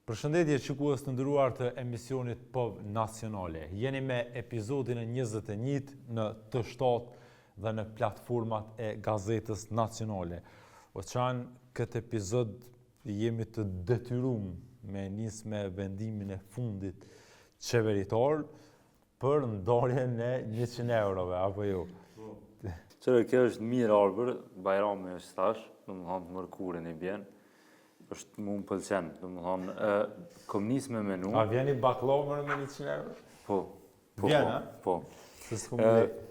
Përshëndetje shikues të nderuar të emisionit POV Nacionale. Jeni me episodin e 21 në të shtatë dhe në platformat e Gazetës Nacionale. Oçan, këtë episod jemi të detyruar me nis me vendimin e fundit qeveritor për ndarjen e 100 eurove, apo jo? Qërë kjo është mirë arbër, Bajrami është tash, domethënë mërkurën i bjen. Është mu më pëlqen, domethënë kom nis me menu. A vjeni bakllavë me 100 euro? Po.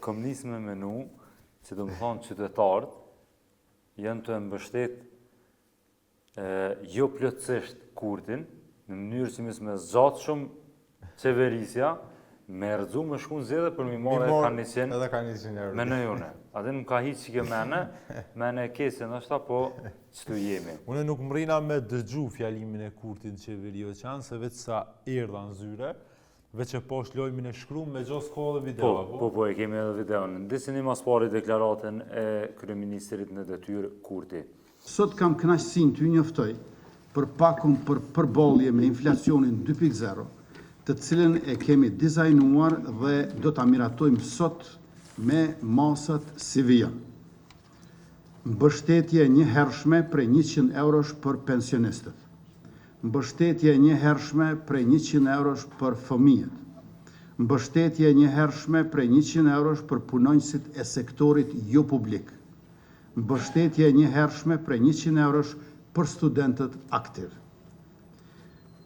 Kom nis me menu që domethënë qytetarët janë të mbështet jo plotësisht kurtin, në mënyrë që me zgjatë shumë qeverisja, me rëzu me shku në zedhe për mi marrë edhe ka 100 euro. Me në jone. Adhe nuk ka hiç që ke mene kese në ashta, po qëtu jemi. Une nuk mrina me dëgju fjalimin e kurtit në qeveri o qanë, se veç sa erdha në zyre, veç e po shlojmin e shkru me gjos ko dhe video. Po, e kemi edhe videon. Ndisini mas pari deklaratën e kryeministrit në detyrë Kurti. Sot kam kënaqësinë t'ju njoftoj për pakun për përballje me inflacionin 2.0, të cilën e kemi dizajnuar dhe do ta miratojmë sot me masat si vijon. Mbështetje e njëhershme prej 100 eurosh për pensionistët. Mbështetje e njëhershme prej 100 eurosh për fëmijët. Mbështetje e njëhershme prej 100 eurosh për punonjësit e sektorit jo publik. Mbështetje e njëhershme prej 100 eurosh për studentët aktiv.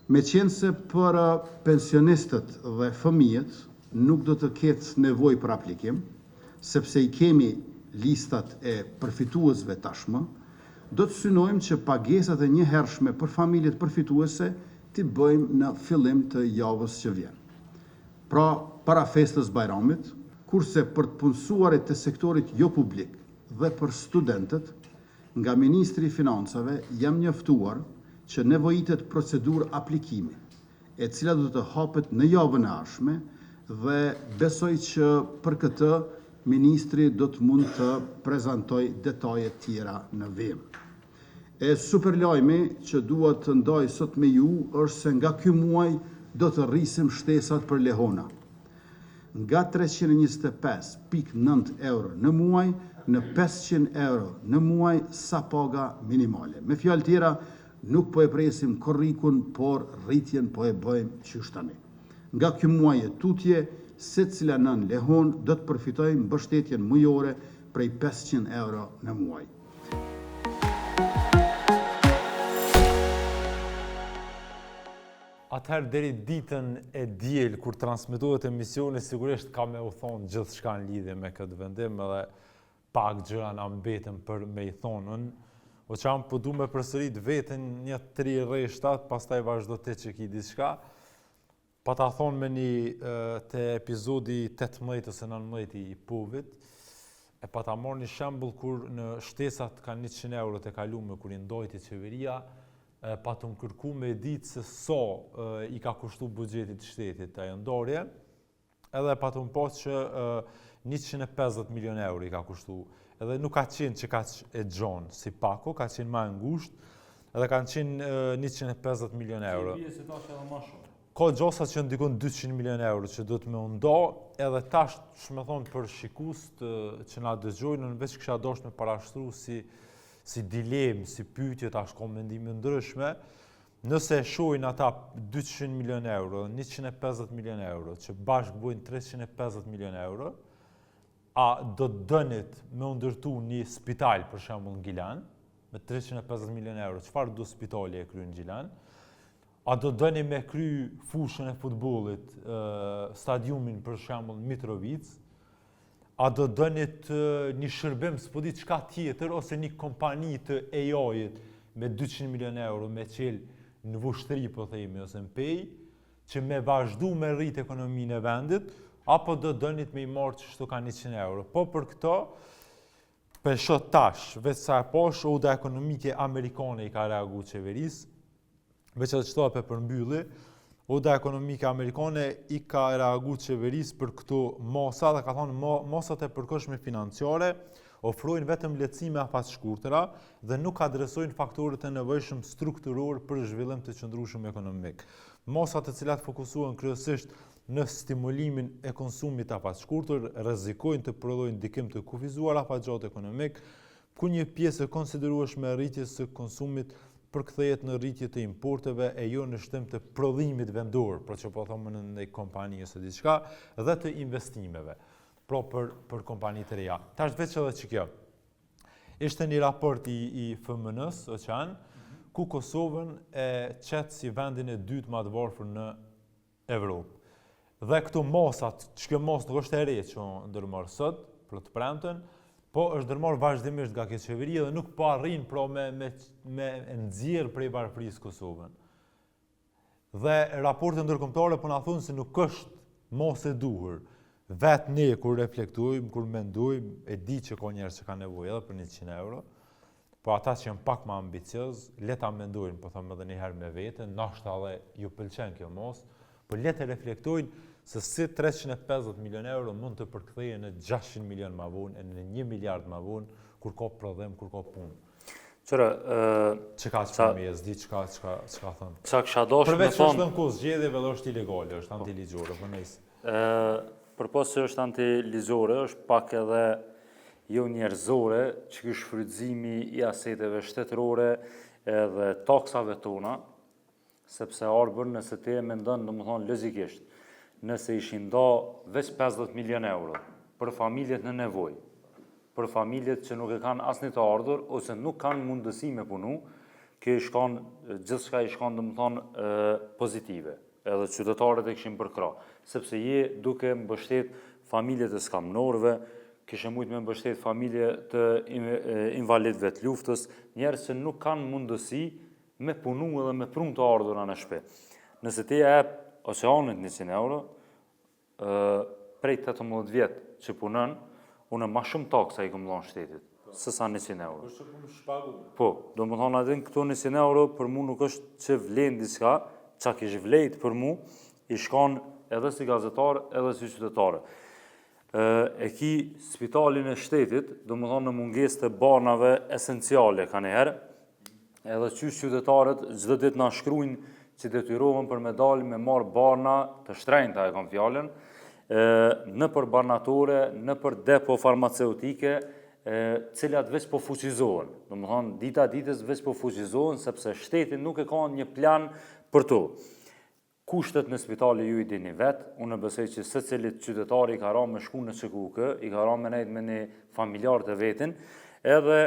Me qenë se për pensionistët dhe fëmijët nuk do të ketë nevojë për aplikim, sepse i kemi listat e përfituesve tashmë, do të synojmë që pagesat e njëhershme për familjet përfituese t'i bëjmë në fillim të javës që vjen. Pra, para festës Bajramit, kurse për të punësuarit të sektorit jo publik dhe për studentët, nga Ministri i Financave jam njoftuar që nevojitet procedur aplikimi, e cila do të hapet në javën e ardhshme dhe besoj që për këtë Ministri do të mund të prezantoj detajet tjera në vim. E super lajmi që dua të ndaj sot me ju është se nga ky muaj do të rrisim shtesat për lehona. Nga 325.9 euro në muaj në 500 euro në muaj sa paga minimale. Me fjalë tjera, nuk po e presim korrikun, por rritjen po e bëjmë qysh tani. Nga ky muaj e tutje, secila nën lehon do të përfitojë mbështetjen mujore prej 500 euro në muaj. Atëherë deri ditën e diel kur transmetohet emisioni, sigurisht ka me u thonë gjithçka në lidhje me këtë vendim, edhe pak gjëra na mbeten për me i thonën. O qamë po du me përsërit vetën një 3 rreshtat, pastaj vazhdo të që ki diçka. Pa ta thonë me një të epizodi 18 ose 19 i povit, e pa ta morë një shembull kur në shtesat ka 100 euro të kalume kur i ndojti qeveria, pa të më kërku me ditë se i ka kushtu buxhetit shtetit të ndarje, edhe pa të më po që 150 milion euro i ka kushtu. Edhe nuk ka qenë që ka e gjonë si pako, ka qenë ma ngusht, edhe kanë qenë 150 milion euro. Ka gjosa që ndikon 200 milion euro që do të me nda, edhe tash shme thonë për shikust që na dëgjojnë, në veç kësha dosh me parashtru si dilemë, si pyetje, tash ka mendime ndryshme, nëse shojnë ata 200 milion euro, 150 milion euro, që bashkë bujnë 350 milion euro, a do të dënit me ndërtu një spital, për shembull në Gilan, me 350 milion euro, çfarë do spitali e kryen në Gilan? A do dëni me kry fushën e futbollit, stadiumin për shembull në Mitrovic? A do dënit një shërbim, s'po di çka tjetër, ose një kompani të AI-it me 200 milion euro me qel në vushtri, po themi, ose në pej, që me vazhdu me rrit ekonominë e vendit, apo do dënit me i marrë që shtu ka 100 euro. Po për këto, pesho tash, veç sa e posh, oda ekonomike amerikane i ka reagu qeveris, veç atë qëto për përmbylli, oda ekonomike amerikane i ka reagu qeveris për këto masa, dhe ka thonë masat e përkohshme financiare, ofrojnë vetëm lehtësime afaqshkurtra dhe nuk adresojnë faktorët e nevojshëm strukturor për zhvillim të qëndrueshëm ekonomik. Masa të cilat fokusohen kryesisht në stimulimin e konsumit afaqshkurtër rrezikojnë të prodhojnë ndikim të kufizuar afatgjatë ekonomik, ku një pjesë e konsiderueshme e rritjes së konsumit përkthehet në rritje të importeve e jo në shtim të prodhimit vendor, për që po thomë në një kompani ose diçka, dhe të investimeve, për kompani të reja. Tash veç edhe që kjo. Ishte një raport i FMN-s, Oqan, ku Kosovën e qetë si vendin e dytë më të varfër në Evropë. Dhe këto masat, që kjo mas nuk është e re që ndërmarë sot, për të premten, po është ndërmarë vazhdimisht nga këtë qeveria dhe nuk po arrin pra me nxjerr prej varfërisë Kosovën. Dhe raportet ndërkombëtare po na thonë se nuk është mos e duhur. Vetë ne kur reflektojmë, kur mendojmë, e di që ka njerëz që kanë nevojë edhe për 100 euro, po ata që janë pak më ambicioz, le ta mendojnë, po them edhe një herë me veten, ndoshta edhe ju pëlqen kjo mos, po le të reflektojnë se si 350 milion euro mund të përkthehen në 600 milion më vonë, në 1 miliard më vonë, kur ka prodhim, kur ka punë. Qëra, çka çfarë më s'di çka thon. Çka kisha dashur me thon. Përveç është në kohë zgjedhjeve dhe është ilegale, është antiligjore, po nice. Përpos se është antiligjore, është pak edhe jo njerëzore, që ky shfrytëzimi i aseteve shtetërore edhe taksave tona, sepse arbër nëse ti e mendon, domethënë logikisht, nëse ishin da veç 50 milion euro për familjet në nevojë, për familjet që nuk e kanë asnjë të ardhur ose nuk kanë mundësi me punu, që gjithçka i shkon domethënë pozitive. Edhe qytetarët e kishin përkrah, sepse je duke mbështet familjet e skamnorëve, kishe mujt me mbështet familje të invalidëve të luftës, njerëz që nuk kanë mundësi me punu edhe me prunë të ardhura në shtëpi. Nëse ti e jep Oqeanit 100 euro, prej 18 vjetë që punën, unë ma shumë taksa i këmë dhonë shtetit, sësa 100 euro. Është që punë shpagu? Po, do më thonë adin këto 100 euro për mu nuk është që vlen diçka, qa kish vlejt për mu, i shkon edhe si gazetar, edhe si qytetarë. E ki spitalin e shtetit, do më thonë në munges të banave esenciale ka njëherë, edhe qysh qytetarët çdo ditë na shkruajnë që detyrohen për medalë me marë barna të shtrenjta e kam fjallën, në për barnatore, në për depo farmaceutike, cilat veç po fuqizohen. Do më thonë, dita ditës veç po fuqizohen, sepse shtetin nuk e ka një plan për to. Kushtet në spitali ju i dini vetë, unë besoj që se cilit qytetari i ka ra me shku në QKUK, i ka ra me nejt me një familjar të vetin, edhe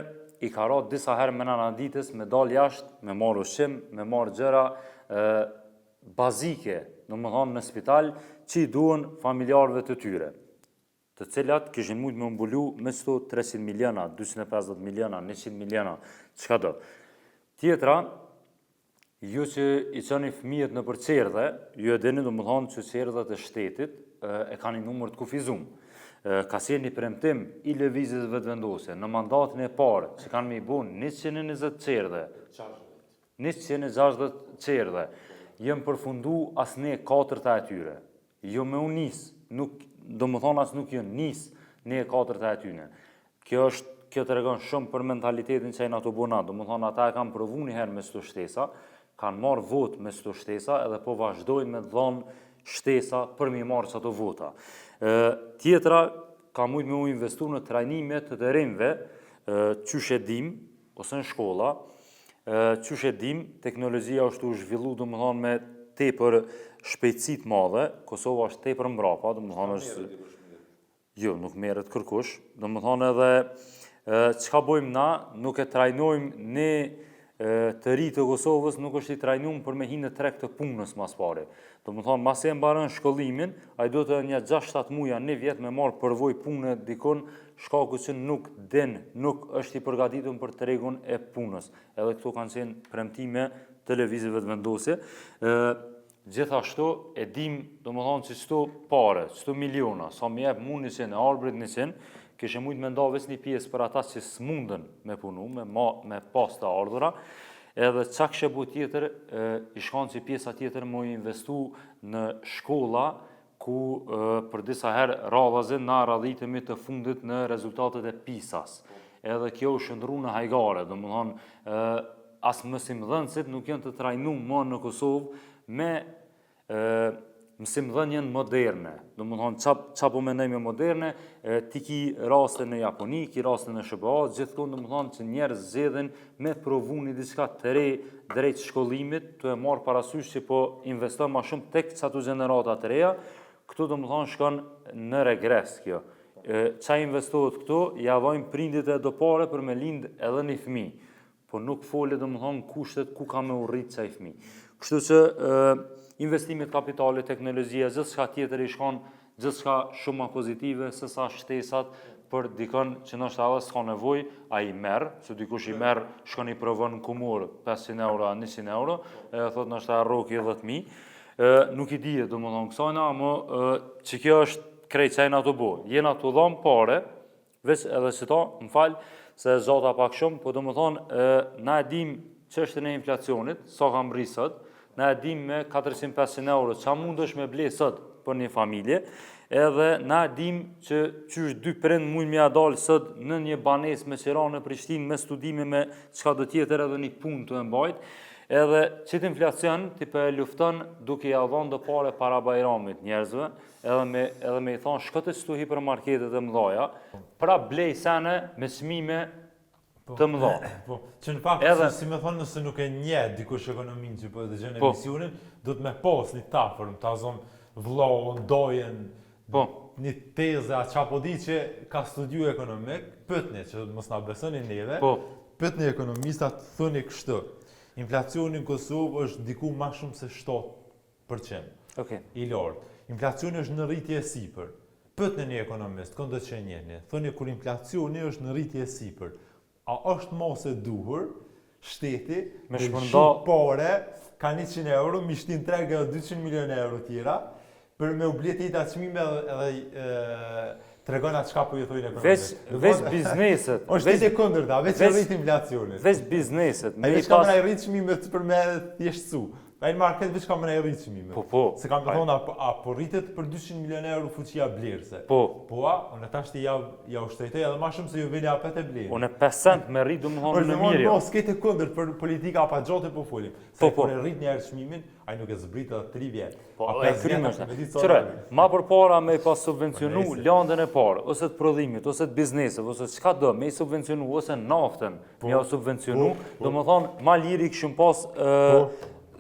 i ka ra disa herë me nëna ditës, me dal jashtë, me marë ushqim, me marë gjëra bazike, do më thonë në spital, që i duhen familjarëve të tyre, të cilat kishin mujt me mbulu me qëto 300 miliona, 250 miliona, 100 miliona, qka do. Tjetra, ju që i qëni fëmijët në për qerdhe, ju e dini do më thonë që qerdhet e shtetit e ka një numër të kufizum. Ka si një premtim i lëvizjeve të vendose, në mandatin e parë, që kanë me i bu 120 qerdhe, 160 qerdhe, jem përfundu as ne 4 e tyre. Jo me unë nisë, do më thonë as nuk jo nisë ne 4 e tyre. Kjo të regon shumë për mentalitetin që e në të bona, do më thonë ata e kanë provu një herë me së të shtesa, kanë marë vot me së të shtesa edhe po vazhdojnë me dhonë shtesa për mi marë që ato vota. Tjetra, ka mujtë me u investu në trajnimet të rinjve, qysh e dim, ose në shkolla, qysh e dim, teknologjia është u zhvillu, do më thonë, me tepër shpejtësit madhe, Kosova është tepër mbrapa, do më thonë është... Jo, nuk merret kërkush, do më thonë edhe, çka bojmë na, nuk e trajnojmë ne të ri të Kosovës, nuk është i trajnuar për me hinë në treg të punës mas pare. Do më thonë, mas e mbarën shkollimin, a i do të një 6-7 muja, një vjetë me marë përvoj punë dikon, shkaku që nuk den, nuk është i përgatitur për tregun e punës. Edhe këto kanë qenë premtime televizive të vendosje. Gjithashtu e dim, do më thonë, që qëto pare, qëto miliona, sa më jep mu 100, e arbrit 100, kështë mujtë me nda ves një pjesë për ata që s'mundën me punu, me pas të ardhura, edhe qa kështë bu tjetër, i shkanë që pjesa tjetër më investu në shkolla, ku për disa herë radhazi na radhitemi të fundit në rezultatet e PISA-s. Edhe kjo u shëndru në hajgare, domethënë as mësimdhënësit nuk janë të trajnuar më në Kosovë me mësimdhënien moderne. Domethënë ça po mendojmë moderne, ti ki raste në Japoni, ki raste në SBA, gjithkohë domethënë që njerëz zgjedhin me provuni diçka të re drejt shkollimit, të e marr parasysh që po investon më shumë tek çato gjenerata të reja, këtu domethënë shkon në regres kjo. Qa investohet këtu, ja vojnë prindit e do pare për me lind edhe një fëmijë, po nuk folet domethënë kushtet ku ka me urrit çaj fëmijë. Kështu që investimit kapitale, teknologjia, gjithçka tjetër i shkon gjithçka shumë më pozitive se sa shtesat për dikon që nështë edhe s'ka nevojë, ai merr, se dikush i merr, shkon i provon kumur 500 euro, 100 euro, e thot nështë roki 10.000. Nuk i dihet domethënë kësajna, ama që kjo është krejt qajna të bo. Jena të dhom pare, veç edhe që ta, më falë, se zota pak shumë, po domethënë na e dim çështën e inflacionit, sa ka mbri sot, na e dim me 400-500 euro, qa mund është me ble sot për një familje, edhe na e dim që qysh dy prind mund mja dalë sot në një banes me qera në Prishtinë, me studime, me qka do tjetër edhe një punë të e mbajt, edhe qëtë inflacion ti për e lufton duke ja dhënë do pare para bajramit njerëzve, edhe me i thonë shkote qëtu hipermarketet e mëdhaja, pra blej sene me çmime të mëdha. Po, që në fakt, si me thonë nëse nuk e nje dikush ekonominë që po e dëgjon emisionin, do të me pas një tafër, më ta zonë vllo, ndojen, një teze, a qa po di që ka studiu ekonomik, pëtni që mos na besoni neve, pëtni ekonomistat thoni kështu. Inflacioni në Kosovë është diku ma shumë se 7% i lartë. Inflacioni është në rritje e sipër. Pëtni një ekonomist, këndo që njeni, thoni kur inflacioni është në rritje e sipër, a është mos e duhur, shteti, me shumë pare, ka 100 euro, mi shtin trege 200 milion euro tjera, për me u bleti ta çmime edhe tregon atë çka po ju thojnë ekonomistët. Veç bizneset. Është të kundërta, veç rrit inflacionit. Veç bizneset. Ai veç ka më rrit çmimet për me thjeshtësu. Ai në market veç ka më rrit çmimet. Po. Se kam të thonë apo rritet për 200 milion euro fuqia blerëse. Po, unë tash ja u shtrejtoj edhe më shumë se ju vini apet e blerë. Unë 5 cent me rrit domethënë në mirë. Po, s'ke kundër për politika apo gjote po folim. Se kur e rrit një herë çmimin, ai nuk e zbrit edhe 3 vjet. Po, e krymë është. Qëre, ma për para me i pas subvencionu landën e parë, ose të prodhimit, ose të biznesëve, ose qka do, me i subvencionu, ose naftën, me ja subvencionu, do më thonë, ma liri këshëm pas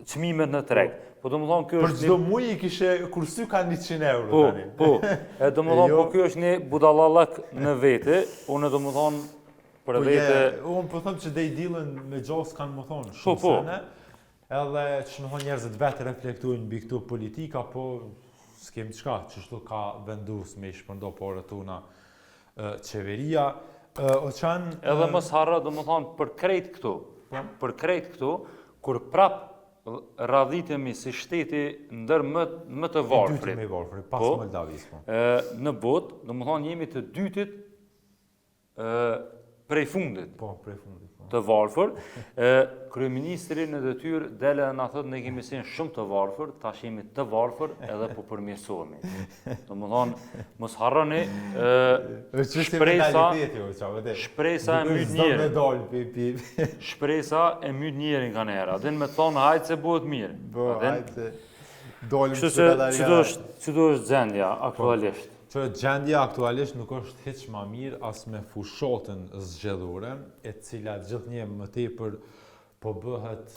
qmimet në treg. Po do më thonë, kjo është... Për çdo muj i kishe kursy ka 100 euro tani. Po, do më thonë, po kjo është një budallalak në vete, unë do më thonë, për vete... Unë po thëmë që dhe i dilën me gjohës kanë më thonë shumë sene, edhe që më thonë njerëzit vetë reflektojnë mbi këto politika, po s'kem qka, që shtu ka vendus me i shpërndo pare tuna qeveria. Edhe mos harra, do më thonë, për krejt këtu, kur prap radhitemi si shteti ndër më të varfrit. I dyti me varfrit, pas Moldavis. Në botë, do më thonë, jemi të dytit prej fundit. Po, prej fundit. Të varfër. Kryeministri në detyrë dele na thotë ne kemi qenë shumë të varfër, tash jemi të varfër edhe po përmirësohemi. Domethënë, mos harroni shpresa e myt njërin. Shpresa e myt njërin kanë era. Din me thonë hajtë se bëhet mirë. Kështu që do është gjendja aktualisht. Që gjendja aktualisht nuk është hiç më mirë as me fushatën zgjedhore, e cila gjithnjë më tepër po bëhet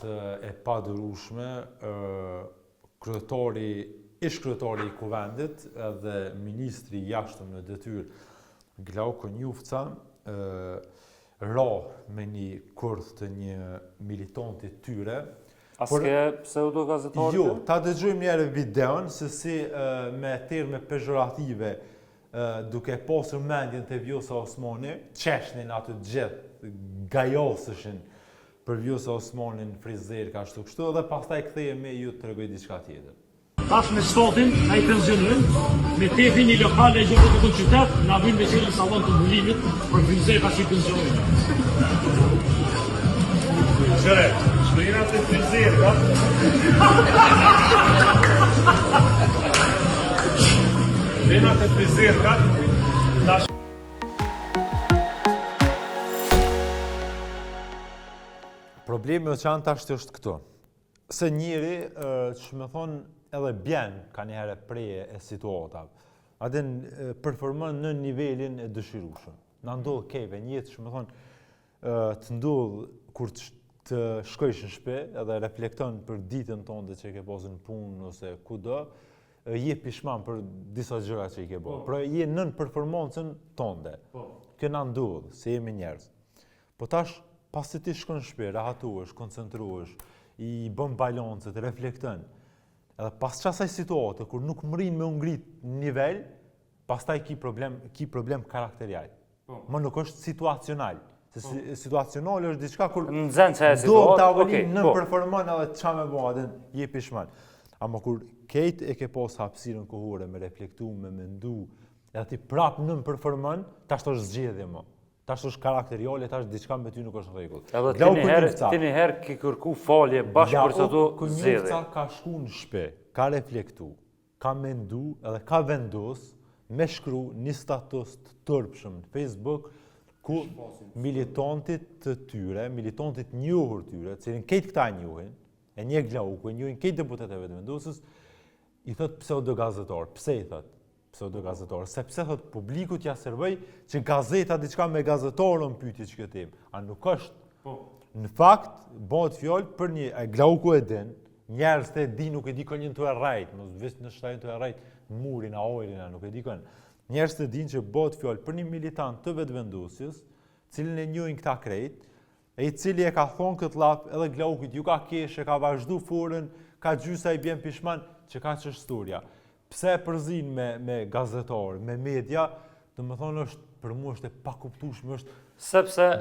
e padurueshme. Ish kryetari i kuvendit edhe ministri i jashtëm në detyrë Glauko Njufca ra me një kurth të një militanti tyre. Aske pseudo gazetari? Jo, ta dëgjojmë njerë videon se si me terme pejorative duke pasur mendjen të Vjosa Osmani, qeshnin atë gjithë, gajosëshin për Vjosa Osmanin frizer ka shtu kështu, dhe pastaj ktheje me ju të tregoj diçka tjetër. Tash me shtatin, na i pensionojmë, me tefi një lokale e gjëve të qytet, na vynë me qenë salon të mbulimit, për frizer ka që i pensionojmë. Qëre, shkojina të frizer, ka? të prezerkat. Problemi që anë tash është këto. Se njëri, që me thonë, edhe bjen ka njëherë preje e situatave. Adin performon në nivelin e dëshirushëm. Në ndodhë keve njëtë që me thonë, të ndodhë kur të shkojsh në shpe edhe reflekton për ditën tonë dhe që i ke posë në punë ose kudo, je pishman për disa gjëra që i ke bërë. Pra je nën performancën tonë. Kjo në ndodhë, se jemi njerëz. Po tash, pas të ti shkon në shpe, rahatuesh, koncentruesh, i bën balancet, reflekton. Edhe pas qasaj situate, kur nuk mërin me ngrit nivel, pastaj ki problem karakterial. Më nuk është situacional. Se situacional është diçka kur Në zënë që e do situatë, të avolin në performon edhe qa me bo, adin je pishman. Ama kur kejt e ke pos hapësirën kohore me reflektu, me mendu, edhe ti prap në performon, tash të është zgjedhje mo. Tash është karakteriale, tash diçka me ty nuk është rregull. Edhe ti një herë ki kërku falje bashkë për që do zedhe. Kunjufca ka shku në shpe, ka reflektu, ka mendu edhe ka vendos me shkru një status të tërpshëm në Facebook ku militantit të tyre, militantit njohur tyre, cilin kejt këta njohin, e një Glauku, e njohin kejt deputeteve të vendosës, i thot pseudo-gazetar. Pse i thot pseudo-gazetar? Sepse thot publiku t'ja servoj që gazeta diçka me gazetarën pyetje që këtim. A nuk është? Në fakt, bëhet fjallë për një, Glauku e din, njerës të e di nuk e di kënjën të e rajt, mos vështë në shtajnë të e rajt, murin, a ojrin, nuk e di kënë. Njerës të din që bëhet fjallë për një militant të vetëvendosjes, cilin e njohin këta krejt, e i cili e ka thonë këtë lap edhe Glaukit, ju ka keshe, ka vazhdu forën, ka gjysa i bjen pishman, që ka që shturja. Pse përzin me gazetarë, me media, të më thonë është, për mu është e pakuptushme, është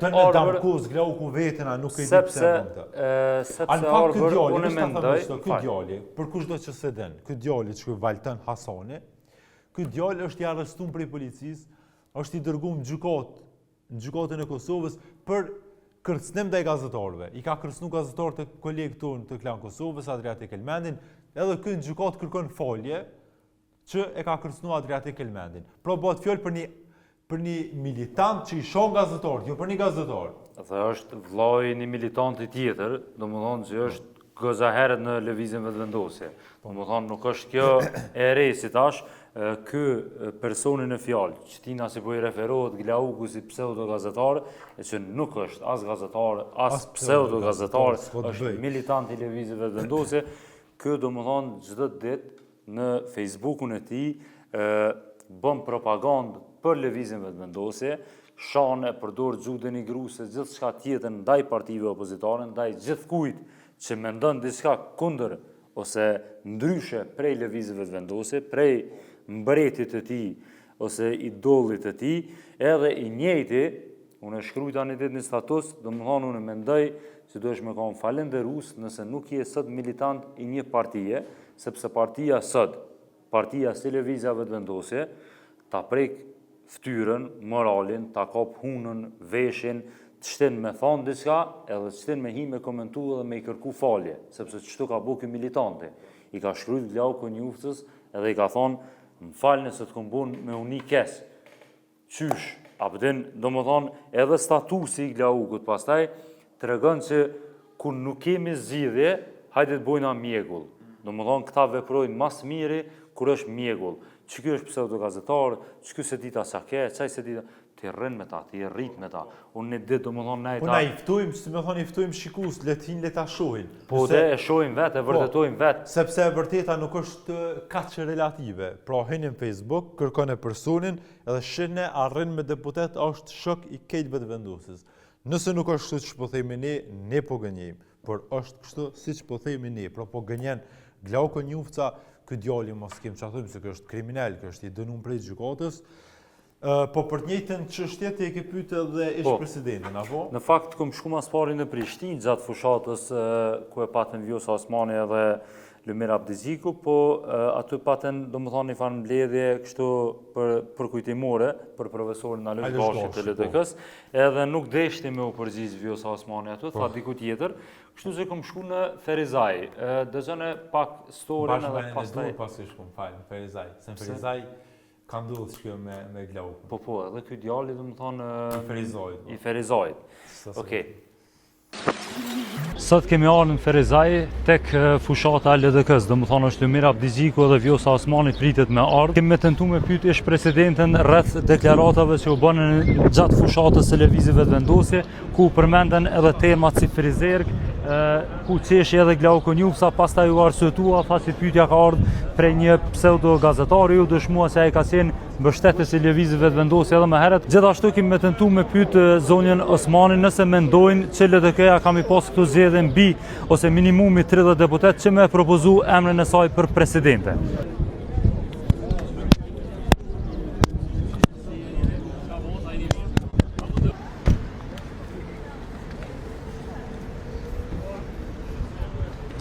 dënë me damkuz Glauku vetëna, nuk e di pse bën këtë. Sepse Arbër, unë mendoj, këtë djali, për kush do që se den, këtë djali që këtë Valtën Hasani, këtë djali është i arrestuar prej policisë, është i dërguar në gjykatën e Kosovës për kërcënim ndaj gazetarëve. I ka kërcënuar gazetarët e kolegët tonë të Klan Kosovës, Adriatik Elmendin, edhe ky në gjykatë kërkon falje që e ka kërcënuar Adriatik Elmendin. Pra bëhet fjalë për një militant që i shon gazetarët, jo për një gazetar. Dhe është vllai një militanti tjetër, domethënë që është gozaherët në lëvizjen vetëvendosje. Domethënë nuk është kjo e re si tash, ky personi në fjalë, që tina si po i referohet Glauku si pseudo-gazetar, e që nuk është as gazetar, as pseudo-gazetar, është militant i lëvizjes vetëvendosje. Ky domethënë çdo ditë në Facebookun e tij bën propagandë për lëvizjen vetëvendosje, shane, përdor gjuhë denigruse, gjithçka tjetër ndaj partive opozitare, ndaj gjithkujt që mendon diçka kundër ose ndryshe prej lëvizjeve vetëvendosje, prej mbretit të tij ose idollit të tij, edhe i njëjti, unë e shkruaj tani një status, domethënë unë mendoj se duhesh me qenë falënderues nëse nuk je sot militant i një partie, sepse partia sot, partia si lëvizja vetëvendosje, ta prek ftyrën, moralin, ta kap hunën, veshin, të shten me thonë diçka, edhe të shten me hi me komentu edhe me i kërku falje, sepse çto ka bu ky militanti. I ka shkruajtur Glauku Njuftës edhe i ka thonë, më falë nëse të kom bun me uni kes. Qysh, apëtin, do më thonë, edhe statusi i Glaukut pastaj, të regon që kur nuk kemi zgjidhje, hajde të bojna mjegull. Do më thonë, këta veprojnë mas miri, kur është mjegull. Që kjo është pseudo-gazetar, që kjo se dita sa ke, qaj se dita, ti rrin me ta, ti rrit me ta. Unë një ditë, do më thonë, Po na iftojmë, si me thonë, iftojmë shikus, letin le ta shohin. Po dhe e shohin vetë, e vërtetojmë vetë. Sepse e vërteta nuk është kaq relative. Pra hynë në Facebook, kërkon e personin, edhe shihne arrin me deputet është shok i kejt vetëvendosjes. Nëse nuk është kështu që po themi ne po gënjejmë. Por është kështu siç po themi ne, pra po gënjen Glauku Njufca, ky djali mos kem çfarë them se ky është kriminal, ky është i dënuar prej gjykatës. Po për të njëjtën çështje ti e ke pyetë edhe ish presidentin, apo? Në fakt kom shku mas pari në Prishtinë gjatë fushatës ku e patën Vjosa Osmani edhe Lumir Abdiziku, po aty patën domethënë një farë mbledhje kështu për kujtimore për profesorin Alojz Bashit të LDK-s, edhe nuk deshti me u përgjigj Vjosa Osmani aty, tha diku tjetër, kështu që kom shku në Ferizaj. Dëgjone pak storyn edhe pastaj pasi shkum, falë, në Ferizaj. Se në Ferizaj Ka ndodhur që me Glaukun. Po, edhe ky djali domethënë Ferizajit. i Ferizajit. Okej. Sot kemi ardhur në Ferizaj tek fushata e LDK-s, domethënë është Ymir Abdiziku edhe Vjosa Osmani pritet me ardhur. Kemi tentuar me pyetje presidenten rreth deklaratave që u bënë gjatë fushatës së lëvizjeve të vendosje, ku përmenden edhe temat si Frizerg, ku qeshi edhe Glauku Njufsa, pastaj u arsyetua, tha se pyetja ka ardhur prej një pseudo gazetari, u dëshmua se ai ka qenë mbështetës i lëvizjeve të vendosje edhe më herët. Gjithashtu kemi tentuar me pyet zonjën Osmani nëse mendojnë që LDK-ja ka mi pas këtu zgjedhje mbi ose minimumi 30 deputet që me propozu emrin e saj për presidente.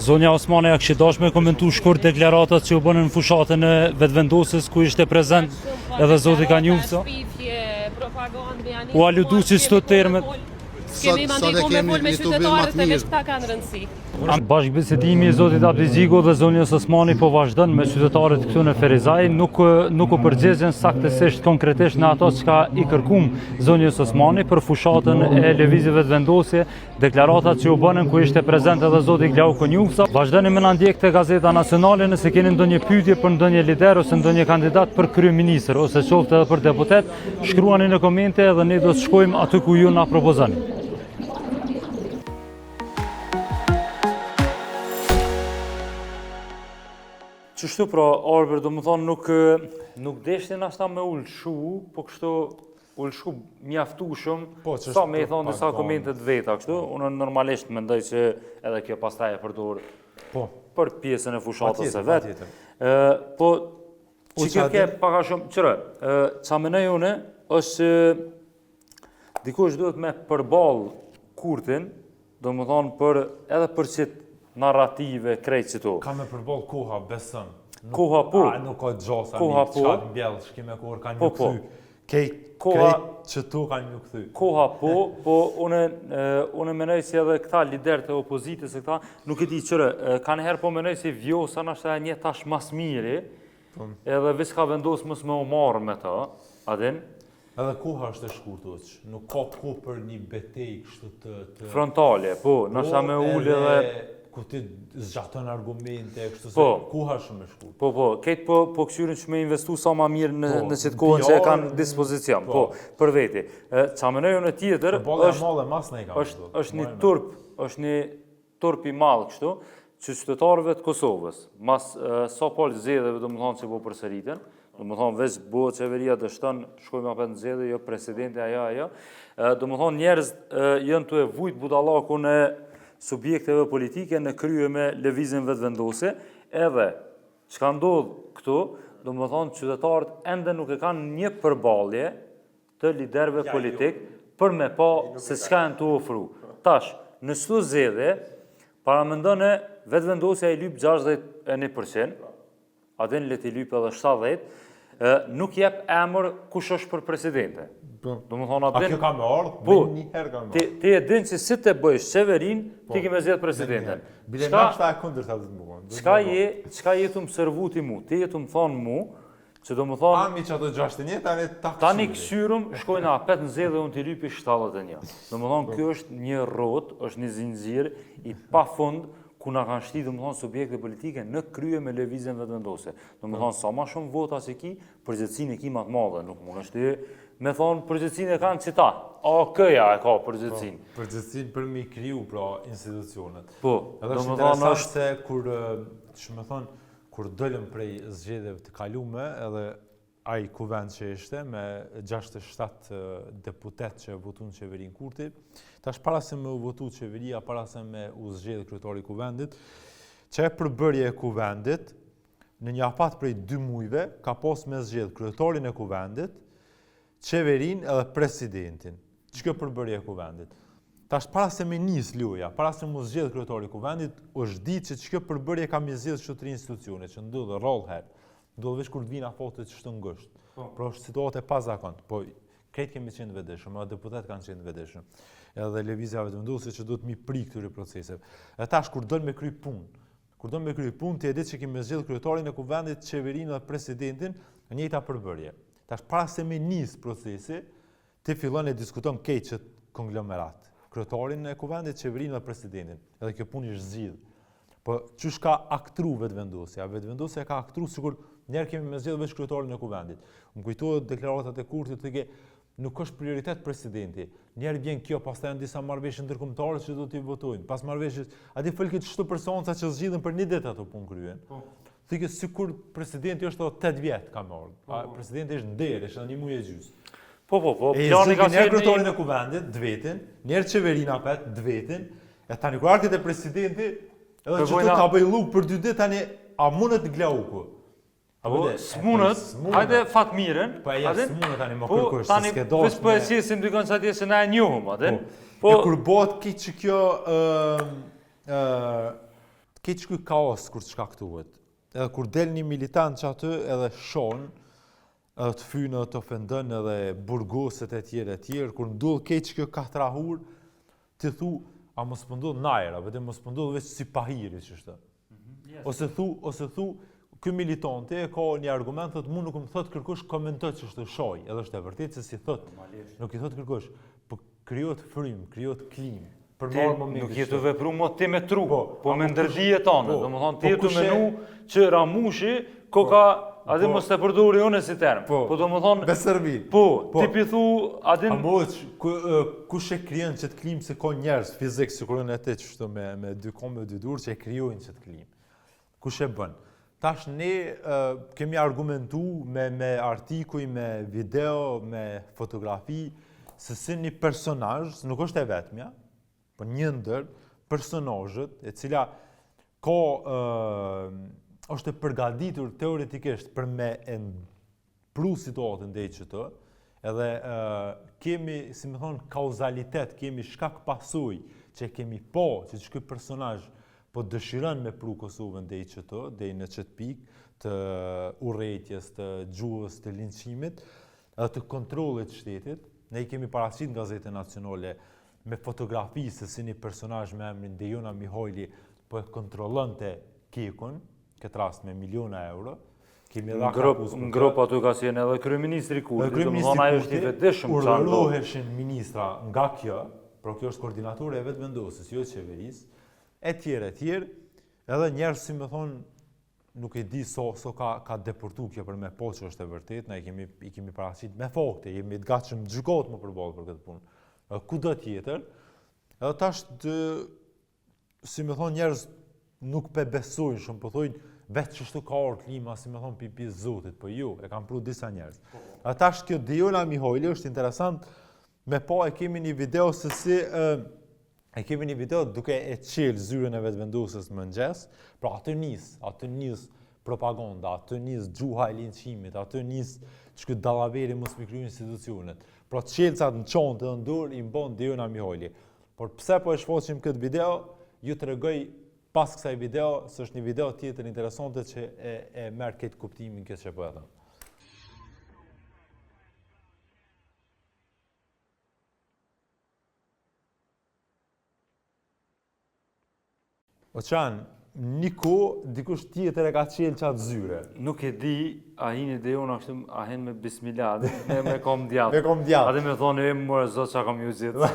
Zonja Osmani ja kishte dashur me komentu shkurt deklaratat që u bënë në fushatën e vetëvendosjes ku ishte prezent edhe zoti Kanjufsa. U aludu që çdo termet Kemi mandikuar me fol me qytetarët e veç këta kanë rëndësi. Bashkëbisedimi i zotit Abdiziku dhe zonjës Osmani po vazhdon me qytetarët këtu në Ferizaj, nuk u përgjigjen saktësisht konkretisht në ato çka i kërkum zonjës Osmani për fushatën e lëvizjeve të vendosje, deklaratat që u bënën ku ishte prezent edhe zoti Glauku Njufsa. Vazhdoni me na ndjek te Gazeta Nacionale nëse keni ndonjë pyetje për ndonjë lider ose ndonjë kandidat për kryeministër ose qoftë edhe për deputet, shkruani në komente dhe ne do të shkojmë aty ku ju na propozoni. Qështu pra, Arber, do më thonë nuk deshtin ashta me ullëshu, po kështu ullëshu mjaftushëm, sa me i thonë disa komentet veta kështu, unë normalisht mendoj që edhe kjo pastaj e përdor për pjesën e fushatës e vetë. Po, që kjo ke paka shumë, qërë, qa menoj une, është dikush duhet me përbal kurtin, do më thonë edhe për qitë narrative, krejt që to. Ka me përbol koha, besëm. Koha po. Nuk ka gjosa, koha po. Qka të mbjellë, shkime kohër ka një këthy. Krejt që to ka një këthy. Koha po une menoj si edhe këta lider të opozitës e këta, nuk e di qërë, ka nëherë po menoj si Vjosa nështë e një tash mas miri, edhe vis ka vendosë mës me umarë me ta, adin. Edhe koha është e shkurtë, nuk ka kohë për një betej kështu të... Frontale, po, nështë me ullë edhe... ku ti zgjatën argumente, kështu se koha shumë e shkurtë. Po, ketë po këshyrin që me investu sa ma mirë në qitë kohën që e kanë dispozicion, për veti. Qa menoj në tjetër, është një turp i madhë kështu, që qytetarëve të Kosovës, mas sa palë zgjedhjeve do më thonë që po përsëritën, do më thonë veç bëhet qeveria dështën, shkojmë apet në zgjedhje, jo presidente ajo, do më thonë njerëz jënë të e vujt budallaku në subjekteve politike në krye me lëvizjen vetëvendose, edhe që ka ndodhë këtu, do më thonë qytetarët ende nuk e kanë një përballje të liderve politik për me pa se çka janë të ofru. Tash, në çdo zgjedhje, paramendone vetëvendosja i lyp 61%, atë le të lyp edhe 70%, nuk jep emër kush është për presidente. A kjo ka me ardhë, me njëherë ka me ardhë. Ti e din që si të bëjsh qeverin, ti ke me zjedh presidenten. Bile nga shta e kundër të atë të mugon. Qka jetu më servu ti mu? Ti jetu më thonë mu, që do më thonë... Ami që ato 61, tani ta kësyrë. Tani kësyrëm, shkojnë apet në zedhe dhe unë t'i lypi 71. Do më thonë, kjo është një rot, është një zinxhir i pa fund, ku na kanë shti, do më thonë, subjekte politike në krye me lëvizjen vetëvendose. Do më thonë, sa ma shumë vota si ki, përgjithësinë e ki ma të madhe, nuk mund është me thonë, përgjithësinë e kanë qita. Këja e ka përgjithësinë. Përgjithësinë për mi kriju, pra, institucionet. Po, do më thonë është se kur, që me thonë, kur dëllëm prej zgjedhjeve të kalume, edhe ai kuvend që ishte, me 67 deputet që votun qeverin Kurti, tash para se me u votu qeveria, para se me u zgjedh kryetari i kuvendit, që e përbërje e kuvendit, në një apat prej 2 mujve, ka pas me zgjedh kryetarin e kuvendit, qeverin edhe presidentin. Që kjo përbërje e kuvendit? Tash para se me nis loja, para se mu zgjedh kryetari i kuvendit, është ditë që kjo përbërje ka me zgjedh çdo 3 institucione, që ndodhe rrallë herë. Ndodhe veç kur të vina fatet që të ngësht. Pra është situatë e pazakont. Po krejt kemi qenë vetëdijshëm, edhe deputet kanë qenë vetëdijshëm. Edhe lëvizja vetëvendosje që do të mi pri këtyre proceseve. Dhe tash kur dojnë me kry punë, kur do me kry punë, ti e ditë që kemi zgjedhë kryetarin e kuvendit, qeverinë dhe presidentin në njëjta përbërje. Tash para se me nis procesi, ti fillon e diskuton keq që konglomerat. Kryetarin e kuvendit, qeverinë dhe presidentin. Edhe kjo punë është zgjidhur. Po çush ka aktru vetëvendosja? Vetëvendosja ka aktru sikur njerë kemi me zgjedhë veç kryetarin e kuvendit. Më kujtohet deklaratat e Kurtit të nuk është prioritet presidenti. Njerë vjen kjo, pastaj janë disa marrëveshje ndërkombëtare që do t'i votojnë. Pas marrëveshjes, aty fol këtë çdo personca që zgjidhen për një ditë ato punë kryen. Thikë sikur presidenti është 8 vjet ka marrë. Presidenti është nder, është një muaj e gjys. Po, plani ka qenë kryetarin e kuvendit, dvetin, njerë qeverina pet, dvetin, e tani kur arkët e presidenti, edhe që ta bëj luk për 2 ditë, tani a mundet glauku. S'munët, hajde Fatmiren, po e s'munët tani më kërkosh, tani veç po e qesim dykon sa atje se na e njohëm, atë. E kur bëhet keq që kjo keq ky kaos kur shkaktohet. Edhe kur del një militant që aty edhe shon, të fynë, të ofendon edhe burgoset e tjerë, kur ndodh keq kjo katrahur, ti thu, a mos po ndodh najra, vetëm mos po ndodh veç si pahiri që është. Ose thu, ky militanti ka një argument, thotë mu nuk më thot kërkosh komentoj që është shoj, edhe është e vërtetë se si thot, nuk i thot kërkosh, po krijohet frym, krijohet klimë. Nuk jetu vepru më ti me tru, po me ndërdije tonë, do më thonë ti jetu menu që Ramushi, ko ka, adhe mos të përdori unë si term, po do më thonë, Beservi, po, ti pithu, adin... Amoq, kush e krijen që të klimë se ka njerës fizik, si kërën e te që shto me dy kom, me dy dur, që e krijojnë që të klimë. Kush e bën? Tash ne kemi argumentu me artikuj, me video, me fotografi, se si një personazh, nuk është e vetmja, po një ndër personazhet e cila ka është e përgatitur teoretikisht për me pru situatën deri çto, edhe kemi, si më thon, kauzalitet, kemi shkak pasojë që kemi që ky personazh po dëshiron me pru Kosovën deri çto, deri në çet pikë të urrëties, të gjuhës, të linçimit, edhe të kontrollit të shtetit. Ne i kemi paraqitur në gazetën nacionale me fotografi se si një personazh me emrin Dejona Mihajli po e kontrollonte Kekun, këtë rast me miliona euro. Kemi edhe ngrop aty ka qenë edhe kryeministri Kurti, domethënë ai është i vetëdijshëm çfarë urrëheshin ministra nga kjo, por kjo është koordinatore e vetëvendosjes, jo e qeverisë, e tjerë, edhe njerëz si më thonë, nuk e di so ka deportu kjo për me po që është e vërtet, ne i kemi paraqitur me fakte, jemi të gatshëm gjykot më përballë për këtë punë. Kudo tjetër, edhe tash si më thonë njerëz nuk pe besojnë shumë, po thojnë vetë që shtu ka orë klima, si më thonë pipi zotit, po jo, e kam pru disa njerëz. Edhe tash kjo Dejona Mihajli është interesant, me pa e kemi një video se si kemi një video duke e qelë zyrën e vetëvendosjes në mëngjes, pra aty nis propaganda, aty nis gjuha e linçimit, aty nis që këtë dallaveri mos mi kriju institucionet. Pra qelëcat në çantë dhe në dorë i mbon Dejona Mihajli. Por pse po e shfaqim këtë video, ju tregoj pas kësaj video, se është një video tjetër interesante që e merr këtë kuptimin këtë që po e them. Oqan, niko, dikush tjetër e ka qelë qatë zyre. Nuk e di, a hinë Dejona kështu, a hinë me bismillah, me kom djatë. Me kom djatë. A dhe me thonë, e më mërë zotë që kam ju gjithë.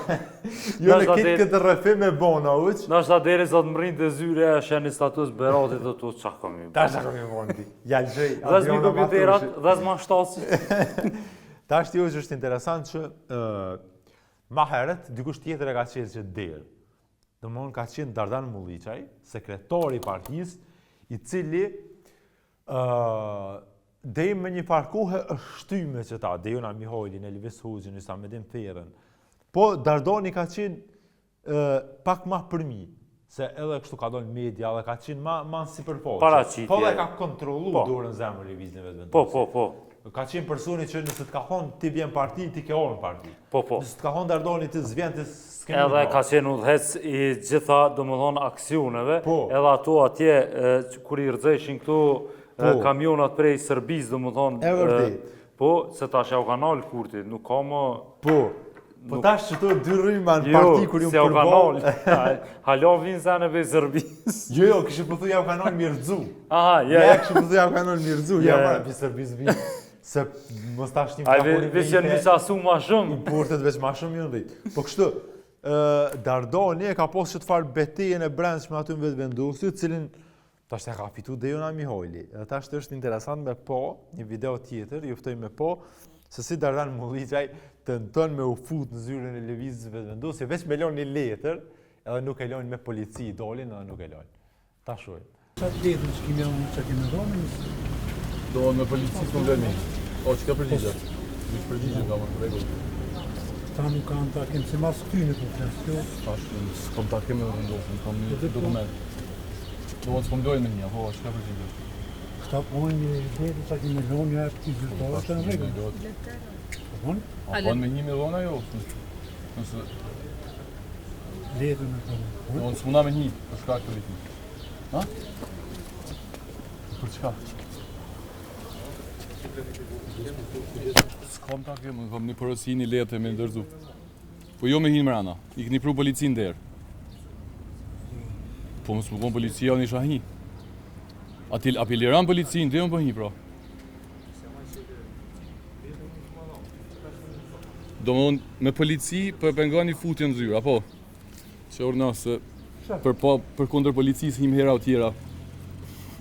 Jo në kitë këtë rrëfim e bona, uq. Në është adere sa të më rinë të zyre, e shenë status beratit dhe tu që kam ju. Ta që kam ju bondi. Jalgjëj, dhe zmi kompjuterat, dhe zma shtasi. Ta është jo që është interesant që ma heret, dikush tjetër e ka qelë që derë. Domthon ka qenë Dardan Mulliçaj, sekretari i partisë, i cili deri me një farkohë është shtyme që ta Dejona Mihajlin, Elvis Hoxhin, Isamedin Ferën. Po Dardani ka qenë pak ma përmi, se edhe kështu ka donë media, edhe ka qenë ma në sipërfaqe. Paraqitje. Po dhe ka kontrollu dorën zemër lëvizjen e vetëvendosjes. Po. Ka qenë personi që nëse të ka thonë ti vjen parti, ti ke orën parti. Po. Nëse të ka thonë Dardani ti s'vjen ti s'kemi. Edhe ka qenë udhëhec i gjitha, domethënë, aksioneve, edhe ato atje kur i rrezeshin këtu kamionat prej Serbisë, domethënë. E vërtet. Po, se tash ja u kanë dalë Kurti, nuk ka më. Po. Po tash që të dy rryma në parti kur ju se u përbol. Halo vinë sa në vej Serbis. Jo, kështë pëthu ja u kanal mirëdzu. Aha, Ja, kështë pëthu ja u kanal mirëdzu. Ja, mara, për Serbis vinë. Se mos tash një Ai veç janë misasu ma shumë. Importet veç ma shumë jënë dhejt. Po kështu, Dardoni e ka posë që të farë betejen e brendshme aty në vetë vendosit, cilin tash e ka fitu Dejona Mihojli. Edhe tash të është interesant me po, një video tjetër, juftoj me po, se si Dardan Mulliqaj të nëton me u fut në zyrën e lëvizjes vetë vendosje, veç me lon një letër, edhe nuk e lon me polici i dolin, edhe nuk e lon. Ta shojmë. Qatë letër që kemi dhënë? Do me policisë më vërmi. O, që ka përgjigja? Që përgjigja nga më të regullë. Ta nuk kanë ta kemë, se mas këtyne të flasë. Tash, s'kom ta kemë dhe vendosën, kam një dokument. Do të s'pomdojnë me një, po, që ka përgjigja? Këta pojnë një letër që kemi dhënë një këti zyrtarë të në regullë. A pojnë me 1 milion ajo? Nëse... Letër me të në. Do në s'muna me 1, për shkak të litën. Ha? Për çka? S'kam ta kemë, kam një përësi një letë me ndërzu. Po jo me hinë mrana, i këni pru policin derë. Po mësë më konë policia në isha hi. Api liran policin, dhe më për hi, pra. Do më me polici për penga një futje në zyrë, apo? Që orë nëse, për kondër policisë him hera o tjera,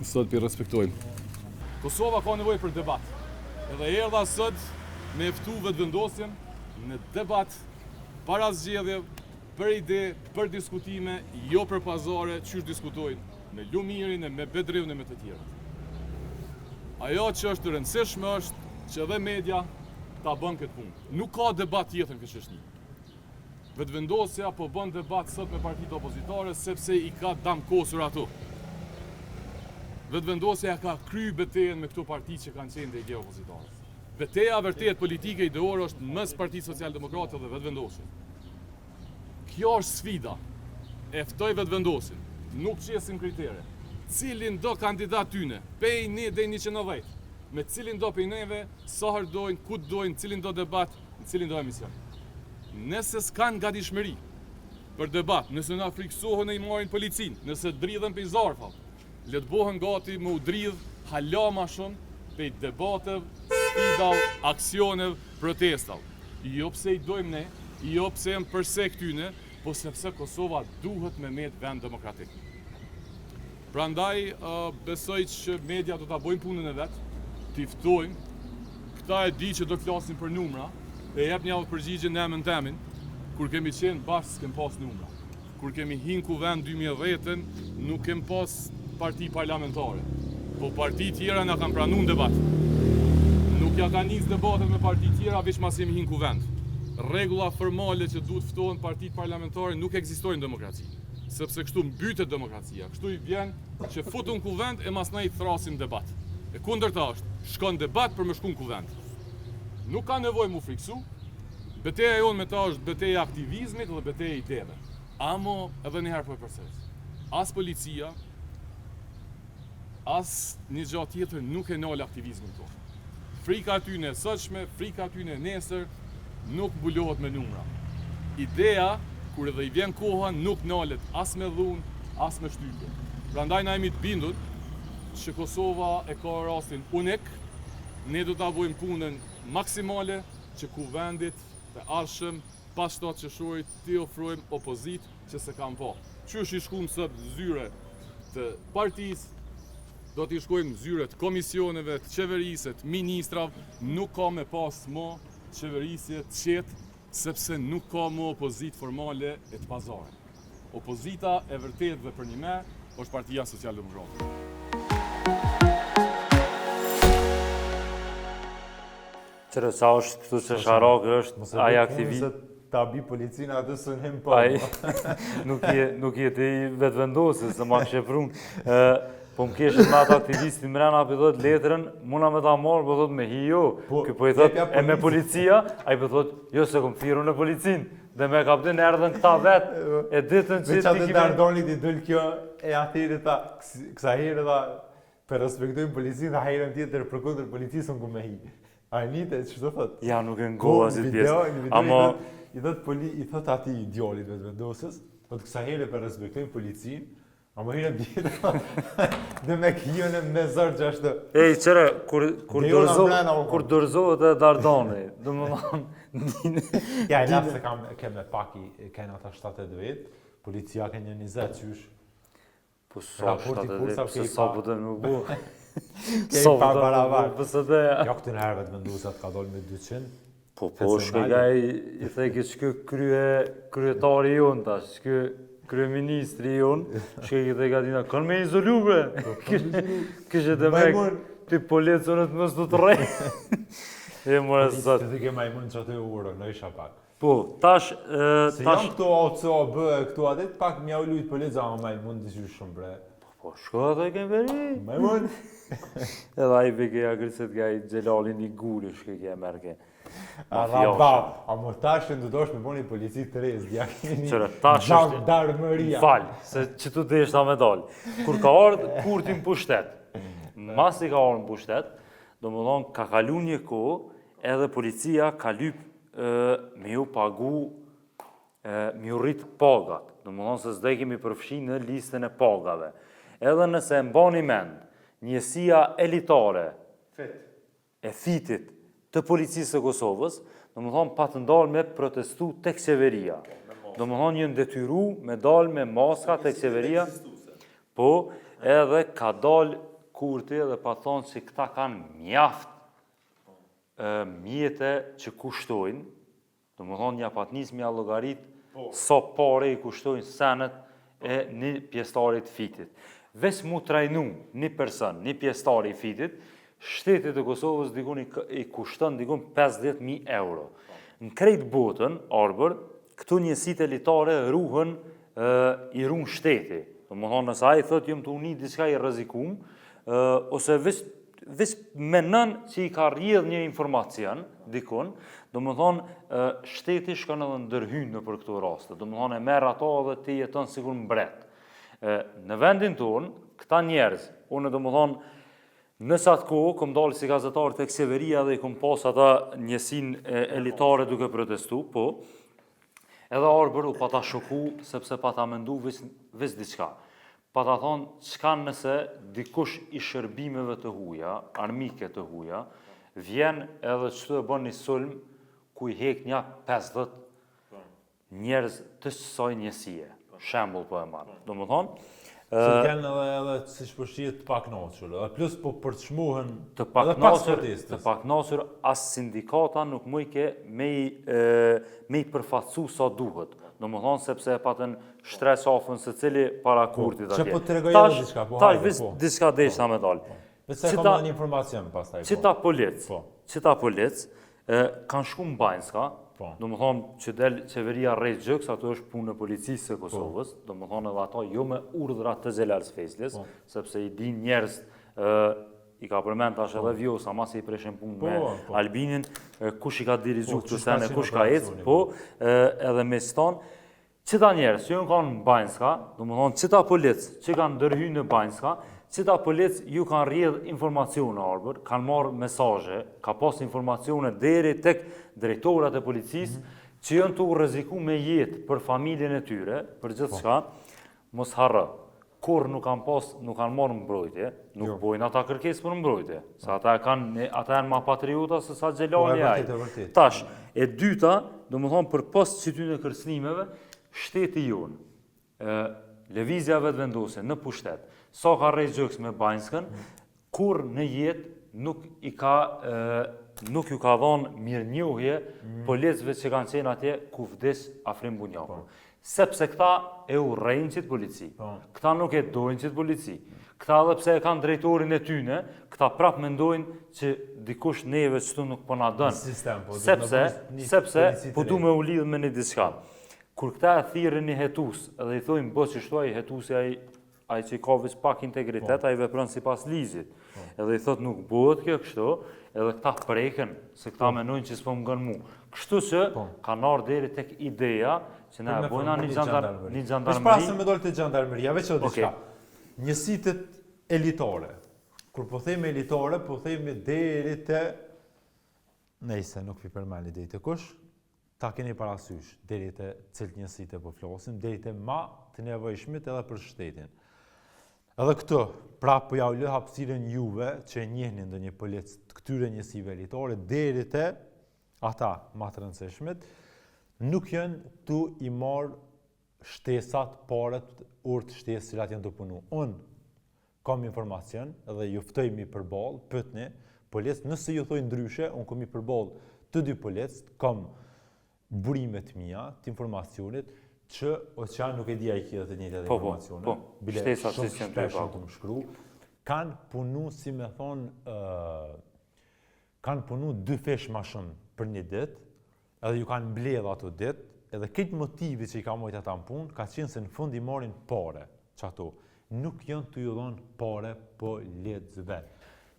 sot për respektojmë. Kosova ka nevojë për debat. Edhe erdha sot me eftu vetëvendosjen në debat, para zgjedhje, për ide, për diskutime, jo për pazare, qysh diskutojnë me Lumirin e me Bedrivën e me të tjera. Ajo që është rëndësishme është që edhe media ta bën këtë punë. Nuk ka debat tjetër në këtë çështje. Vetëvendosja po bën debat sot me partitë opozitare sepse i ka damkosur ato. Vetëvendosja ka kry betejën me këto parti që kanë qenë dhe opozitare. Beteja vërtet politike ideore është mes Partisë Socialdemokrate dhe vetëvendosjes. Kjo është sfida. E ftoj vetëvendosin, nuk qesim kritere. Cilin do kandidat tyne, pej një dhe 110, me cilin do pej neve, sa herë dojnë, ku dojnë, cilin do debat, në cilin do emision. Nëse s'kan gatishmëri për debat, nëse na friksohen e i marrin policin, nëse dridhen pej zarfa, le të bohen gati me u dridh hala ma shumë pej debatev, sfidav, aksionev, protestav. Jo pse i dojmë ne, jo pse jem përse këtyne, po sepse Kosova duhet me met vend demokratik. Prandaj, besoj që media do ta bojnë punën e vetë, t'i ftojmë, këta e di që do të flasin për numra, e jep një përgjigje në emën temin, kur kemi qenë bashkë s'kem pas numra. Kur kemi hinë kuvend 2010-ën, nuk kem pas parti parlamentare, po parti tjera na kanë pranuar në debat. Nuk ja kanë nis debatet me parti tjera, veç mas jemi hinë kuvend. Rregulla formale që duhet ftohen partitë parlamentare nuk ekzistojnë në demokraci, sepse kështu mbytet demokracia. Kështu i vjen që futun kuvend e masnai thrasin debat. E kundërta është, shkon debat për me shku në kuvend. Nuk ka nevojë mu friksu. Beteja jonë me ta është beteja aktivizmit dhe beteja ideve. Amo edhe një herë po e përsëris. As policia, as një gjatë tjetër nuk e nol aktivizmin tonë. Frika atyne e sotshme, frika atyne e nesër, nuk mbulohet me numra. Ideja, kur edhe i vjen koha, nuk nalet as me dhunë, as me shtypje. Prandaj na jemi të bindur që Kosova e ka rastin unik, ne do ta bëjmë punën maksimale që kuvendit të ardhshëm pas 7 qershorit t'i ofrojmë opozitë që se kanë pa. Qysh i shkuam sot zyre të partisë, do t'i shkojmë zyre të komisioneve, të qeverisë, të ministrave, nuk ka me pas mo qeverisje të qetë, sepse nuk ka më opozitë formale e të pazare. Opozita e vërtet dhe për një me është Partia Socialdemokrate. Qërë sa është këtu që Sharak është ai aktivist. Ta bi policina atë sënim po. Nuk jetë i vetëvendosës, se ma kështë prunë. Po më keshën me atë aktivistin mrena për thot letrën, muna me ta marrë, për thot me hijo, po i thot e me policia, a i për thot, jo se kom thiru në policin, dhe me kapten erdhen këta vetë, e ditën që ti kime... Veqa të Dardonit i dëllë kjo, e atiri ta, kësa herë da, për respektojnë policin, dhe herën tjetër për kundër policisën ku me hi. Arnite, ç'do thot? Ja, nuk e ngoha si pjesë. Amo i thot ati idiolit vetvendosës, po të kësa here për respektojnë policinë, amo hire bjetë dhe me kijone me zërë gjashtë. Ej, qëre, kur dorëzohet e Dardani, dhe më thonë... Ja, i lafë se keme pak i kena ata 70 vetë, policia ke një 20 qysh. Po sa 70, se sa po të më bu. Kej pa barabar. Pësë Jo këtë në herëve të vendosat ka dollë me 200. Po, shkëgaj, i thekë që kryetari jonë tash, që kryeministri jonë, që i thekë atina, kanë me izolu bre, kështë të me të policënët mës të të rej. E mërë e sëtë. Të ke majmun që atë e urë, në isha pak. Po, tash... Se jam këto OCOB, këto adet, pak mja u lujtë polica, ama majmun të qysh shumë bre. Po, shko atë e kemë veri. Majmun. Edhe a i beke agriset ka i gjelalin i gullu, shke ke merke. A më tash në dosh me boni polici të rez, dja keni darmëria. Falë, se që tu të ishta me dalë. Kur ka ardhë Kurti në pushtet, mas i ka ardhë në pushtet, do më thonë ka kalu një kohë, edhe policia ka lyp me ju pagu, me ju rritë pagat. Do më thonë se s'de kemi përfshi në listën e pagave. Edhe nëse e mbani mend, njësia elitare e fitit të policisë të Kosovës, do më thonë pa të ndalë me protestu tek qeveria. Do më thonë njën detyru me dalë me maska tek qeveria, po edhe ka dalë Kurti edhe pa thonë që këta kanë mjaft mjete që kushtojnë, do më thonë një patnis mja logarit, sa pare i kushtojnë senet e një pjestarit fitit. Ves mu trajnu një person, një pjestari i fitit, shtetit e Kosovës dikun i kushton dikun 50.000 euro. Në krejt botën, arbër, këtu njësit elitare ruhen, i ruhen shteti. Do më thonë nësa i thot jëmë të uni diska i rrezikum, ose vis menën që i ka rjedh një informacion, dikun, do më thonë shteti shkon edhe ndërhyn në për këto raste. Do më thonë e merë ato edhe ti jeton sigur mbret. Në vendin tonë, këta njerëz, unë do më thonë, nësë atë kohë, kom dalë si gazetarë të Kseveria dhe i kom pas ata njësin elitare duke protestu, po, edhe arbër u pa ta shoku, sepse pa ta mendu vis diçka. Pa ta thonë, qka nëse dikush i shërbimeve të huja, armike të huja, vjen edhe qëtu e bën një sulm, ku i hek nja 50 njerëz të saj njësie. Shembull po e marë. Do më thonë, Se kanë edhe si shpërshiet të paknaqur, edhe plus po përçmuhen të paknaqur as sindikata nuk mujke me i përfatsu sa duhet. Do më thonë sepse e patën shtresafën se cili para Kurtit atje. Që po të regoj edhe diçka, po hajde, po. Tash diçka deshta me dalë. Vese e kom edhe një informacion pas taj, po. Qita polic, kanë shku në Banjska, do më thonë që del qeveria rejt gjëks, ato është punë në policisë e Kosovës, do më thonë edhe ato jo me urdhra të Xhelal Sfeslis, sepse i din njerëz, i ka përmend tash edhe Vjosa, mas i preshen punë me Albinin, kush i ka dirigju këtë sene, kush ka ecë, po, edhe me stonë, qita njerëz që ju kanë në Banjska, do më thonë qita polic që kanë ndërhy në Banjska, qita polic ju kanë rrjedh informacione arbër, kanë marrë mesazhe, ka pas informacione deri tek drejtorat e policisë, që janë të rreziku me jetë për familjen e tyre, për gjithë shka, mos harrë, kur nuk kanë marrë mbrojtje, nuk bojnë ata kërkesë për mbrojtje, se ata janë ma patriota se sa Xhelali ai. Tash, e dyta, do më thonë për post që ty në kërcënimeve, shteti jonë, lëvizjave të vendose në pushtet, sa ka rrejt gjëks me Banjskën, kur në jetë nuk ju ka dhonë mirë njohje policëve që kanë qenë atje ku vdes Afrim Bunjaku. Sepse këta e urrejnë qitë polici, këta nuk e dojnë qitë polici, këta edhe pse e kanë drejtorin e tyne, këta prap mendojnë që dikush neve qëtu nuk po na dënë. Sepse po du me u lidhë me një diçka. Kur këta e thirën një hetus, edhe i thojnë bë që shtuaj hetusi ai që i ka vis pak integritet, ai vepron sipas ligjit. Edhe i thot nuk bëhet kjo kështu, edhe këta preken se këta menojnë që s'po m'ngën mu. Kështu që kanë ardhur deri tek ideja që na bojna një gjandarmeri. Për shpasën me dollë të gjandarmeria, veç o diçka. Njësitet elitare. Kur po themi elitare, po themi deri te Nejse, nuk pi përmeni deri të kush, ta keni parasysh deri të cilët njësitë po flasim, deri të ma të nevojshmit edhe për shtetin. Edhe këtë, prapë po ja u lë hapësirën juve që njihni ndonjë polic të këtyre njësive elitare deri të ata më të rëndësishmit, nuk janë tu i marrë shtesat, paret, urtë shtesë cilat janë të punu. Unë kam informacion edhe ju ftoj mi përballë, pyetni polic, nëse ju thoj ndryshe, unë kam i përballë të dy polic, kam burimet mia të informacionit që Oqean nuk e di ai kia të njëjtat informacione. Bile shumë shpesh të më shkru, kanë punu, si me thonë, kanë punu 2 fesh ma shumë për një ditë, edhe ju kanë mbledh ato ditë, edhe këtë motivi që i ka mojtë ata në punë, ka qenë se në fund i marrin pare, që ato nuk janë të ju dhonë pare po lecëve.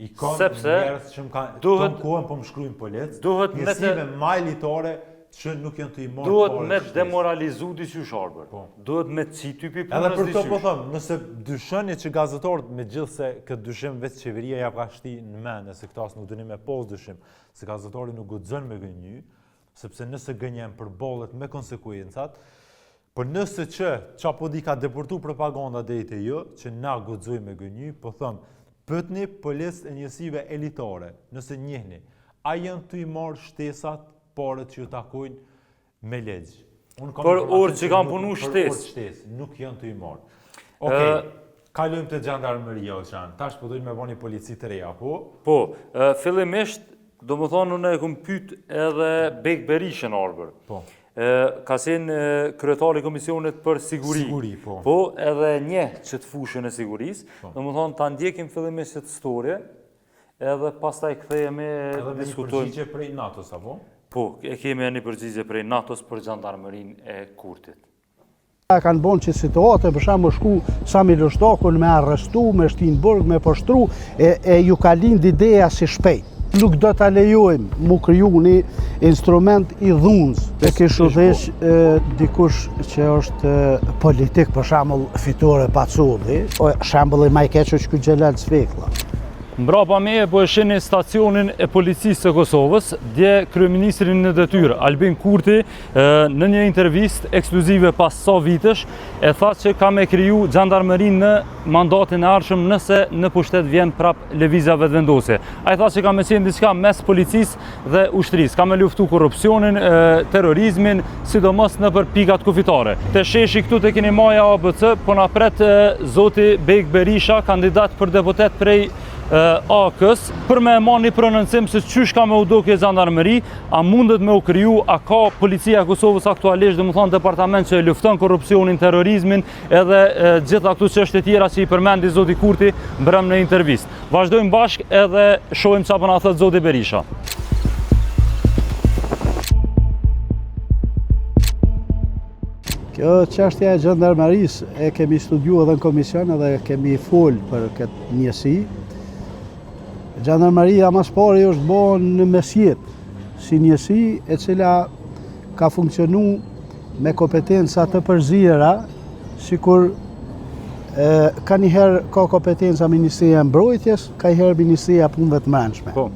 I kam njerës që më kanë, të më kohën po më shkrujnë po lecë, njësive ma elitare që nuk janë të i marrë pare. Duhet me demoralizu diqysh arbër. Duhet me citypi punës diqysh. Edhe për të po diqysh. thëmë, nëse dyshëni që gazetarët me gjithë se këtë dyshim vetë qeveria ja ka shti në mene, se këtas nuk dëni me pos dyshim, se gazetari nuk guxon me gënjy, sepse nëse gënjen për bollet me konsekuencat, por nëse që qapo di ka deportu propaganda deri te jo, që na guxoj me gënjy, po thëmë, pyetni polis e njësive elitare, nëse njihni, a janë të i marrë shtesat paret që ju takojnë me legjë. Por orë që kam punu shtesë. Nuk janë të i marrë. Okej, kalojmë të gjandarmeria, Oqean. Tash po dojmë me bani polici të reja, po? Po, fillimisht, do më thonë, unë e këm pyet edhe Bek Berishën arbër. Po. Ka qenë kryetari Komisionit për Siguri. Siguri, po. Po, edhe një që të fushën e sigurisë. Do më thonë, ta ndjekim fillimisht të storje, edhe pastaj kthehemi edhe me një përgjigje prej NATO-s, apo? Po, e kemi një përgjigje prej NATO-s për gjandarmerin e Kurtit. Kanë bon që situatë, për shembull shku Sami Lështakun me arrestu, me shtin burg, me poshtru, e ju ka lind ideja si shpejt. Nuk do ta lejojmë mu kriju një instrument i dhunës. E kishu dhesh dikush që është politik, për shembull Fitore Paculli, shembulli më i keq është ky Xhelal Cveklla. Mbrapa meje po e shihni stacionin e policisë së Kosovës, dje kryeministrin në detyrë, Albin Kurti, në një intervistë ekskluzive pas sa vitesh, e tha që ka me kriju gjandarmerin në mandatin e ardhshëm nëse në pushtet vjen prap lëvizja vetëvendosje. Ai tha që ka me qenë diçka mes policisë dhe ushtrisë, ka me luftu korrupsionin, terrorizmin, sidomos nëpër pikat kufitare. Te sheshi këtu te keni maja ABC, po na pret zoti Bek Berisha, kandidat për deputet prej AK-s, për me ma një prononcim se qysh ka me u doke gjandarmeri, a mundet me u kriju, a ka policia e Kosovës aktualisht, dhe më thonë departament që lufton korrupsionin, terrorizmin, edhe gjitha këtu çështje tjera që i përmendi zoti Kurti mbrëm në intervistë. Vazhdojmë bashkë edhe shohim çfarë po na thot zoti Berisha. Kjo çështja e gjandarmerisë e kemi studiuar edhe në komision edhe kemi fol për këtë njësi. Gjandarmeria mas pari është bën në mesjet, si njësi e cila ka funksionu me kompetenca të përzira, sikur ka njëherë ka kompetenca Ministria e Mbrojtjes, ka njëherë Ministria e Punëve të Brendshme. Po.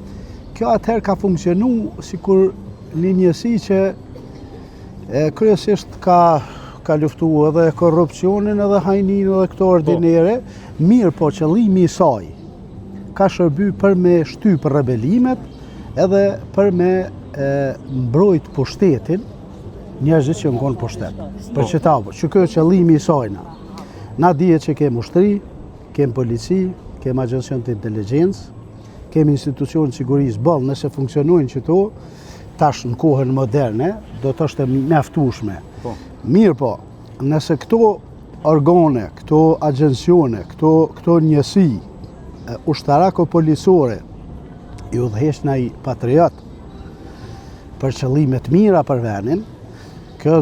Kjo atëherë ka funksionu sikur një njësi që kryesisht ka luftu edhe korrupsionin edhe hajnin edhe këto ordinere, mirë po qëllimi i saj ka shërby për me shtyp rebelimet edhe për me mbrojt pushtetin njerëzit që ngon pushtet. Për qëtavë, që kjo qëllimi i sajna. Na dihet që kem ushtri, kem polici, kem agjencion të inteligjencë, kem institucion sigurisë ballë, nëse funksionojnë qëto, tash në kohën moderne, do të është mjaftueshme. Mirë po, nëse këto organe, këto agjencione, këto njësi, ushtarako policore, i udhëheqnë ai patriot për qëllime të mira për vendin, kjo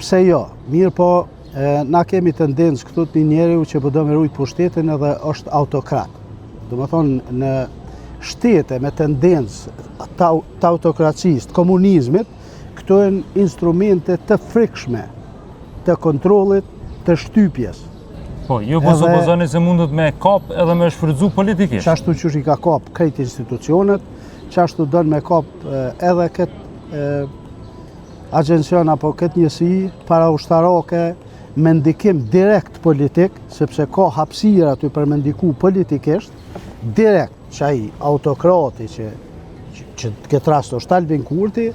pse jo, mirë po na kemi tendencë këtu të njeriu që po do me rujt pushtetin edhe është autokrat. Do më thonë në shtete me tendencë të autokracisë, të komunizmit, këto janë instrumente të frikshme të kontrollit, të shtypjes. Po, ju po supozoni se mundet me kap edhe me shfrytzu politikisht. Qashtu që i ka kap krejt institucionet, që ashtu dënë me kap edhe këtë agencion apo këtë njësi para ushtarake me ndikim direkt politik, sepse ka hapësirë aty për me ndiku politikisht, direkt që ai autokrati që këtë rast është Albin Kurti,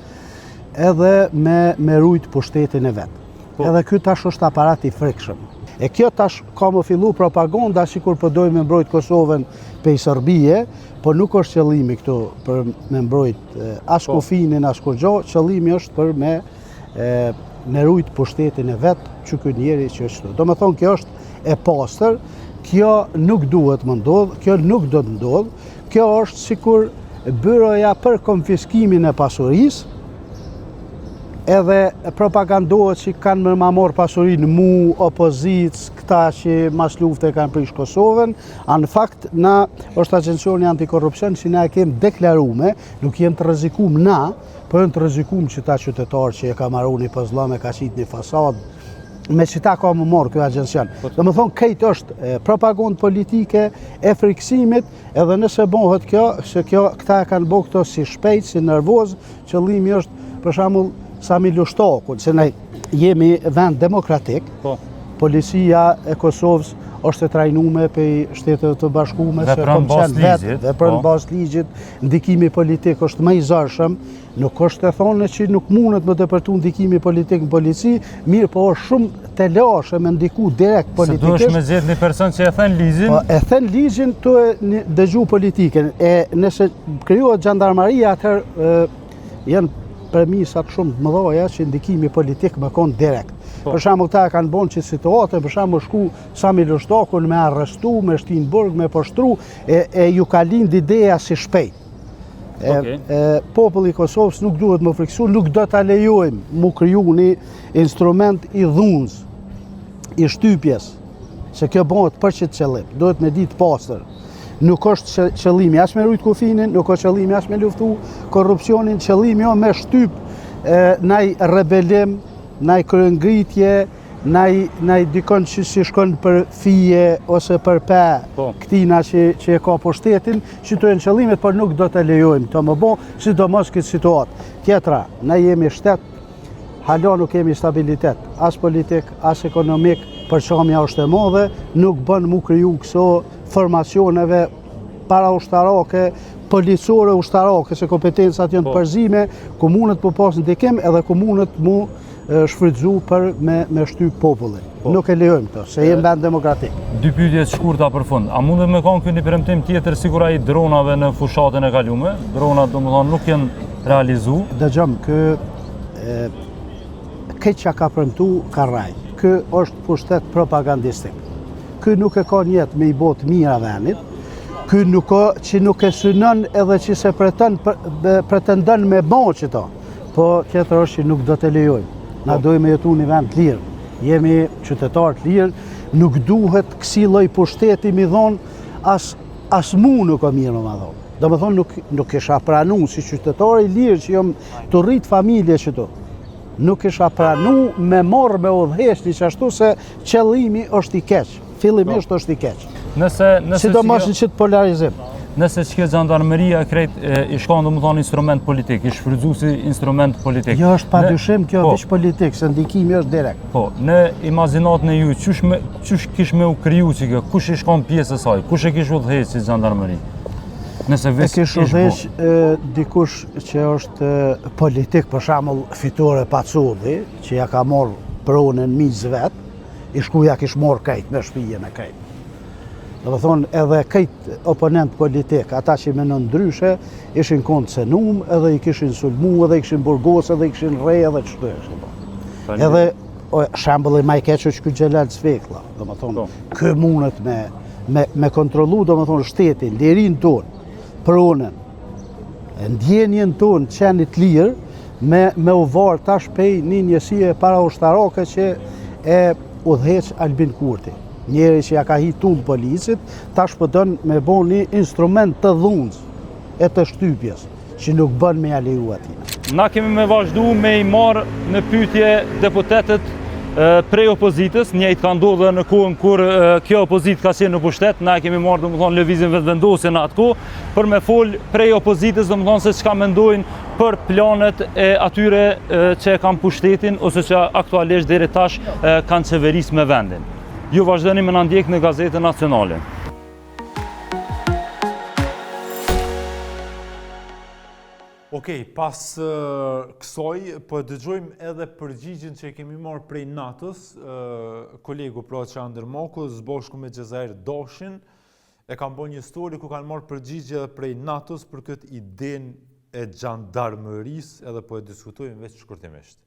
edhe me rujt pushtetin e vetë. Edhe kjo tash është aparat i frikshëm. E kjo tash ka më fillu propaganda si kur përdojnë me mbrojt Kosovën pej Serbije, po nuk është qëllimi këtu për me mbrojt as kufinin, as kur gjo, qëllimi është për me rujt pushtetin e vetë që kjo njeri që është. Do me thonë kjo është e pastër, kjo nuk duhet më ndodhë, kjo nuk do të ndodhë, kjo është sikur byroja për konfiskimin e pasurisë, edhe propagandohet që kanë më marrë pasurinë mu, opozicë, këta që mas lufte kanë prish Kosovën, në fakt na është agencioni antikorrupsion që na e kemë deklarume, nuk jem të rrezikum na, po jem të rrezikum që ta qytetarë që e ka marru një pëzlame, ka qitë një fasadë, me që ta ka më morë kjo agencion. Do më thonë, kejtë është propagandë politike e friksimit, edhe nëse bohet kjo, se këta e kanë bo këto si shpejt, si nervoz, qëllimi është, për shembull, Sami Lushtokun, se ne jemi vend demokratik, policia e Kosovës është e trajnume për Shtetet të Bashkuara, veprën bazë ligjit, ndikimi politik është më i zërshëm, nuk është e thonë që nuk mundet më depërtu ndikimi politik në polici, mirë po është shumë të lashe me ndiku direkt politikisht. Se duhesh me zgjedh një person që e thën ligjin? E thën ligjin të dëgju politikën. E nëse krijohet xhandarmaria, atëherë janë premisat shumë të mëdha që ndikimi politik më kon direkt. Për shembull, ta kanë bënë që situatën, për shembull shku Sami Lushtokun me arrestu, me shtin burg, me poshtru, e ju ka lind ideja si shpejt. Populli i Kosovës nuk duhet më friksu, nuk do ta lejojmë mu kriju një instrument i dhunës, i shtypjes, se kjo bëhet për çet qëllim, duhet me ditë pastër. Nuk është qëllimi as me rujt kufinin, nuk është qëllimi as me luftu korrupsionin, qëllimi jo me shtyp naj rebelim, naj kryengritje, naj dikon që si shkon për fije ose për pe këtina që e ka pushtetin, që të e në qëllimit, por nuk do të lejojmë të më bo, sidomos këtë situatë. Tjetra, ne jemi shtet, hala nuk kemi stabilitet, as politik, as ekonomik, përqamja është e madhe, nuk bën mu kriju këso formacioneve para ushtarake, policore ushtarake, se kompetencat janë të përzime, komunët po pas ndikim edhe komunët mu shfrytzu për me shtyp popullin. Nuk e lejojmë këto, se jem vend demokratik. Dy pyetje të shkurta për fund. A mundet me kanë një premtim tjetër sikur ai dronave në fushatën e kalume? Dronat domethënë nuk janë realizu? Dëgjom, këtë që ka premtu ka raj. Kë është pushtet propagandistik. Kë nuk e ka njetë me i botë mira venit, kë që nuk e synon edhe që se pretendon me bon që ta, po tjetër është që nuk do të lejojmë. Na dojmë jetu një vend të lirë, jemi qytetarë të lirë, nuk duhet kësi lloj pushteti mi dhonë, as mu nuk o mirë më dhonë. Do me thonë nuk isha pranu si qytetarë i lirë që jom të rritë familje që tu. Nuk isha pranu me morë me udhëheqni që ashtu se qëllimi është i keq, fillimisht është i keq. Sidomos në qëtë polarizim. Nëse që xhandarmeria krejt i shkon domethënë instrument politik, i shfrytzu si instrument politik. Jo është padyshim kjo veç politik, se ndikimi është direkt. Po, në imagjinatën e ju, çush kish me u kriju që kjo, kush i shkon pjesë e saj, kush e kish udhëheq si xhandarmeri? Nëse e kish udhëheq dikush që është politik, për shembull Fitore Paculli, që ja ka marrë pronën miq vet, i shkuja kish marrë krejt me shtëpinë e krejt. Do të thonë edhe këtë oponent politik, ata që menon ndryshe, ishin kundë cenum, edhe i kishin sulmu, edhe i kishin burgos, edhe i kishin rej, edhe që të është. Edhe shembulli ma i keqë që këtë Xhelal Cveklla, do të thonë, kë mundet me kontrolu, do të thonë, shtetin, lirin tonë, pronën, ndjenjen tonë qenit lirë, me u varë tash pej një njësie para ushtarake që e udhëheq Albin Kurti. Njeri që ja ka hitun policit, tash pëtën me bo një instrument të dhunës e të shtypjes, që nuk bën me ja leju atina. Na kemi me vazhdu me i marë në pyetje deputetet prej opozitës, njëjtë ka ndodhur në kohën kur kjo opozitë ka qenë në pushtet, na kemi marrë domethënë lëvizjen vetëvendosje në atë kohë për me fol prej opozitës domethënë se çka mendojnë për planet e atyre që e kanë pushtetin ose që aktualisht deri tash kanë qeverisë me vendin. Ju vazhdoni me na ndjek në Gazetën Nacionale. Okej, pas kësaj, po dëgjojmë edhe përgjigjen që kemi marrë prej NATO-s, kolegu pra Çandër Moku, së bashku me Xhezair Dashin, e kanë bërë një histori ku kanë marrë përgjigje edhe prej NATO-s për këtë idenë e xhandarmërisë, edhe po e diskutojmë veç shkurtimisht.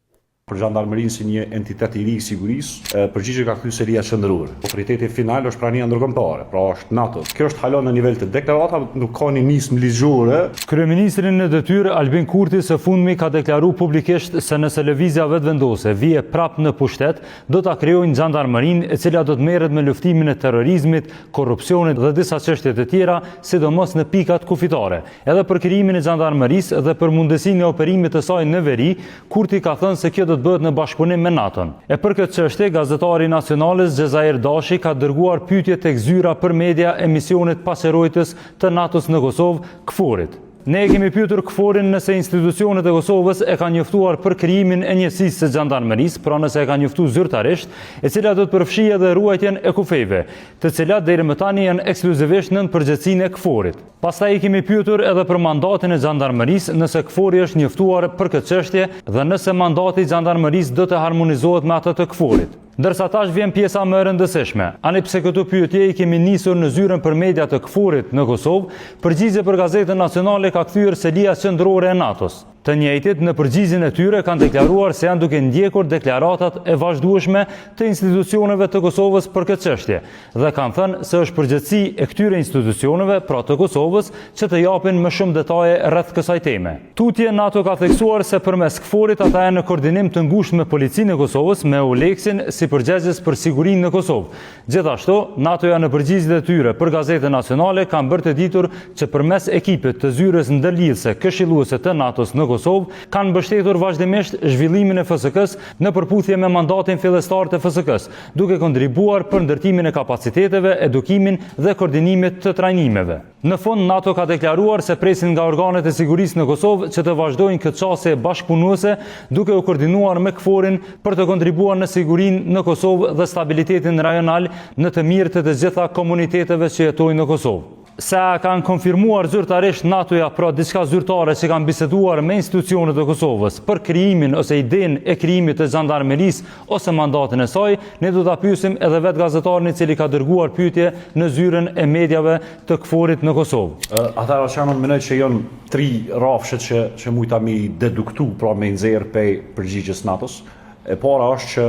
Për xhandarmërinë si një entitet i ri i sigurisë, përgjigje ka thyer Selia qendrore. Autoriteti final është prania ndërkombëtare, pra është NATO. Kjo është hala në nivel të deklarata, nuk ka një nismë ligjore. Kryeministri në detyrë Albin Kurti së fundmi ka deklaruar publikisht se nëse lëvizja vetëvendose vije prapë në pushtet, do ta krijojnë xhandarmërinë e cila do të merret me luftimin e terrorizmit, korrupsionit dhe disa çështje të tjera, sidomos në pikat kufitare. Edhe për krijimin e xhandarmërisë dhe për mundësinë e operimit të saj në veri, Kurti ka thënë se kjo do të bëhet në bashkëpunim me NATO-n. E për këtë çështje, gazetari nacionales Xhezair Dashi ka dërguar pyetje tek zyra për media e misionit paserojtës të NATO-s në Kosovë, KFOR-it. Ne kemi pyetur KFOR-in nëse institucionet e Kosovës e kanë njoftuar për krijimin e njësisë së xhandarmërisë, pra nëse e kanë njoftuar zyrtarisht, e cila do të përfshijë edhe ruajtjen e kufejve, të cilat deri më tani janë ekskluzivisht nën përgjegjësinë e KFOR-it. Pastaj i kemi pyetur edhe për mandatin e xhandarmërisë, nëse KFOR-i është njoftuar për këtë çështje dhe nëse mandati i xhandarmërisë do të harmonizohet me atë të KFOR-it. Ndërsa tash vjen pjesa më e rëndësishme. Ani pse këto pyetje i kemi nisur në zyrën për media të KFOR-it në Kosovë, përgjigje për Gazetën Nacionale ka kthyer Selia qendrore e NATO-s. Të njëjtit në përgjigjen e tyre kanë deklaruar se janë duke ndjekur deklaratat e vazhdueshme të institucioneve të Kosovës për këtë çështje dhe kanë thënë se është përgjegjësi e këtyre institucioneve, pra të Kosovës, që të japin më shumë detaje rreth kësaj teme. Tutje NATO ka theksuar se përmes KFOR-it ata janë në koordinim të ngushtë me policinë e Kosovës, me EULEX-in si përgjegjës për sigurinë në Kosovë. Gjithashtu, NATO-ja në përgjigjet e tyre për Gazetën Nacionale kanë bërë të ditur që përmes ekipit të zyrës ndërlidhëse këshilluese të NATO-s në Kosovë kanë mbështetur vazhdimisht zhvillimin e FSK-s në përputhje me mandatin fillestar të FSK-s, duke kontribuar për ndërtimin e kapaciteteve, edukimin dhe koordinimit të trajnimeve. Në fund, NATO ka deklaruar se presin nga organet e sigurisë në Kosovë që të vazhdojnë këtë çështje bashkëpunuese, duke u koordinuar me KFOR-in për të kontribuar në sigurinë në Kosovë dhe stabilitetin rajonal në të mirë të gjitha komuniteteve që jetojnë në Kosovë. Sa kanë konfirmuar zyrtarisht NATO-ja pra diçka zyrtare që kanë biseduar me institucionet e Kosovës për krijimin ose idenë e krijimit të xhandarmerisë ose mandatin e saj, ne do ta pyesim edhe vetë gazetarin i cili ka dërguar pyetje në zyrën e mediave të KFOR-it në Kosovë. Ata që mendoj që janë tri rrafshe që mujta mi deduktu pra me nxjerr pe përgjigjes NATO-s. E para është që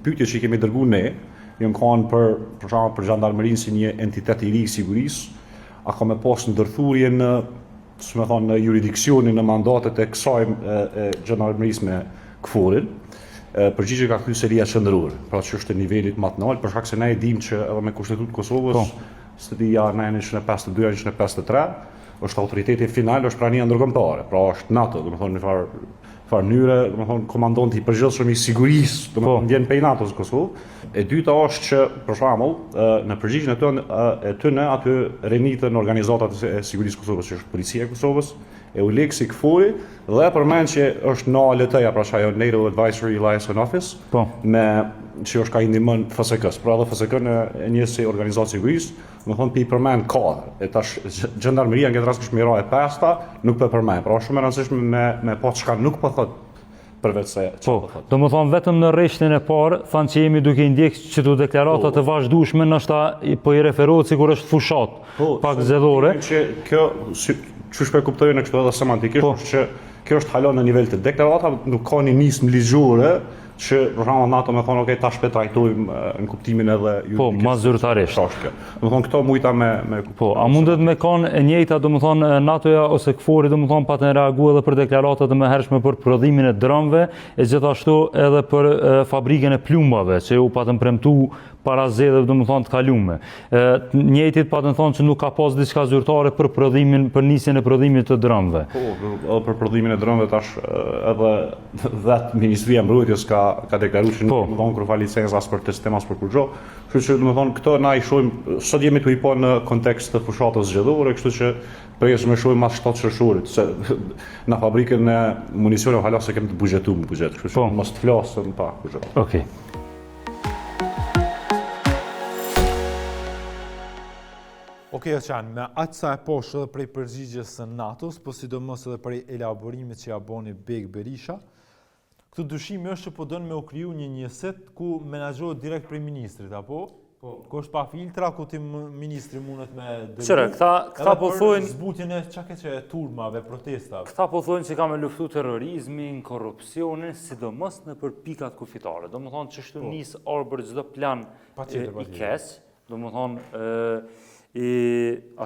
pyetjet që kemi dërguar ne janë kanë për shembull për xhandarmerinë si një entitet i ri i sigurisë. A ka me pas ndërthurje në juridikcionin në mandatet e kësaj xhandarmerisë me KFOR-in. Përgjigje ka thyer Selia qendrore, pra që është nivelit më të lartë, për shkak se ne e dimë që edhe me Kushtetutë të Kosovës, studia 1952-1953, është autoriteti final, është prania ndërkombëtare, pra është NATO, domethënë në farë mënyre, domethënë komandanti i përgjithshëm i sigurisë, domethënë vjen prej NATO-s në Kosovë. E dyta është që, për shembull, në përgjigjen e tyre aty renitën organizatat e sigurisë Kosovës, që është policia e Kosovës, EULEX-i, KFOR-i, dhe përmend që është NALT-ja, pra që ajo NATO Advisory Liaison Office, që është ka i ndihmon FSK-s, pra edhe FSK në një si organizatë sigurisë, më thonë pi përmend kadër. E tash xhandarmeria në këtë rast është mira e pesta, nuk po përmend. Pra shumë e rëndësishme me pa çka nuk po thot përveç se çfarë po thot. Domethënë vetëm në rreshtin e parë thanë që jemi duke ndjek çdo deklarata të vazhdueshme, ndoshta po i referohet sikur është fushat pak zellore. Që kjo çu shpe kuptojnë kështu edhe semantikisht, është që kjo është hala në nivel të deklarata, nuk ka një nismë ligjore që për shembull NATO më thonë okay tash pe trajtojmë në kuptimin edhe po ma zyrtarisht. Do thonë këto mujta me po a mundet me kanë e njëjta domethënë NATO-ja ose KFOR-i domethënë pa të reaguar edhe për deklaratat e mëhershme për prodhimin e dronëve e gjithashtu edhe për fabrikën e plumbave që u patën premtu para zgjedhjeve domethënë të kaluara. Njëjtit pa të thonë që nuk ka pas diçka zyrtare për prodhimin, për nisjen e prodhimit të drëmëve. Po, për prodhimin e drëmëve tash edhe vetë Ministria e Mbrojtjes ka deklaruar që nuk do kur fa licencë as për testim as për kurrë. Kështu që domethënë këto na i shohim sot jemi tu i po në kontekst të fushatës zgjedhore, kështu që presim me shohim mas 7 qershorit, se në fabrikën e municioneve hala se kemi të buxhetuar në buxhet, kështu që mos të flasëm pa buxhet. Okej. Okej, Oqan, me aq sa e poshtë edhe prej përgjigjes së NATO-s, po sidomos edhe prej elaborimit që ja boni Beg Berisha, këtë dyshimi është që po dënë me u kriju një njësit ku menaxhohet direkt prej ministrit, apo? Ku është pa filtra, ku ti ministri mundet me dëgju. Qëre, këta po thojnë... zbutjen e qake që e turmave, protestave. Këta po thojnë që ka me luftu terrorizmin, korrupsionin, sidomos në për pikat kufitare. Do më thonë që shtu njës arbër çdo plan i kes, do më thonë,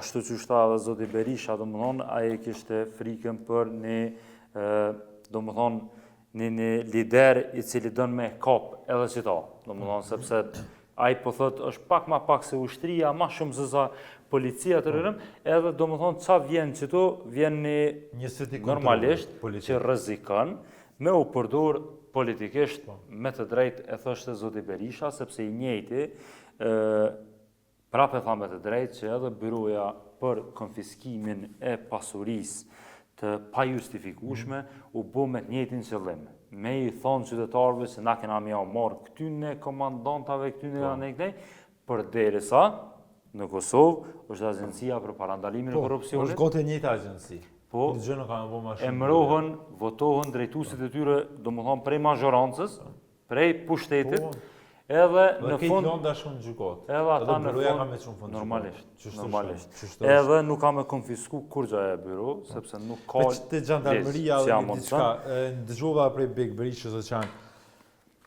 ashtu që shta dhe zoti Berisha, do më thonë, aje kishte frikën për një, do më thonë, një lider i cili dënë me kap edhe qita, do më thonë, sepse ai po thot është pak ma pak se ushtria, ma shumë se sa policia të rrëm, edhe do më thonë qa vjen qëto, vjen një normalisht që rrezikon me u përdur politikisht me të drejt e thoshte zoti Berisha, sepse i njëjti prapë e tha me të drejt që edhe byroja për konfiskimin e pasurisë të pajustifikueshme u bë me të njëjtin qëllim. Me i thonë qytetarëve se na kena mja u marë këtyne komandantave, këtyne janë e këtej, për derisa në Kosovë është agjencia për parandalimin e korrupsionit. Po, është gote njëjta agjenci. Po, emërohen, votohen drejtuesit e tyre, do më thonë prej mazhorancës, prej pushtetit, edhe në fund edhe ata në fund normalisht edhe nuk ka me konfisku kur gjaja e byro sepse nuk ka te gjandarmeria dëgjova prej Beg Berishës që janë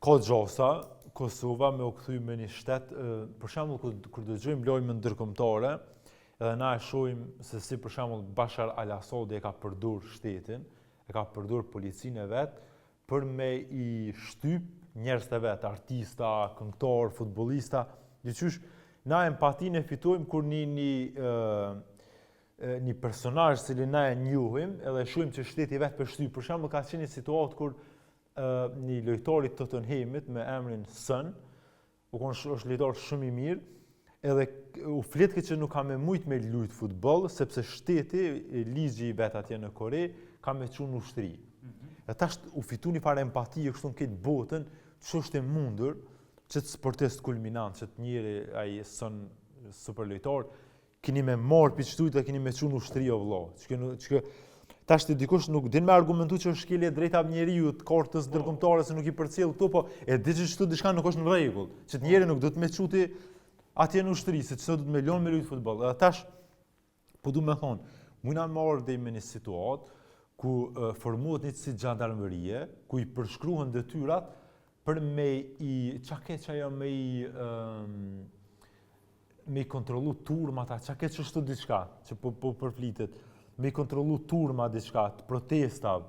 ka gjosa Kosova me u kthy me një shtet për shembull kur dëgjojmë lojme ndërkombëtare edhe na e shohim se si për shembull Bashar al-Assad e ka përdur shtetin e ka përdur policinë e vet për me i shtyp njerëz të vetë, artista, këngëtar, futbollista, diçysh na empatinë e fitojmë kur një personazh cili na e njohim, edhe shohim që shteti vet përshtyp. Për shembull ka qenë një situatë kur një lojtar i Tottenhamit me emrin Son, është lojtar shumë i mirë, edhe u flet që nuk ka me mujt me lujt futboll, sepse shteti, ligji i vet atje në Kore, ka me çunë ushtri. E tash u fitu një farë empati kështu në këtë botën, që është e mundur, që të sportist kulminant, që të njëri ai son super lojtar, keni me marrë për qëtujt dhe keni me qunë ushtri o vëlla. Tash të dikush nuk din me argumentu që është shkelje drejta njeriu të kartës ndërkombëtare se nuk i përcjell këtu, po e di që çdo diçka nuk është në rregull, që të njëri nuk do të me çuti atje në ushtri, se çdo do të me lënë me lut futboll. Edhe tash po du me thonë, mujna marrë dhe me një situatë ku formohet një si gjandarmerie, ku i përshkruhen detyrat për me i me i kontrollu turmat, çka që çdo diçka, që po përflitet, me i kontrollu turma diçka, të protestav.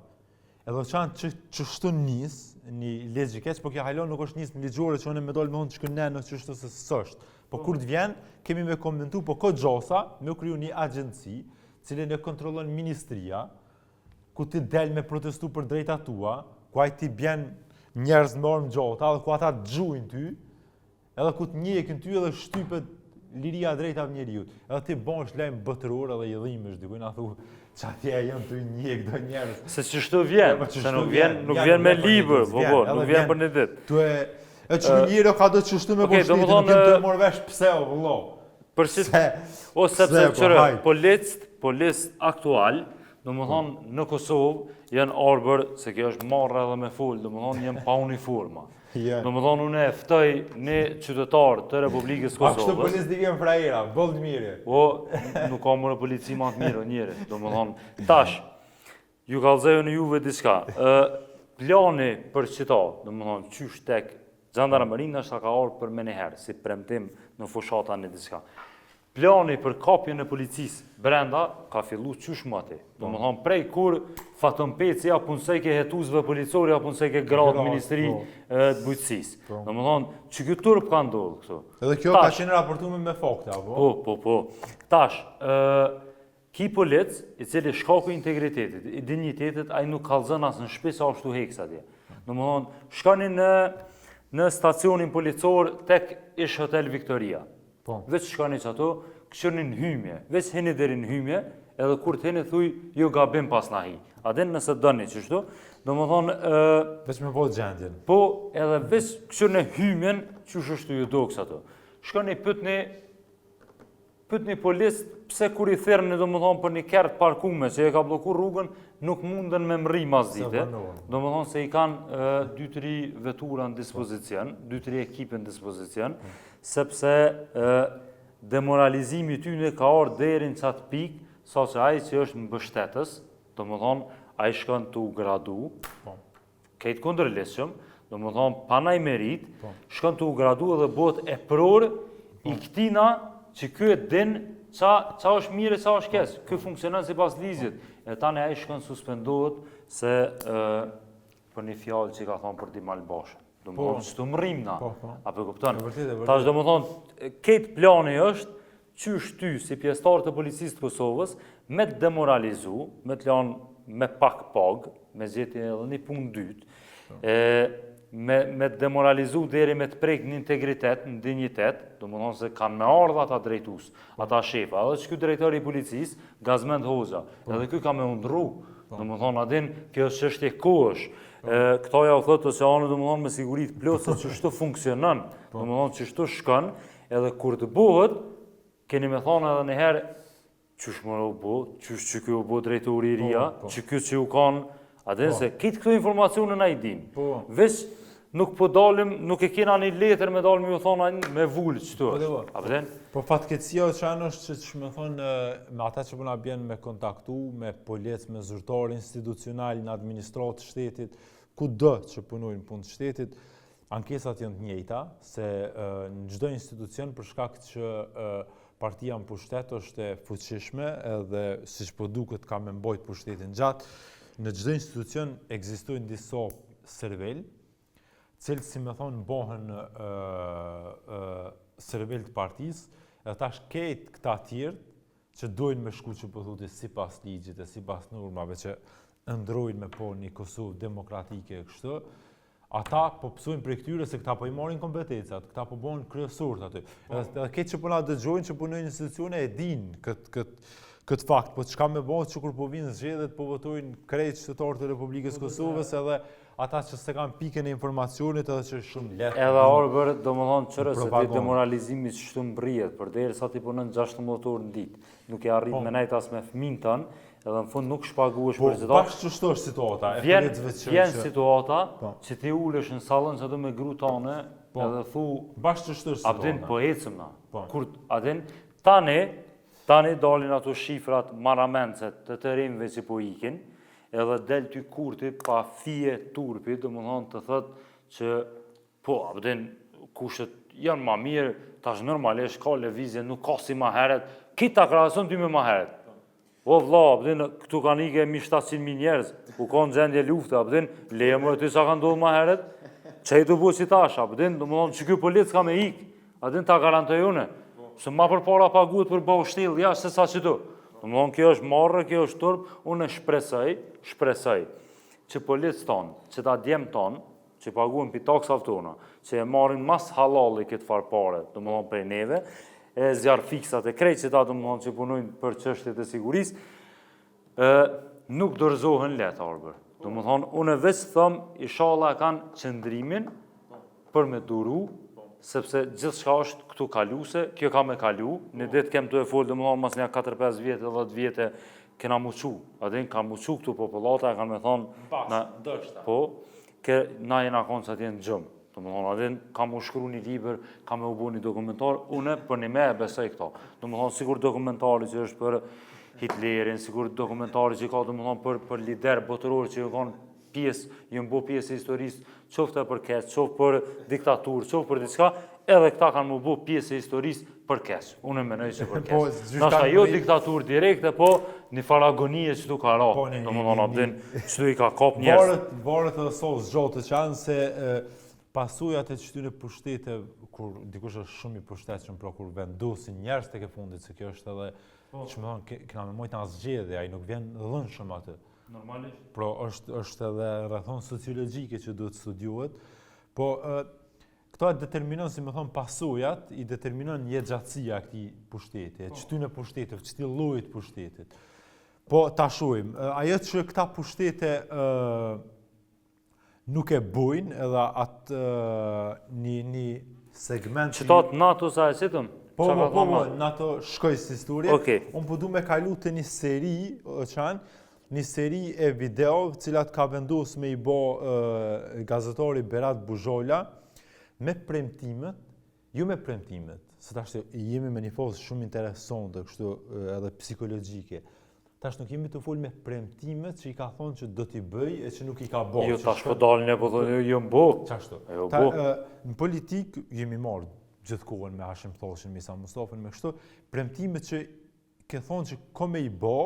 Edhe që çdo nis, një ligj i keq, po kjo halo nuk është nis ligjore që unë më dal me thonë ç'kënë në çështë se s'është. Po kur të vjen, kemi me komentu, po ko gjosa, me u kriju një agjenci, cilën e kontrollon ministria, ku ti del me protestu për drejta tua, ku ai ti bjen njerëz me armë gjata, edhe ku ata dëgjojnë ty, edhe ku të njekin ty edhe shtypet liria drejta të njeriu. Edhe ti bësh lajm botëror edhe i dhimbësh diku na thu çfarë janë ty njek do njerëz. Se ç'është vjen, se nuk vjen me libër, nuk vjen për një ditë. Tu e ç'njëro ka do të çështu me boshtin, nuk kem të marr vesh pse o vëlla. Përse ose sepse çore policë aktual, domethënë në Kosovë janë arbër se kjo është marrë edhe me ful, domethënë janë pa uniforma. Domethënë unë e ftoj një qytetar të Republikës Kosovës. Kështu policë di vjen frajera, boll të mirë. Po, nuk ka më polici më të mirë njëri, domethënë tash ju kallëzojnë në juve diçka. Plani për qita, domethënë qysh tek Gjandarmerinë është ka ardhur për më një herë si premtim në fushata në diçka. plani për kapjen e policisë brenda ka fillu qysh më ati. Do më thonë prej kur Fatën Peci apo nëse ke hetuzve policore apo nëse ke gradë Ministri të Bujqësisë. Do më thonë që kjo turp ka ndodhë këtu. Edhe kjo ka qenë raportuar me fakte, apo? Po. Tash, ki polic i cili shkaku i integritetit, i dignitetit, a i nuk kalzën asë në shpi sa ashtu heksa tje. Do më thonë, shkani në stacionin policor tek ish Hotel Victoria. Veç shkani që ato, këshërni në hymje, veç heni deri në hymje, edhe kur të heni thuj, jo gabim pas nahi. Adin nëse dëni qështu, do më thonë... Veç me po gjendjen. Po, edhe veç këshërni hymjen, që shështu ju do kësa ato. Shkani pytni policë, pse kur i therni, do më thonë, për një kert parkume, që e ka blokur rrugën, nuk munden me mri mas dite. Do më thonë se i kanë 2-3 vetura në dispozicion, 2-3 ekipe në dispozicion, sepse demoralizimi tyne ka orë derin qatë pikë, sa që aji që është mbështetës, do më thonë, aji shkën të u gradu, kejtë kundërleshëm, do më thonë, panaj merit, shkën të u gradu edhe bot e prorë i këtina që kjo e din qa është mire, qa është kesë. Kjo funksionan si pas ligjit. E tani aji shkën suspendohet se për një fjallë që ka thonë për Dimal Bashën. Do më thonë që të mërim na. Apo kuptonë. Ta është do më thonë, ketë plani është qysh ty si pjestar të policisë të Kosovës me të demoralizu, me të lanë me pak pag, me gjeti edhe një punë dytë, me të demoralizu deri me të prejkë në integritet, në dignitet, do më thonë se kanë me ardha ata drejtus, ata shefa, edhe që kjo drejtori i policisë, Gazmend Hoxha, edhe kjo ka me undru, do më thonë adin, kjo është çështje kohësh, këta ja u thotë Oceani, do më thonë me sigurit plotë se që shto funksionon, do më thonë që shto shkën, edhe kur të bëhet, keni me thonë edhe njëherë, qysh më u bo, qysh që kjo u bo drejtori i ria, që kjo që u kanë, adin se kitë këto informacionën a i din. Vesh nuk po dalim, nuk e kena një letër me dalim ju thonë me vullë qëtu është. Po fatkecia që anë është që me thonë me ata që përna bjenë me kontaktu, me polic, me zyrtar institucional, në administratë shtetit, ku dë që punojnë punë të shtetit, ankesat janë të njëjta, se në çdo institucion për shkak që partia në pushtet është e fuqishme edhe si që po duket ka me mbojt pushtetin gjatë, në çdo institucion ekzistojnë disa servel, cilët si me thonë bëhen servel të partisë, edhe tash ketë këta tjerë që dojnë me shku që po thotë si pas ligjit e si pas normave që ndrojnë me po një Kosovë demokratike e kështu, ata po pësojnë për këtyre se këta po i marrin kompetencat, këta po bëhen kryesorët aty. Edhe ketë që po na dëgjojnë që punojnë institucione e dinë këtë fakt, po çka me bëhet që kur po vinë zgjedhjet po votojnë krejt qytetarë të Republikës Kosovës edhe ata që se kanë pikën e informacionit edhe që është shumë lehtë. Edhe orë bërë, do më thonë qërë se ti demoralizimi që shtu mbrijet, për derë sa ti punën 16 orë në ditë, nuk e arrit me nejt as me fëmin tënë, edhe në fund nuk shpagu është për gjitha. Bashkë që shto është situata? Vjen situata që ti ulesh në salën që do me gru tane, edhe thu... Bashkë që shto është situata? Abdin, po ecëm na. Adin, tani dalin ato shifrat maramencet të të rimve që po ikin, edhe del ty kurti pa fije turpi, do më thonë të thëtë që po, abdin, kushtet janë ma mirë, tash normalisht ka levizje, nuk ka si ma heret, kita krasën ty me ma heret. O vla, abdin, këtu kanë ike 700.000 njerëz, ku kanë gjendje lufte, abdin, leje më e ty sa kanë ndodhë ma heret, që i të bu si tash, abdin, do më thonë që kjo polic ka me ik, abdin ta garantojone, se ma për para paguet për bau shtil, ja, se sa që tu. Do më thonë, kjo është marrë, kjo është turp, unë shpresaj që policë tonë, që ta djemë tonë, që paguen për taksat tona, që e marrin mas halali këtë farë pare, do më thonë prej neve, e zjarë fiksat e krejt që ta do më thonë që punojnë për çështjet e sigurisë, nuk dorëzohen letë, arbër. Do më thonë, unë e veç thëmë, inshallah kanë qëndrimin për me duru, sepse gjithë shka është këtu kaluse, kjo ka me kalu, në ditë kem të e folë, dhe më thonë, mas një 4-5 vjetë, 10 vjetë, kena muqu. Adin, ka muqu këtu populata, e kanë me thonë, po, na jena konë sa t'jenë gjëmë. Dhe më thonë, adin, ka mu shkru një liber, ka me u bu një dokumentar, une për një me e besoj këto. Dhe më thonë, sigur dokumentari që është për Hitlerin, sigur dokumentari që ka, dhe më thonë, për lider botëror që kanë pjesë, jënë bo pjesë e historisë, qoftë për keqë, qoftë për diktaturë, qoftë për diçka, edhe këta kanë më bu pjesë e historisë për keq. Unë e menoj se për Po, keq. gjyqtar Nashta jo Mri- diktaturë direkte, po një far agonie që tu ka ra. Po, një- Domethënë abdin që tu i ka kap njerëz. Varet edhe sos zgjotë që janë se pasojat e këtyre pushtete, kur dikush është shumë i pushtetshëm, pra kur vendosin njerëz tek e fundit, se kjo është edhe, që më thonë, kena me mojtë nga zgjedhja, ai nuk vjen dhënshëm atë. Normalisht. Pro është edhe rrethon sociologjike që duhet studiuhet, po këto e determinon, si më thonë, pasojat, i determinon jetëgjatësia këtij pushteti, çtyne pushteteve, çti llojit pushtetit. Po ta shohim, ajo që këta pushtete nuk e bujnë, edhe atë një segment Qëtat NATO sa e sitëm? Po, në ato shkoj si historie. Okej. Unë po du me kalu të një seri, një seri e video, cilat ka vendos me i bo gazetari Berat Buzhola, me premtimet, jo me premtimet, se tash jemi me një fazë shumë interesante, kështu edhe psikologjike. Tash nuk jemi të folë me premtimet që i ka thonë që do t'i bëj e që nuk i ka bo. Jo, tash po dalin e po thonë, jo m'bo. Qashtu. Jo bo. Në politik jemi marrë gjithë kohën me Hashim Thoshin, Misa Mustafën, me kështu, premtimet që ke thonë që ko me i bo,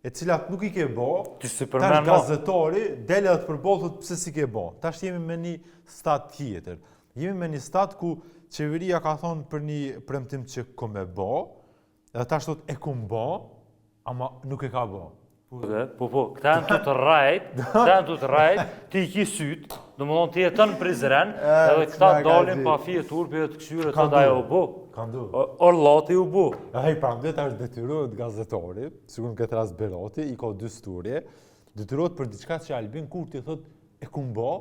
e cilat nuk i ke bo, Tash gazetari dele dhe të përballë pse si ke bo. Tash jemi me një stat tjetër. Jemi me një stat ku qeveria ka thonë për një premtim që ko me bo, edhe tash thot e kum bo, ama nuk e ka bo. Po, këta janë të të rajt, ti i ki syt, do më thonë ti jetën prizren, edhe këta dalin pa fije turpe të këshyre të da e u bo. Kandu. Orlati u bo. Ai prandaj tash detyrohet gazetari, sikur në këtë rast Berati, i ka dy storje, detyrohet për diçka që Albin Kurti thot e kum bo,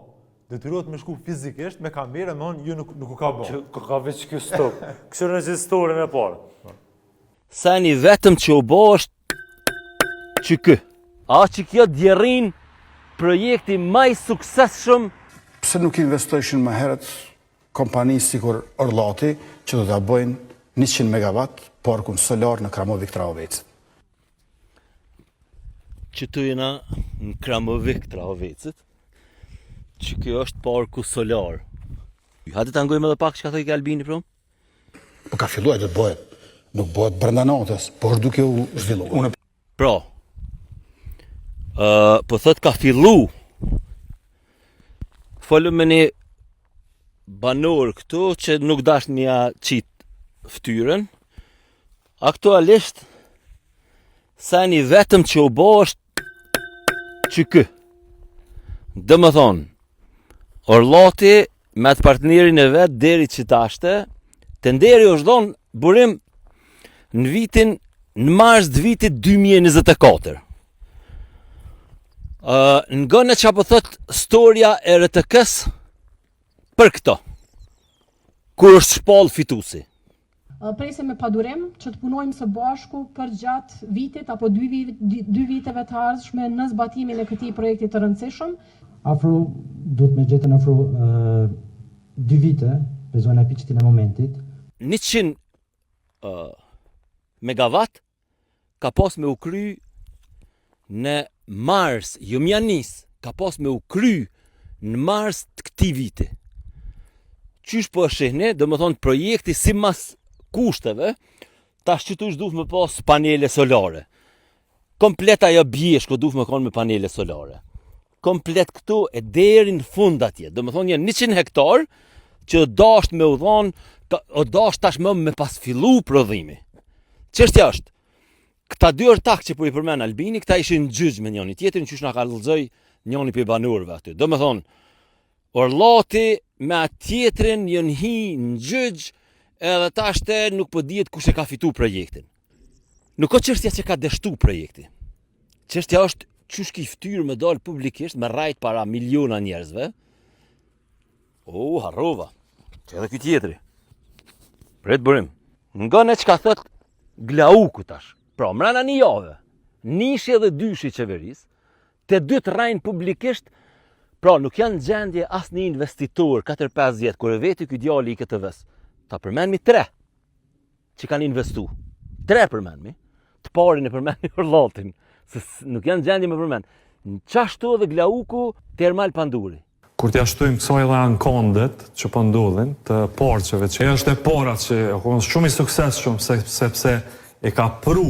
detyrohet me shku fizikisht me kamerë, më thonë jo nuk u ka bo. Që ka veç kjo stop. Këshyre në historin e parë. Sa një vetëm që u bo është që kë. A që kjo djerin projekti maj suksesshëm. Pse nuk investojshin më herët kompani sikur Orllati që do ta bëjnë 100 megawatt parkun solar në Kramovik Trahovecët. Që tu jena në Kramovik Trahovecët, që kjo është parku solar. Hajde ta ngojmë edhe pak që ka thoi ke Albini, prom? Po ka filluar të bëhet. Nuk bëhet brenda natës, por duke u zhvilluar. Pra, po thot ka fillu. Folëm me një banor këtu që nuk dash një qit ftyrën. Aktualisht, sa një vetëm që u bo është që kë. Dë më thonë, Orllati me atë partnerin e vetë deri që tashte, të nderi është dhonë burim në mars të vitit 2024. Nga në që po thot storja e RTK-s për këto, kur është shpall fitusi. Presim me padurim që të punojmë së bashku për gjatë vitit apo dy viteve të ardhshme në zbatimin e këtij projekti të rëndësishëm. Do të me gjetën afro 2 vite, bezojnë e piqëtin e momentit. 100 megawatt ka pas me u kry në mars, jo mja nis, ka pas me u kry në mars të këtij viti. Qysh po e shihni, do më thonë projekti si mas kushteve, tash që tu është duhet me pas panele solare. Komplet ajo bjeshko duhet me konë me panele solare. Komplet këtu e deri në fund atje. Do më thonë janë 100 hektar që dasht me u thonë, o dasht tash me pas fillu prodhimi. Çështja është, këta dy ortak që po i përmen Albini, këta ishin gjyq me njëri tjetrin, qysh na ka lëzoj njëri për banorëve aty. Do më thonë, Orllati me atë tjetrin janë hi në gjyq, edhe tashte nuk po dihet kush e ka fitu projektin. Nuk ka çështja që ka deshtu projekti. Çështja është qysh ki ftyrë me dalë publikisht me rajt para miliona njerëzve. Harrova. Që edhe ky tjetri. Pret bërim. Nga ne që ka thët Glauku tash. Pra, mrena një jave, nishi dhe dyshi qeveris, të dy të rajnë publikisht, pra nuk janë gjendje as një investitor 4-5 vjetë, kër e veti ky djali i këtë vës. Ta përmenmi 3 që kanë investu. 3 përmenmi. Të parin e përmenmi Orllatin. Se nuk janë gjendje me përmen. Në qashtu edhe Glauku Termal Panduri. kur t'ja shtojmë kësaj dhe ankondet që po ndodhin të porçeve, që është e para që është shumë i suksesshëm sepse e ka pru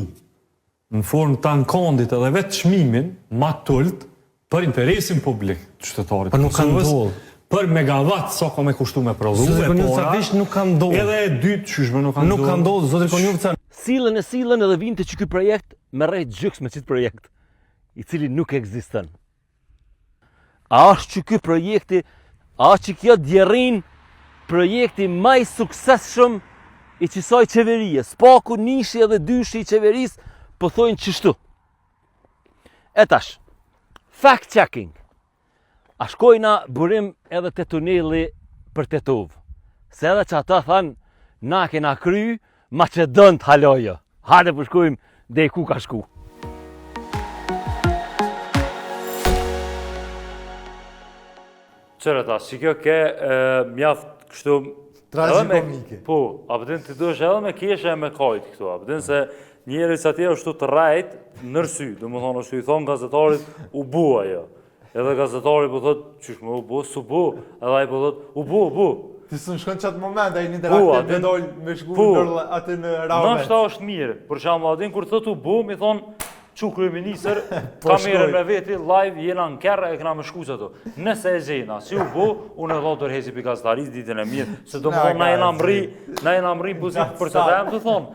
në formë të ankondit edhe vetë çmimin ma tult për interesin publik të qytetarit. Po nuk ka ndodhur. Për megawatt sa ka me kushtu me prodhu e pora. Nuk ka ndodhur. Edhe e dytë qyshme nuk ka ndodhur. Nuk ka ndodhur, zotri Konjovca. Sillen edhe vinte që ky projekt me rreth gjyks me qit projekt i cili nuk ekziston. A është që ky projekti, a që kjo djerin projekti më i suksesshëm i qësaj qeverie. Spaku, nishi edhe dyshi i qeverisë po thojnë qështu. E tash, fact checking. A shkojna burim edhe te tuneli për Tetov. Se edhe që ata thanë, na kena kry, Macedon të halojo. Hajde për shkojmë dhe ku ka shku. Qërëta, që kjo ke mjaft kështu... Tragikomike. Po, apëtin të dush edhe me keshe e me kajt këtu, apëtin se njeri që atje është të rajt nërsy, dhe më thonë është i thonë gazetarit u bu ajo. Edhe gazetarit po thotë, qysh me u bu, su bu, edhe ai po thotë, u bu. Ti së në shkën qatë moment, a i një interaktiv me dollë me shku aty në raumet. Nështë ta është mirë, për shambë adin, kur thotë u bu, mi thonë, që kryeministër, kamerën me veti, live, jena në kerë, e këna me shku që to. Nëse e gjena, si u bu, unë e thotë tërhesi për gazetaris, ditën e mirë, se do më thonë, na jena mri buzit për të dhemë të thonë.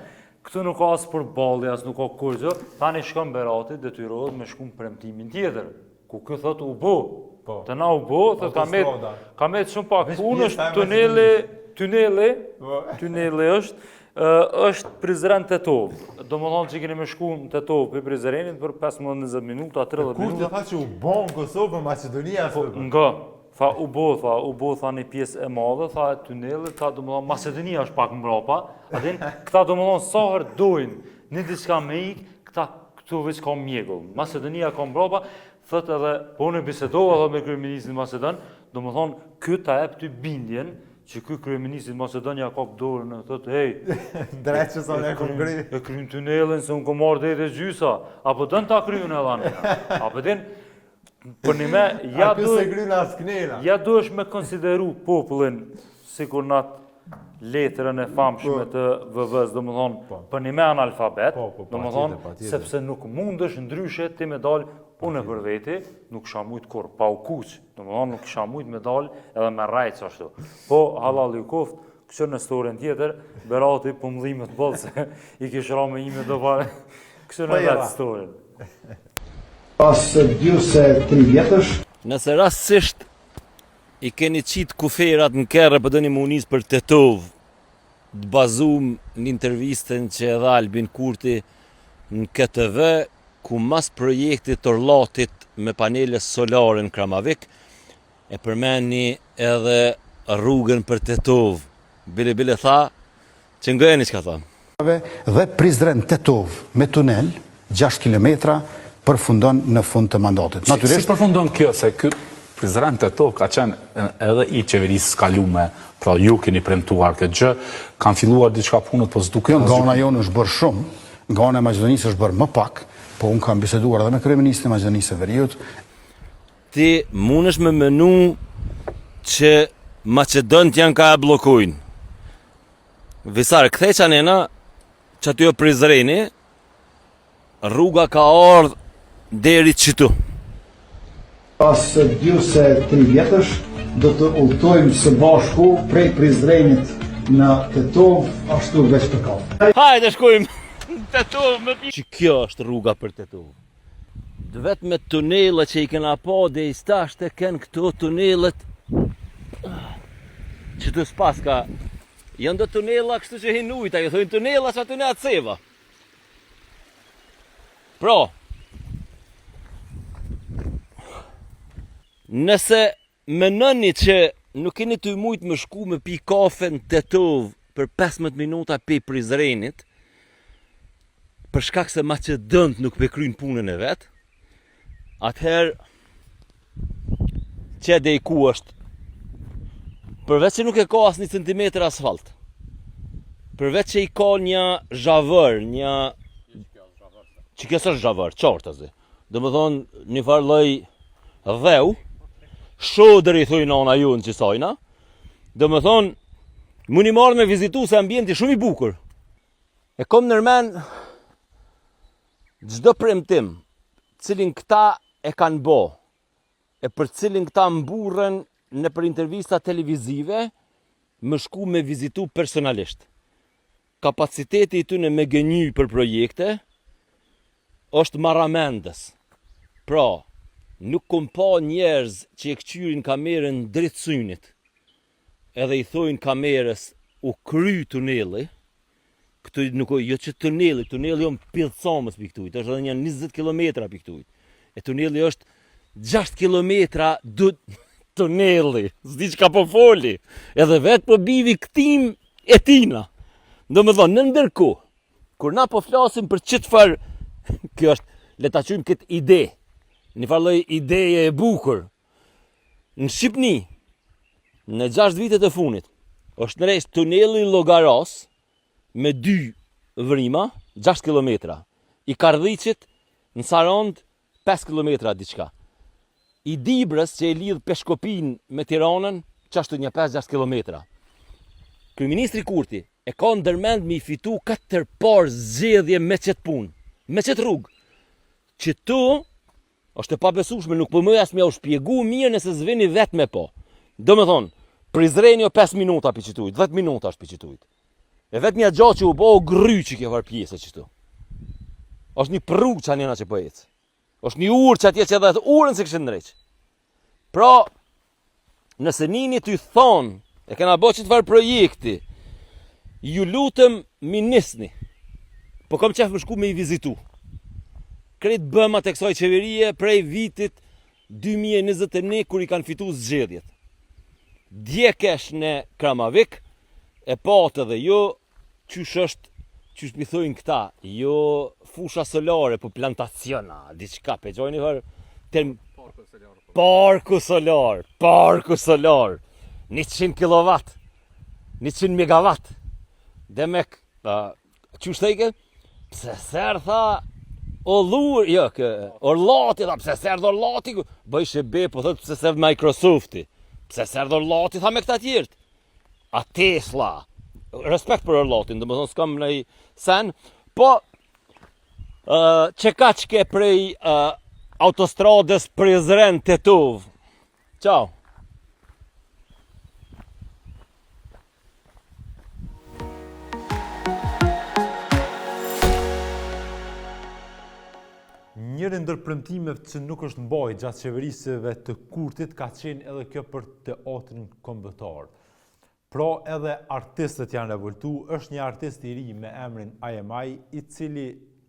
Këtu nuk ka asë për balli, asë nuk ka kurgjë, tani shkën Berati, detyrohet me shku në premtimin tjetër. Ku kjo thotë u bu, të na u bu, thotë ka met shumë pak. Unë është tuneli është Prizren Tetov. Do më thonë që keni me shku në Tetov për Prizrenit për 15-20 minuta, 30 minuta. Kur të tha që u bon Kosovë për Macedonia? Nga, tha u bo, tha një pjesë e madhe, tha tunelit, tha do më thonë Macedonia është pak mbrapa, këta do më thonë sahër dojnë një diçka me ikë, këta këtu veç ka mjegull. Macedonia ka mbrapa, thët edhe, po unë bisedova dhe me kryeministrin Macedon, do më thonë, këtë ta ep të bindjen, që këtë kryeministrin Macedonia ka pëdorën e thëtë, hej, drejtë që sa ne këm gri. E krymë tunelin se unë kom marrë dhe dhe gjysa, apo dënë ta krymë në dhanë. Apo din, për një me, ja du është me konsideru popullin, si kur natë letrën e famshme të VV-s, do më thonë, për një me analfabet, do më thonë, sepse nuk mund është ndryshe ti me dalë, unë e për veti, nuk isha mujtë kur, pa u kuq, do më thonë, nuk isha mujtë me dalë edhe me rajtë ashtu. Po, halal ju koft, kështë në storën tjetër, Berati për mëdhimet bëllë, se i kishë ra me ime do pare, kështë në vetë storën. Pas 2-3 vjetësh. Nëse rastësisht i keni qitë kuferat në kerë për dëni munis për Tetov, të bazum në intervistën që edhe Albin Kurti në KTV, ku mas projektit të rlatit me panele solare në Kramavik, e përmeni edhe rrugën për Tetov. Bile tha, që ngëjeni që ka tha. Dhe Prizren Tetov me tunel, 6 km, përfundon në fund të mandatit. Si përfundon kjo, se këtë Prizren Tetov ka qenë edhe i qeverisë skalume, pra ju keni premtuar këtë gjë, kanë filluar diçka punët, po s'duke... Nga ona jonë është bërë shumë, nga ona e Maqedonisë është bërë më pak, po unë kam biseduar edhe me kryeministrin e Maqedonisë së Veriut. Ti mundesh me menu që Macedonët janë ka e blokojnë. Visar, këthej që anena, që aty o Prizreni, rruga ka ardhë deri qëtu. Pas 2-3 vjetësh, do të udhtojmë së bashku prej Prizrenit në Tetov, ashtu veç për kallë. Hajde shkojmë! Që kjo është rruga për Tetov. Dhe vetë me tunelet që i kena pa dhe i stasht e kënë këto tunelet që të spas ka janë dhe tunela kështu që hinë ujta, i thojnë tunela që aty në atë seva. Pra, nëse menoni që nuk keni të mujtë më shku me pi kafe në Tetov për 15 minuta pi Prizrenit, për shkak se Macedonët nuk përkryjnë punën e vetë, atëherë që dhe i ku është, përveç që nuk e ka asë 1 centimetër asfalt, përveç që i ka një zhavër, një... që kësë është zhavër, qartë azi, dhe më thonë një farë lloj dheu, shodër i thoi nona ju në qësajna. Do më thonë, muni marrë me vizitu se ambienti shumë i bukur. E kom nërmen, gjdo premtim, cilin këta e kanë bo, e për cilin këta mburren në për intervista televizive, më shku me vizitu personalisht. Kapaciteti i tyne me gënjy për projekte, është maramendës. Pra, nuk kom pa njerëz që e këqyrin kamerën dritë synit, edhe i thojnë kamerës u kry tuneli, këtu nuk jo që tuneli jo më pillëcamës për këtujt, është edhe një 20 km për këtujt. E tuneli është 6 km tuneli, s'di që ka po foli, edhe vetë po bivi këtim e tina. Do më thonë, në ndërku, kur na po flasim për qëtë farë, kjo është, le ta qujmë këtë ide, një farloj ideje e bukur. Në Shqipni, në 6 vitet e funit, është nërejsh tuneli Llogaras me 2 vrima, 6 km. I Kardhiqit në Sarand 5 km diçka. I Dibrës që e lidh Peshkopin me Tiranën, qashtu një 5-6 km. Kryeministri Kurti e ka ndërmend me i fitu 4 parë zgjedhje me qëtë punë, me qëtë rrugë. Që tu është e pabesueshme, nuk po më as më u shpjegu mirë nëse s'vini vetë me po. Do më thonë, Prizreni o 5 minuta për qëtujt, 10 minuta është për qëtujt. E vetë një gjatë që u bo gry që kjo farë pjesë qëtu. Është një prrugë që anjena që po ecë. Është një urë që atje që edhe urën se kështë ndreqë. Pra, nëse nini t'y thonë, e kena bo që të farë projekti, ju lutëm minisni, po kom qef më shku me i vizitu. Kretë bëmat e kësaj qeverie prej vitit 2021 kur i kanë fitu zgjedhjet. Djekesh në Kramavik, e patë edhe jo, qysh është, qysh mi thujnë këta, jo fusha solare, po plantaciona, diçka, pe gjojnë i hërë, parku solar, 100 kW, 100 MW, demek, qysh thejke, pse serë tha, Orlati, tha, pse serë dhe Orlati, bëjsh e be, po thëtë pse serë Microsofti, pse serë dhe Orlati, tha me këta tjertë. A Tesla, respekt për Orlatin, dhe më thonë s'kam në i sen, po që ka që ke prej autostradës Prizren Tetov. Ciao. Njëri ndër premtimet që nuk është mbaj gjatë qeverisëve të Kurtit ka qenë edhe kjo për teatrin kombëtar. Pra edhe artistët janë revoltu, është një artist i ri me emrin IMI, i cili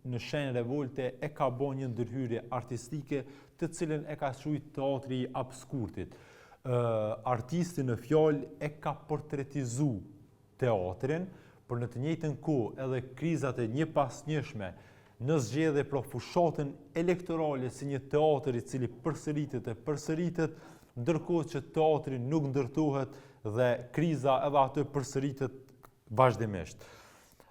në shenjë revolte e ka bo një ndërhyrje artistike të cilën e ka shujt teatri i abskurtit. Artisti në fjallë e ka portretizu teatrin, për në të njëjtën kohë edhe krizat e një pas njëshme në zgjedhje pra fushatën elektorale si një teatr i cili përsëritet, ndërkohë që teatri nuk ndërtohet dhe kriza edhe atë përsëritet vazhdimisht.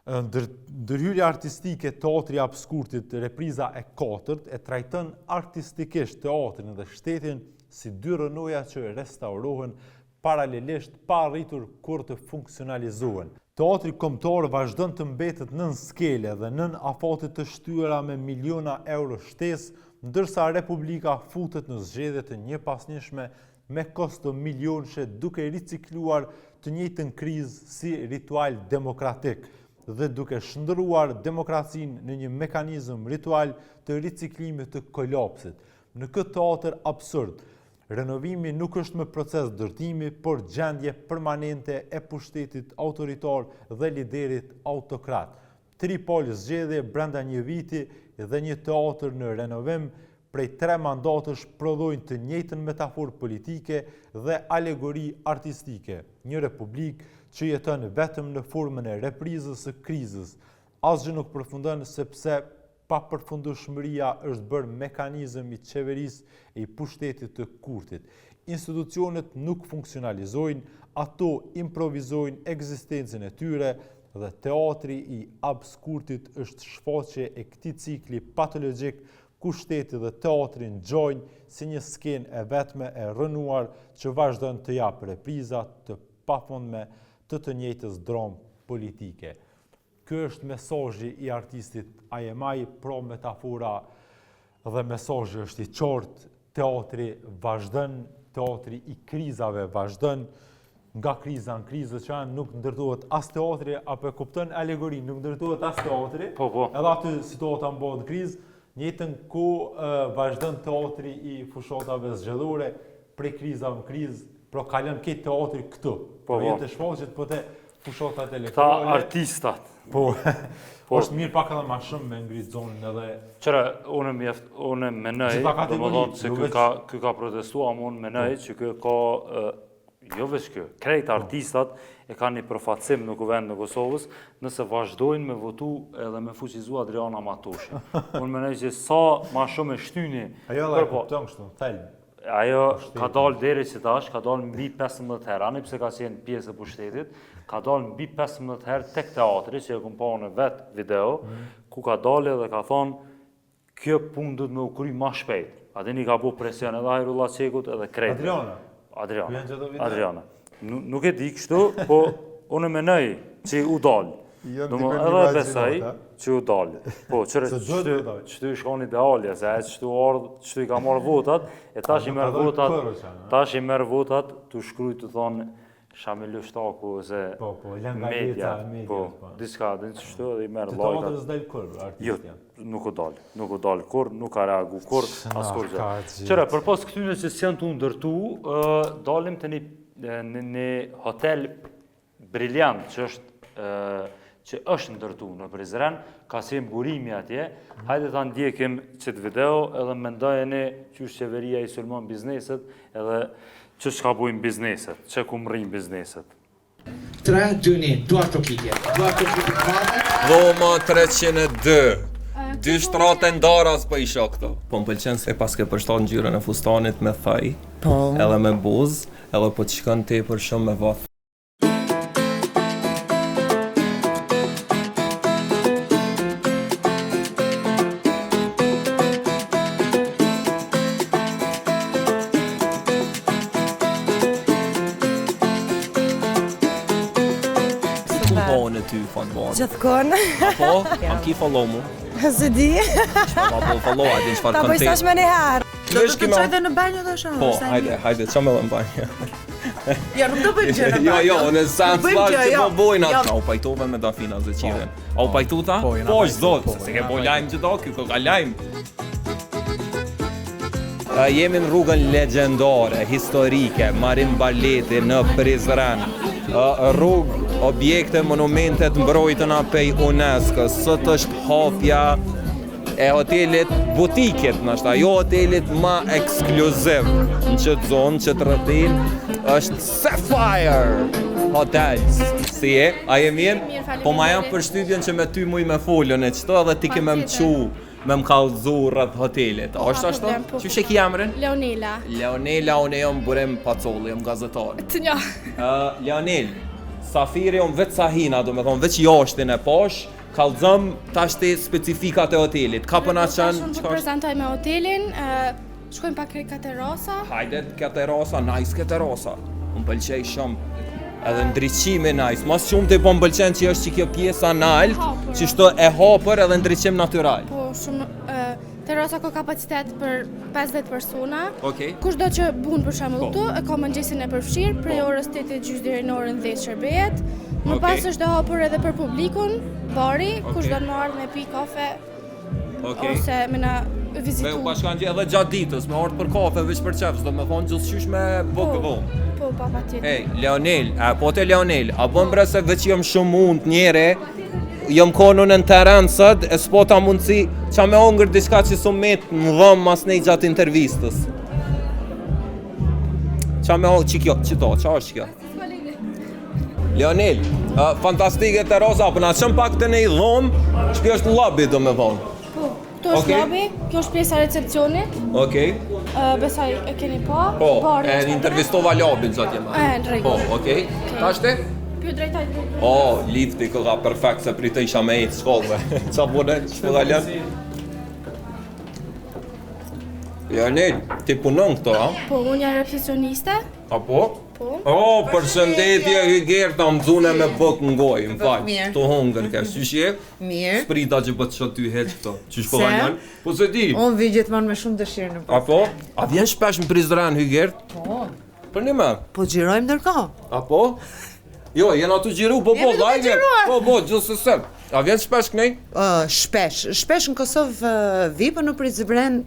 Ndërhyrja artistike teatri i abskurtit, repriza e 4, e trajton artistikisht teatrin dhe shtetin si dy rënoja që restaurohen paralelisht pa arritur kur të funksionalizohen. Teatri kombëtar vazhdon të mbetet nën skele dhe nën afatet të shtyera me miliona euro shtesë, ndërsa Republika futet në zgjedhje të njëpasnjëshme me kosto milionëshe duke ricikluar të njëjtën krizë si ritual demokratik dhe duke shndërruar demokracinë në një mekanizëm ritual të riciklimit të kolapsit. Në këtë teatr absurd, renovimi nuk është më proces dërtimi, por gjendje permanente e pushtetit autoritar dhe liderit autokrat. 3 palë zgjedhje brenda një viti dhe një teatr në renovim, prej 3 mandatësh prodhojnë të njëjtën metaforë politike dhe alegori artistike. Një republik që jeton vetëm në formën e reprizës së krizës. Asgjë nuk përfundon sepse pa përfundueshmëria është bërë mekanizëm i qeverisë e i pushtetit të Kurtit. Institucionet nuk funksionalizojnë, ato improvizojnë ekzistencën e tyre dhe teatri i abskurtit është shfaqje e këtij cikli patologjik ku shteti dhe teatri ngjojnë si një skenë e vetme e rënuar që vazhdon të japë repriza të pafundme të njëjtës dromë politike. Ky është mesazhi i artistit IMI, pro metafora dhe mesazhi është i qartë, teatri vazhdon, teatri i krizave vazhdon, nga kriza në krizë që nuk ndërtohet as teatri, apo e kupton alegorin, nuk ndërtohet as teatri, edhe aty situata bëhet krizë, njëjtën kohë vazhdon teatri i fushatave zgjedhore, prej kriza në krizë, pro kalon këtë teatri këtu. Po jetë shfaqet po te fushatat elektorale. Ta artistat. Po. Është mirë pak edhe më shumë me ngrit zonën edhe. Qëra, unë menoj, domethënë se ky ka protestuar, unë menoj që ky ka jo veç kjo, krejt artistat e kanë një përfacim në kuvend në Kosovës nëse vazhdojnë me votu edhe me fuqizu Adriana Matoshi. Unë menoj që sa ma shumë e shtyni... Ajo dhe e kupton kështu, thelm. Ajo ka dalë deri që tash, ka dalë mbi 15 herë, ani pse ka qenë pjesë e pushtetit, ka dalë mbi 15 herë tek teatri, që e kumë pa në vetë video, ku ka dalë dhe ka thonë, kjo punë dhëtë me u kry ma shpejt. Adini ka bu presion edhe Hajrullah Qekut edhe krejt. Adriana. Nuk e di kështu, po unë menoj që u dalë. Edhe besaj që u dalë. Po, qëtu i shkon idealja, se e qëtu i ka marrë votat, e tash i merë votat, të shkruj të thonë Shamilë Shtaku, ose media, po, diska, dhe në qështu edhe i merë lajkat. Të teatrës del kur, artistja? Nuk u dalë kur, nuk ka reagu kur, as kur gjë. Qëra, për pas këtyne që s'janë të ndërtu, dalim të një hotel briljant që është ndërtu në Prizren, ka si mburimi atje, hajde ta ndjekim qëtë video edhe mendojeni që është qeveria i sulmon bizneset edhe që shka bujnë bizneset, që ku mërin bizneset. 3, 2, 1, duar të kitje. Roma 302. 2 shtrate ndaras po isha këto. Po më pëlqen se pas ke përshtat ngjyrën e fustanit me thaj, edhe me buz, edhe po të shkon tepër shumë me vath. Gjithkon. Po, am ki follow mu. Se di. Ma po follow, ajde në shfar ta kontent. bëj sash me një herë. Do të të qoj dhe në banjo dhe shoh. Po, hajde, qa me dhe në banjo. Ja, nuk do bëjmë gjë në banjo. Jo, në sens larë që po bojnë atë. A u pajtove me Dafina zë qiven. A u pajtu ta? Po, zot, se ke po lajmë që do, kjo ka lajmë. Jemi në rrugën legendare, historike, Marin Baleti në Prizren. Rrugë, objekte, monumentet mbrojtëna pej UNESCO. Sot është hapja e hotelit butikit, nështë ajo hotelit ma ekskluziv në qëtë zonë, qëtë rëtin, është Sapphire Hotels. Si e? A je mirë? Po ma jam për shtypjen që me ty muj me folën e qëto edhe ti ke me mqu, me m'kallëzu rrët hotelit. A është ashtu? Që shek jamrin? Leonela. Leonela, unë jam Burim Pacolli, jam gazetar. Të nja. Leonel, Safiri jam vetë sahina, do me thonë, veç jashtin e pash, kallëzëm tashti specifikat e hotelit. Ka përna qënë... Shumë të prezentoj me hotelin, shkojmë pak ka terasa. Hajde ka terasa, nice ka terasa. Më pëlqej shumë. Edhe ndryqimi nice. Mas shumë të po më pëlqen që është që kjo pjesa nalt, që shto e hapër edhe ndryqim natural. Po, shumë... Terasa ka kapacitet për 50 persona. Okej. Kushdo që bun për shembull këtu, e ka mëngjesin e përfshirë, prej orës 8:30 deri në orën 10 shërbehet. Më pas është e hapur edhe për publikun, bari, kush do të marrë me pi kafe. Ose me na vizitu. Me bashkan edhe gjatë ditës, me ardhë për kafe, veç për qefës, do me thonë gjithëshysh me bukë dhomë. Po, pa tjetër. Ej, Leonel, po te Leonel, a bën bre se veç jam shumë mund njere, jam konu në teren sët, e s'po ta mundësi qa me ongër diçka që su metë në dhëmë mas nej gjatë intervistës. Qa me ongër, që kjo, qëto, qa është kjo? Leonel, fantastike terasa, për na qëm pak të nej dhëmë, që kjo është lobby, do me thonë. Po, këto është lobby, kjo është pjesa recepcionit. Okej. Besoj e keni pa. Po, e në intervistova lobby, zotë jema. Në rregull. Po, okej. Tashte? Pjo drejtaj. O, lifti këka perfekt se pritë isha me ejtë shkollëve. Qa bune, që të dalën? Leonel, ti punon këto, a? Po, unë jam recepcioniste. Apo? Po. Oh, përshëndetje, Hygerta, më dzune me bëk në gojë, më fal. Mirë. Të hongër ke, qysh je? Mirë. Sprita që bëtë që ty heq këto. Qysh po vanjan? Po se di. Unë vi gjithmonë me shumë dëshirë në Apo? A vjen shpesh në Prizren, Hygert? Po. Për një me? Po gjirojmë ndërkohë. Apo? Jo, jena të gjiru, po, lajve. Po, gjithsesi. A vjen shpesh kënej? Shpesh në Kosovë vi, po në Prizren,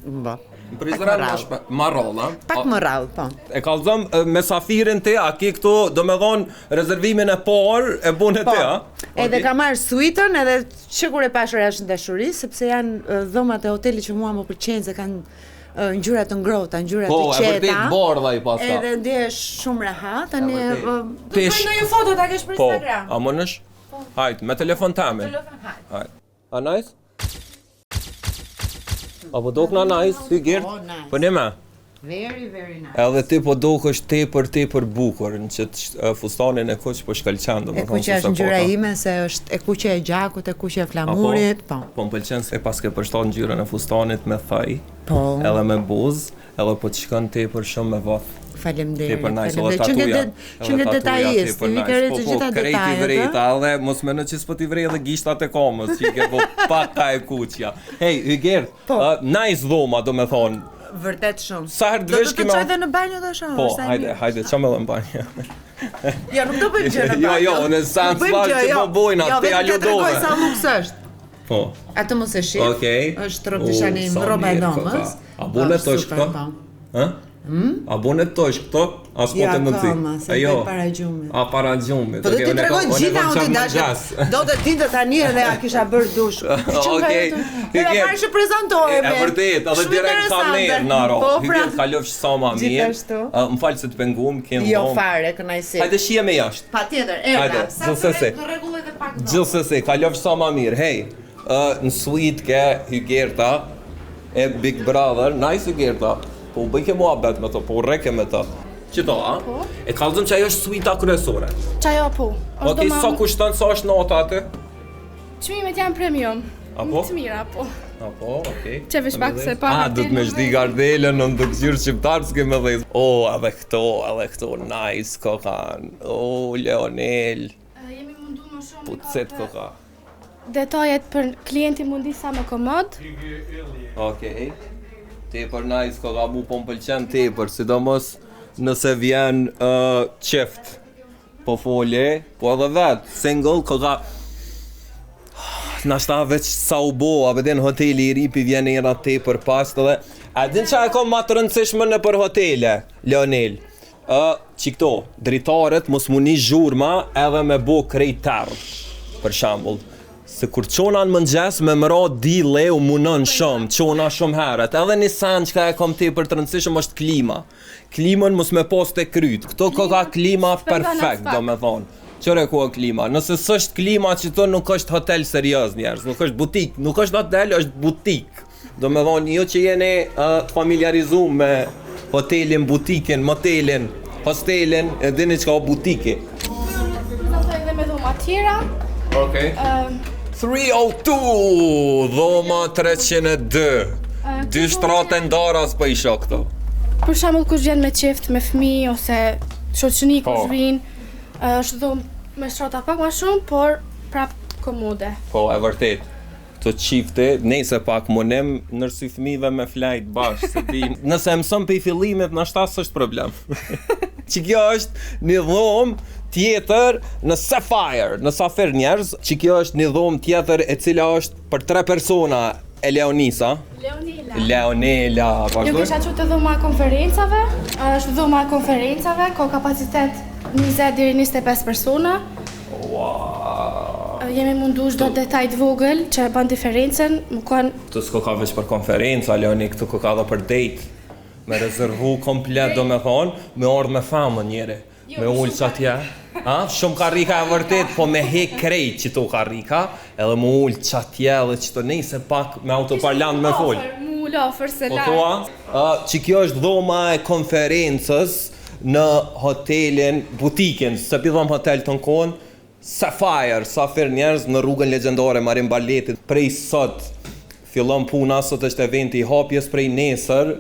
Në Prizren ma rrallë, pak më rrallë, po. E kalzëm me safirin te, a ki këtu, do me dhonë rezervimin e parë, e bune te, a? Edhe ka marrë suitën, edhe që kur e pashër është në dashuri, sepse janë dhomat e hotelit që mua më pëlqejnë, se kanë ngjyra të ngrohta, ngjyra të qeta. Po, e vërtet bordha i pasta. Edhe ndjesh shumë rehat, tani do të Tesh. bëj ndonjë foto ta kesh për Instagram. Po, a mënesh? Hajt, me telefon tamin. Hajt. A nice? Apo dok na nice, Hygert? Po ne me? Very, very nice. Edhe ti po dok është tepër bukur, në që fustanin e kuq po shkëlqen, do E kuqja është ngjyra ime, se është e kuqja e gjakut, e kuqja e flamurit, po. Po më pëlqen se pas ke përshtat ngjyrën e fustanit me thaj, po. Edhe me buzë, edhe po të shkon tepër shumë me vath. Faleminderit. Tepër nice, edhe tatuja. Që nge detajist, ti ke të gjitha krejti vrejta, edhe mos mendoj që s'po t'i vrej edhe gishtat e komës, që i ke po paka e kuqja. Hej, Hygert, nice dhoma, do me thonë. Vërtet shumë. Sa herë dvesh kime... Do të çoj dhe në banjë dhe shoh. Po, hajde, çam edhe në banjë. Ja, nuk do bëjmë gjë në banjë. Jo, në sens fakt që po bojna, te a Jo, lodove. vetëm të tregoj sa luks është. Po. Atë mos e shih. Okej. Është rrobishani rroba e domës. A bune tosh këto? Ë? A bune tosh këto? As po të mëndzi. Jo, para gjumit. A para gjumit. Po do t'i tregoj gjitha unë t'i dashë. Do të tinte tani edhe a kisha bërë dush. Okej. Edhe marrë që prezantohemi. E vërtet, edhe direkt kamer naro. Hygert kalofsh sa më mirë. Gjithashtu. Më fal se të pengum, kem Jo fare, kënaqësi. Hajde shije me jashtë. Patjetër, erdha. Sa rregull edhe pak. Gjithsesi, kalofsh sa më mirë. Hey, në suite ke Hygerta e Big Brother, nice Hygerta. Po bëj ke muhabet me to, po rreke me to. Qëto, a? Po. E kallëzëm që ajo është suita kryesore. Qajo po. Okej, sa kushton, sa është nota aty? Çmimet janë premium. Apo? Të mira, po. Apo, okej. Që vesh pak se pa. Do të më zhdi gardelën në ndëgjyrë shqiptar s'ke me dhejtë. Edhe këto, nice kokan. Leonel. Jemi mundu më shumë. Pucet koka. Detajet për klienti mundi sa më komod. Okej. Tepër nice koka, mu po më pëlqen tepër, sidomos nëse vjen qeft. Po folje, po edhe vetë, single koka. Nashta veç sa u bo, a vedin hoteli i ripi vjen era tepër pas edhe. A din që e kom ma të rëndësishme në për hotele, Leonel? Që këto, dritarët mos muni zhurma edhe me bo krejt tërë, për shambull. Se kur qona në mëngjes me mëra dile u munon shumë, qona shumë herët. Edhe një sen që ka e kom tepër të rëndësishme është klima. Klimën mos me pos të kryt. Këto ka klima perfekt, do me thonë. Qëre ku e klima? Nëse s'është klima që të nuk është hotel serios njerës, nuk është butik, nuk është hotel, është butik. Do me thonë, jo që jeni të familiarizu me hotelin, butikin, motelin, hostelin, e dini që ka butiki. Nëse edhe me dhoma tjera. Okej. 302, dhoma 302. 2 shtrate ndaras për isha këto. Për shembull kush vjen me qeft, me fëmijë ose shoqëni kush vinë, është dhomë me shtrata pak më shumë, por prap komode. Po, e vërtet. Të qifte, nejse pak munem nërsi fëmijëve me flajt bashkë, se di. Nëse mësëm për i fillimit, në shtas është problem. Që kjo është një dhomë tjetër në Sapphire, në Safir njerëz, që kjo është një dhomë tjetër e cila është për 3 persona, e Leonisa. Leonela, Ju kisha që të dhoma konferencave, është dhoma konferencave, ka kapacitet 20 deri 25 persona. Jemi mundu çdo detaj të vogël që bën diferencën, më kanë... Të s'ko ka veç për konferenca, Leoni, këtu ko ka dhe për date. Me rezervu komplet, do me thonë, me ardhë me famën njëre. Me ullë që atje. Shumë karrika e vërtet, po me hek krejt që to karrika, edhe me ullë që atje, edhe që të nejse pak me autoparlant me folë. Mu lofer se la. Po toa, që kjo është dhoma e konferencës në hotelin, butikin, se pidhëm hotel të në konë, Sapphire, Safir njerëz në rrugën legjendare Marim Baletit, prej sot fillon puna, sot është eventi i hapjes prej nesër,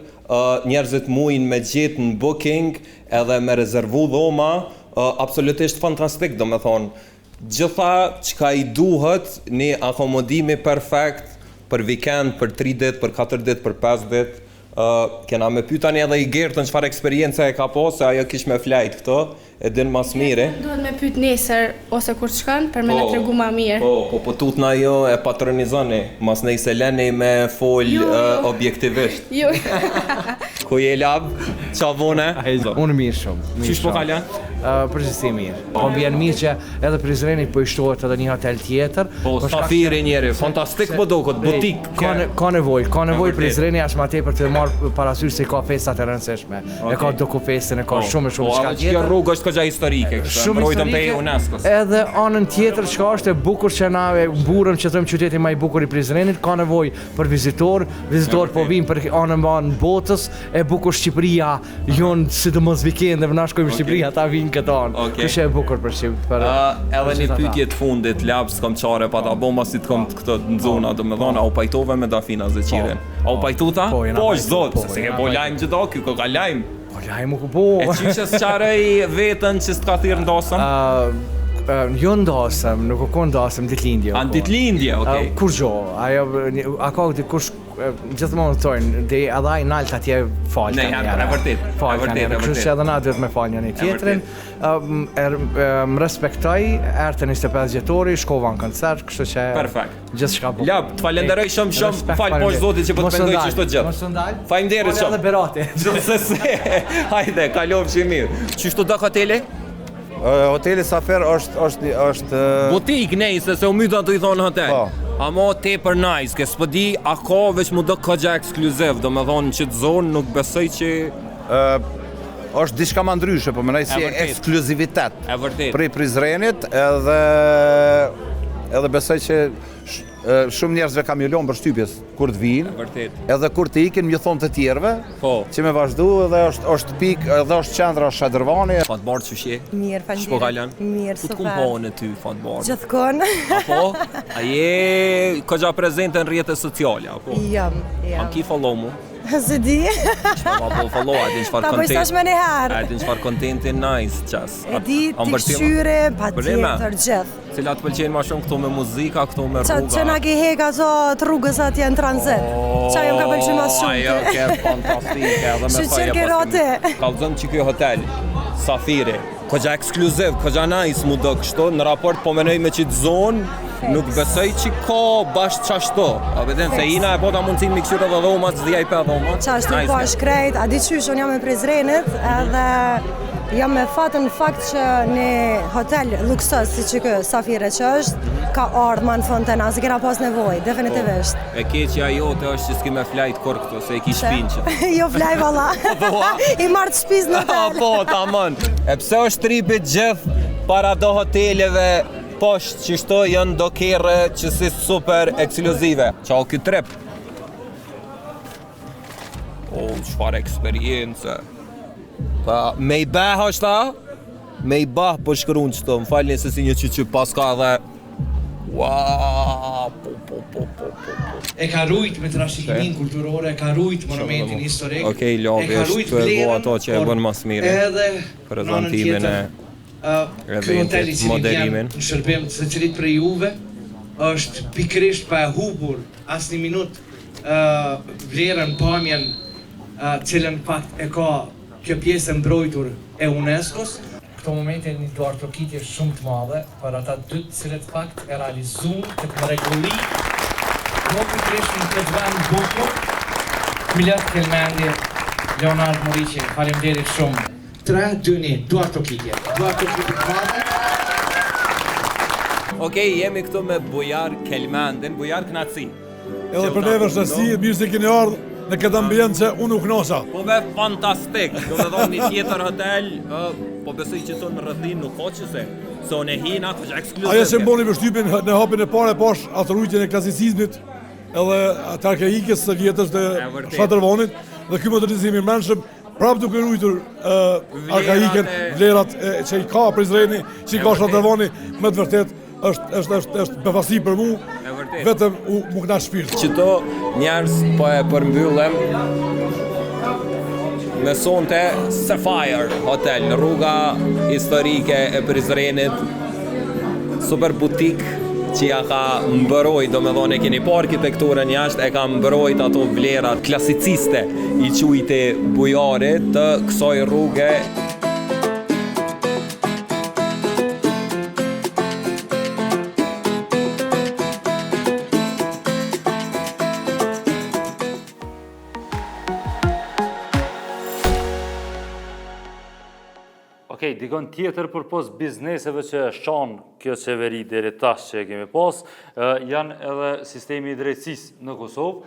njerëzit mujnë me gjetë në booking edhe me rezervu dhoma, absolutisht fantastik, do me thonë. Gjitha çka i duhet, një akomodimi perfekt për weekend, për 3 ditë, për 4 ditë, për 5 ditë. Kena me pyta një edhe i Gertën çfarë eksperienca e ka po, se ajo kish me flajt këto, e din mas mire. Duhet me pyet nesër ose kur shkon për me na tregu më mirë. Po tutna jo e patronizoni, mas nejse leni me fol objektivisht. Jo. Ku je lab? Qa vone? Unë mirë shumë. Qysh po kalan? Përgjithësi mirë. Po vjen mirë që edhe Prizreni po i shtohet edhe një hotel tjetër. Po Safiri njeri, fantastik po duket, butik. Ka nevojë Prizreni as më tepër të marr parasysh se ka festat e rëndësishme. E ka dokufestën, e ka shumë çka tjetër. Kjo rrugë është goxha historike, shumë mbrojtëm te UNESCO-s. Edhe anën tjetër çka është e bukur që na burrëm që thëm qyteti më i bukur i Prizrenit, ka nevojë për vizitor po vinë për anën banë botës, e bukur Shqipëria, jon sidomos vikendeve na shkojmë në Shqipëri, ata vinë këto anë. Kështu e bukur për Shqipëri. Edhe një pyetje të fundit, labs kom çare pa ta bomba si të kom këto në zona, domethënë au pajtove me Dafina Zeqiren. Au pajtuta? Po zot, se ke po lajm çdo, ky ka lajm. Po lajm u po. E çishës çarej vetën që s'ka thirr ndosëm? Jo ndosëm, nuk u ndosëm ditëlindje. Ditëlindje, okay. Kur gjo, ajo a ka dikush gjithmonë thonë, dhe edhe ai nalt atje fal kanë. Ne, vërtet. Kështu që edhe na duhet me fal njëri tjetrin. Më respektoj ertën 25 dhjetori, shkova në koncert, kështu që gjithçka bukur. Lab, të falenderoj shumë, fal poshtë zotit që po të mendoj çështë gjë. Mos u ndal. Faleminderit shumë. Edhe Berati. Gjithsesi. Hajde, kalofshi mirë. Çishto do hoteli? Hoteli Safer është butik nejse se u myta të i thonë hotel. Amo tepër nice, ke s'po di a ka veç mu do këgja ekskluziv, do me thonë që të zonë nuk besoj që... është diçka ma ndryshe, po menoj si ekskluzivitet prej Prizrenit edhe besoj që shumë njerëzve kam jolon për shtypjes kur të vinë, edhe kur të ikin mjë thonë të tjerve, që me vazhdu edhe është pik, edhe është qendra Shadrvani. Fatbarë që shje? Mirë, falënderit. Shpo kalan? Mirë, super. Ku të kumpohën e ty, Fatbarë? Gjithkon. Apo? A je këgja prezente në rjetët sociale, apo? Jam. A ki follow mu? Se di. Qëma po follow, a din qëfar kontent. Ta bëjstash me njëherë. A din qëfar kontenti nice qas. E di t'i këshyre, pa tjetër gjithë. Cilat të pëlqenë ma shumë këto me muzika, këto me rruga? Që na ki heka ato të rrugës atje në tranzit. Qa jom ka pëlqenë mas shumë ti. Ajo ke fantastike, edhe me faja pasim. Kalëzëm që kjo hotel, Safiri, këgja ekskluziv, këgja nice mu do kështu, në raport po menoj me qitë zonë, nuk besoj që ka bashkë qashto. A beden se ina e bota mundësin mi këshyre dhe dhomat, zdi a i pe dhomat. Qashtu bash krejt, a di qysh, unë jam e Prizrenit, edhe jam me fatën fakt që në hotel luksos, si që kë Safire që është, ka ardhma në fund të na, se kena pas nevoj, definitivisht. E keqja jote është që s'ki me flajt kur këto, se e ki shpin që. Jo flaj valla, i marrë të shpiz në hotel. Po, ta mën. E pse është tripit gjithë para do hoteleve, poshtë që shto janë do kere që si super ekskluzive. Qa o këtë trep? O, qëfar eksperience. Me i beh është ta? Me i bah po shkërun qëto, më falni se si një që paska dhe... Wow, po. E ka rujt me trashëgiminë kulturore, e ka rujt monumentin historik. Okej, Lovi, është e bo ato që e bën mas mire. Edhe prezentimin e hotelit që vjen në shërbim të cilit prej juve është pikërisht pa e hubur as një minut vlerën pamjen cilën fakt e ka kjo pjesë mbrojtur e UNESCO-s. Këto momente një duartokitje shumë të madhe për ata dy të cilët fakt e realizuan këtë mrekulli do pikërisht në këtë vend bukur. Milat Kelmendi, Leonard Moriqi, faleminderit shumë. 3-2-1, duartokitje. Duartokitje të madhe. Okej, jemi këtu me Bujar Kelmendin, Bujar Knaci. Edhe për neve është si, mirë se keni ardhë në këtë ambient që unë u knosa. Po be fantastik, do me dhonë një tjetër hotel, po besoj që të në rëthin nuk ko që se unë e hina, që ekskluziv. Aja se mboni për shtypin në hapin e pare pash atë rujtjen e klasicizmit edhe atë arkaikës së vjetës të Shadrvanit dhe kjo modernizimi mrenshëm prap duke rujtur arkaikën, vlerat që i ka Prizreni, që i ka Shadrvani, me të vërtet është befasi për mu, vetëm mu këna shpirt. Qëto njerës po e përmbyllem me sonte Sapphire Hotel në rruga historike e Prizrenit, super butik që ja ka mbërojt, do me dhone keni po arkitekturën jashtë, e ka mbërojt ato vlerat klasiciste i quajti bujarit të kësaj rruge. Okej, dikon tjetër për pos bizneseve që shqan kjo qeveri deri tash që e kemi pas, janë edhe sistemi i drejtësisë në Kosovë,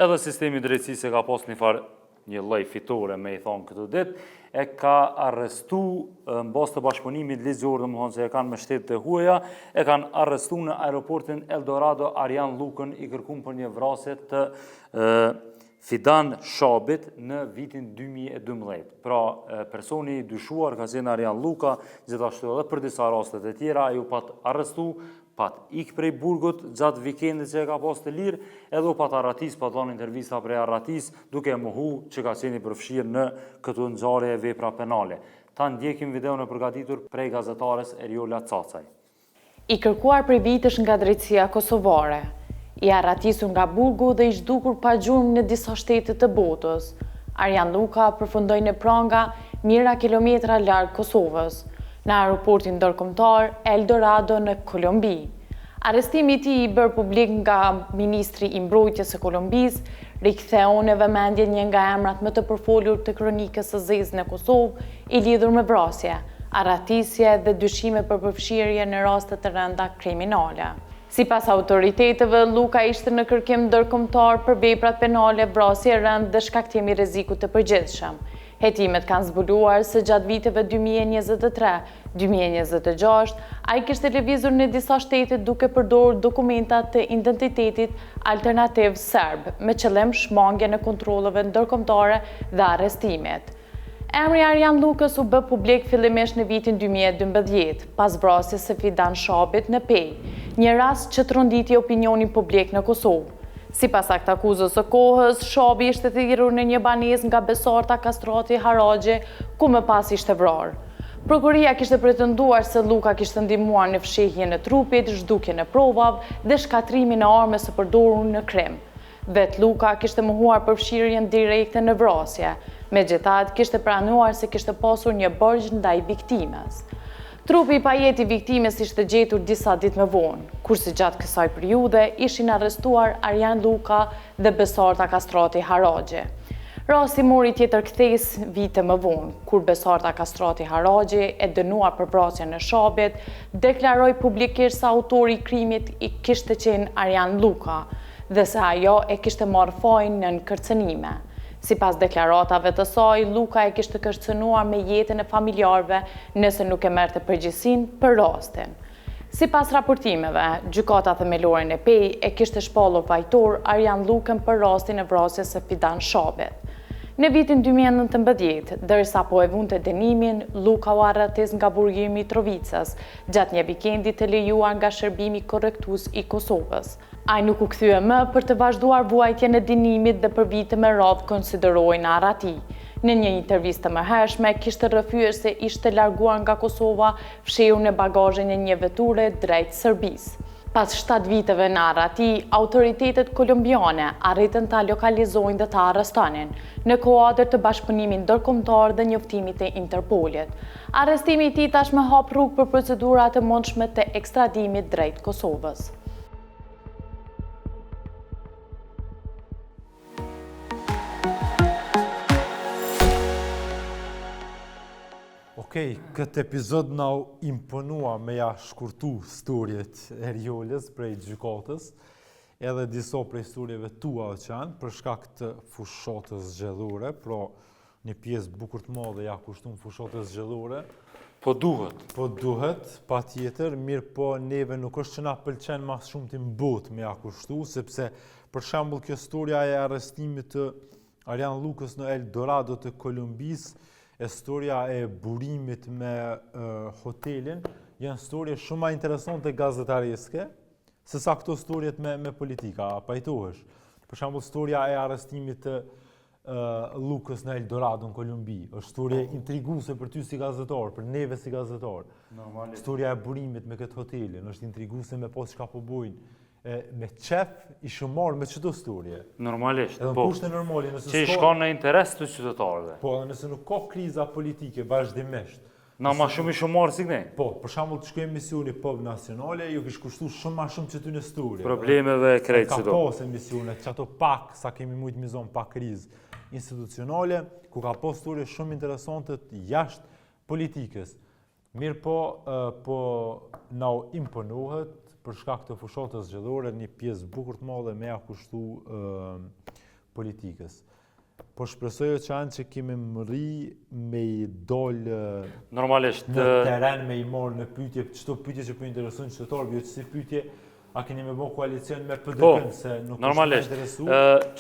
edhe sistemi i drejtësisë e ka pas një lloj fitore, me i thonë këtë ditë, e ka arrestu në bazë të bashkëpunimit ligjor, domethënë se e kanë me shtetet e huaja, e kanë arrestu në aeroportin Eldorado Arjan Lukën, i kërkuar për një vrasje të Fidan Shabit në vitin 2012. Pra, personi dyshuar ka qenë Arjan Luka, gjithashtu edhe për disa rastet e tjera, ju pat arrestu, pat ik prej burgut gjatë vikendit që e ka pas të lirë, edhe u pat arratis, pat dhënë intervista prej arratis, duke mohu që ka qenë i përfshirë në këtu ngjarje e vepra penale. Ta ndjekim videon e përgatitur prej gazetares Eriola Cacaj. I kërkuar prej vitesh nga drejtësia kosovare, i arratisur nga burgu dhe i zhdukur pa gjurmë në disa shtete të botës. Arjan Luka përfundoi në pranga mijëra kilometra larg Kosovës, në aeroportin ndërkombëtar Eldorado në Kolombi. Arrestimi i tij i bërë publik nga ministri i mbrojtjes së Kolombisë, riktheu në vëmendje një nga emrat më të përfolur të kronikës së zezë në Kosovë, i lidhur me vrasje, arratisje dhe dyshime për përfshirje në raste të rënda kriminale. Sipas autoriteteve, Luka ishte në kërkim ndërkombëtar për veprat penale, vrasje rënd dhe shkaktimi rrezikut të përgjithshëm. Hetimet kanë zbuluar se gjatë viteve 2023-2026, ai kishte lëvizur në disa shtete duke përdorur dokumentat të identitetit alternativ serb, me qëllim shmangje në kontrolleve ndërkombëtare dhe arrestimet. Emri Arjan Lukës u bë publik fillimisht në vitin 2012, pas vrasjes së Fidan Shabit në Pej, një rast që tronditi opinionin publik në Kosovë. Sipas aktakuzës së kohës, Shabi ishte thirrur në një banesë nga Besarta Kastrati Haraxhi, ku më pas ishte vrarë. Prokuria kishte pretenduar se Luka kishte ndihmuar në fshehjen e trupit, zhdukjen e provave dhe shkatrimin e armës së përdorur në krim. Vet Luka kishte mohuar përfshirjen direkte në vrasje, megjithatë kishte pranuar se kishte pasur një borxh ndaj viktimës. Trupi i pajeti viktimës ishte gjetur disa ditë më vonë, kurse gjatë kësaj periudhe ishin arrestuar Arjan Luka dhe Besarta Kastrati Haraxhi. Rasti mori tjetër kthesë vite më vonë, kur Besarta Kastrati Haraxhi, e dënuar për vrasjen e Shabit, deklaroi publikisht se autori i krimit i kishte qenë Arjan Luka dhe se ajo e kishte marrë fajin në kërcënime. Sipas deklaratave të saj, Luka e kishte kërcënuar me jetën e familjarëve nëse nuk e merrte përgjegjësinë për rastin. Sipas raportimeve, gjykata themelore në Pej e kishte shpallur fajtor Arjan Lukën për rastin e vrasjes së Fidan Shabit. Në vitin 2019, dërsa po e vunte dënimin, Luka u arretis nga burgi i Mitrovicës, gjatë një vikendi të lejuar nga shërbimi korrektues i Kosovës. Ai nuk u kthye më për të vazhduar vuajtjen e dënimit dhe për vite me radhë konsiderohej në arrati. Në një intervistë të mëhershme, kishte rrëfyer se ishte larguar nga Kosova, fshehur në bagazhin e një veture drejt Serbisë. Pas 7 viteve në arrati, autoritetet kolombiane arritën ta lokalizojnë dhe ta arrestonin në kuadër të bashkëpunimit ndërkombëtar dhe njoftimit të Interpolit. Arrestimi i tij tashmë hap rrugë për procedura të mundshme të ekstradimit drejt Kosovës. Okej, këtë epizod na imponua me ja shkurtu storjet e Eriolës prej gjykatës, edhe disa prej storjeve tua që janë, për shkak të fushatës zgjedhore, pra një pjesë bukur të madhe ja kushtun fushatës zgjedhore. Po duhet. Po duhet, pa tjetër, mirë po neve nuk është që na pëlqen mas shumë të mbot me ja kushtu, sepse për shembull kjo storja e arrestimit të Arjan Lukës në Eldorado të Kolumbisë, e storja e burimit me hotelin, janë storje shumë ma interesante gazetareske, se sa këto storjet me politika, pajtohesh. Për shembull, storia e arrestimit të Lucas në Eldorado në Kolumbi, është storia intriguese për ty si gazetar, për neve si gazetar. Storia e burimit me këtë hotelin, është intriguese me pas çka po bojnë. Me qef i shumar me çdo storie. Normalisht, edhe po. Kushte normale, që i shkon në interes të qytetarëve. Po, edhe nëse nuk ka kriza politike vazhdimisht. Na ma shumë i shumar si këne? Po, për shembull të shkojmë emisioni pop nacionale, ju kish kushtu shumë ma shumë që ty në storie. Problemeve krejt që do. Ka pas emisione, që ato pak, sa kemi mujtë mizon pak krizë institucionale, ku ka pas storie shumë interesante jashtë politikës. Mirë po na imponohet për shkak të fushatës zgjedhore një pjesë bukur të madhe me ja kushtu politikës. Po shpresoj që anë që kemi mëri me i dollë në teren, me i morë në pyetje, qëto pyetje që po interesojnë qytetarëve, jo që si pyetje, a keni me bo koalicion me PDK-n, se nuk është me interesu?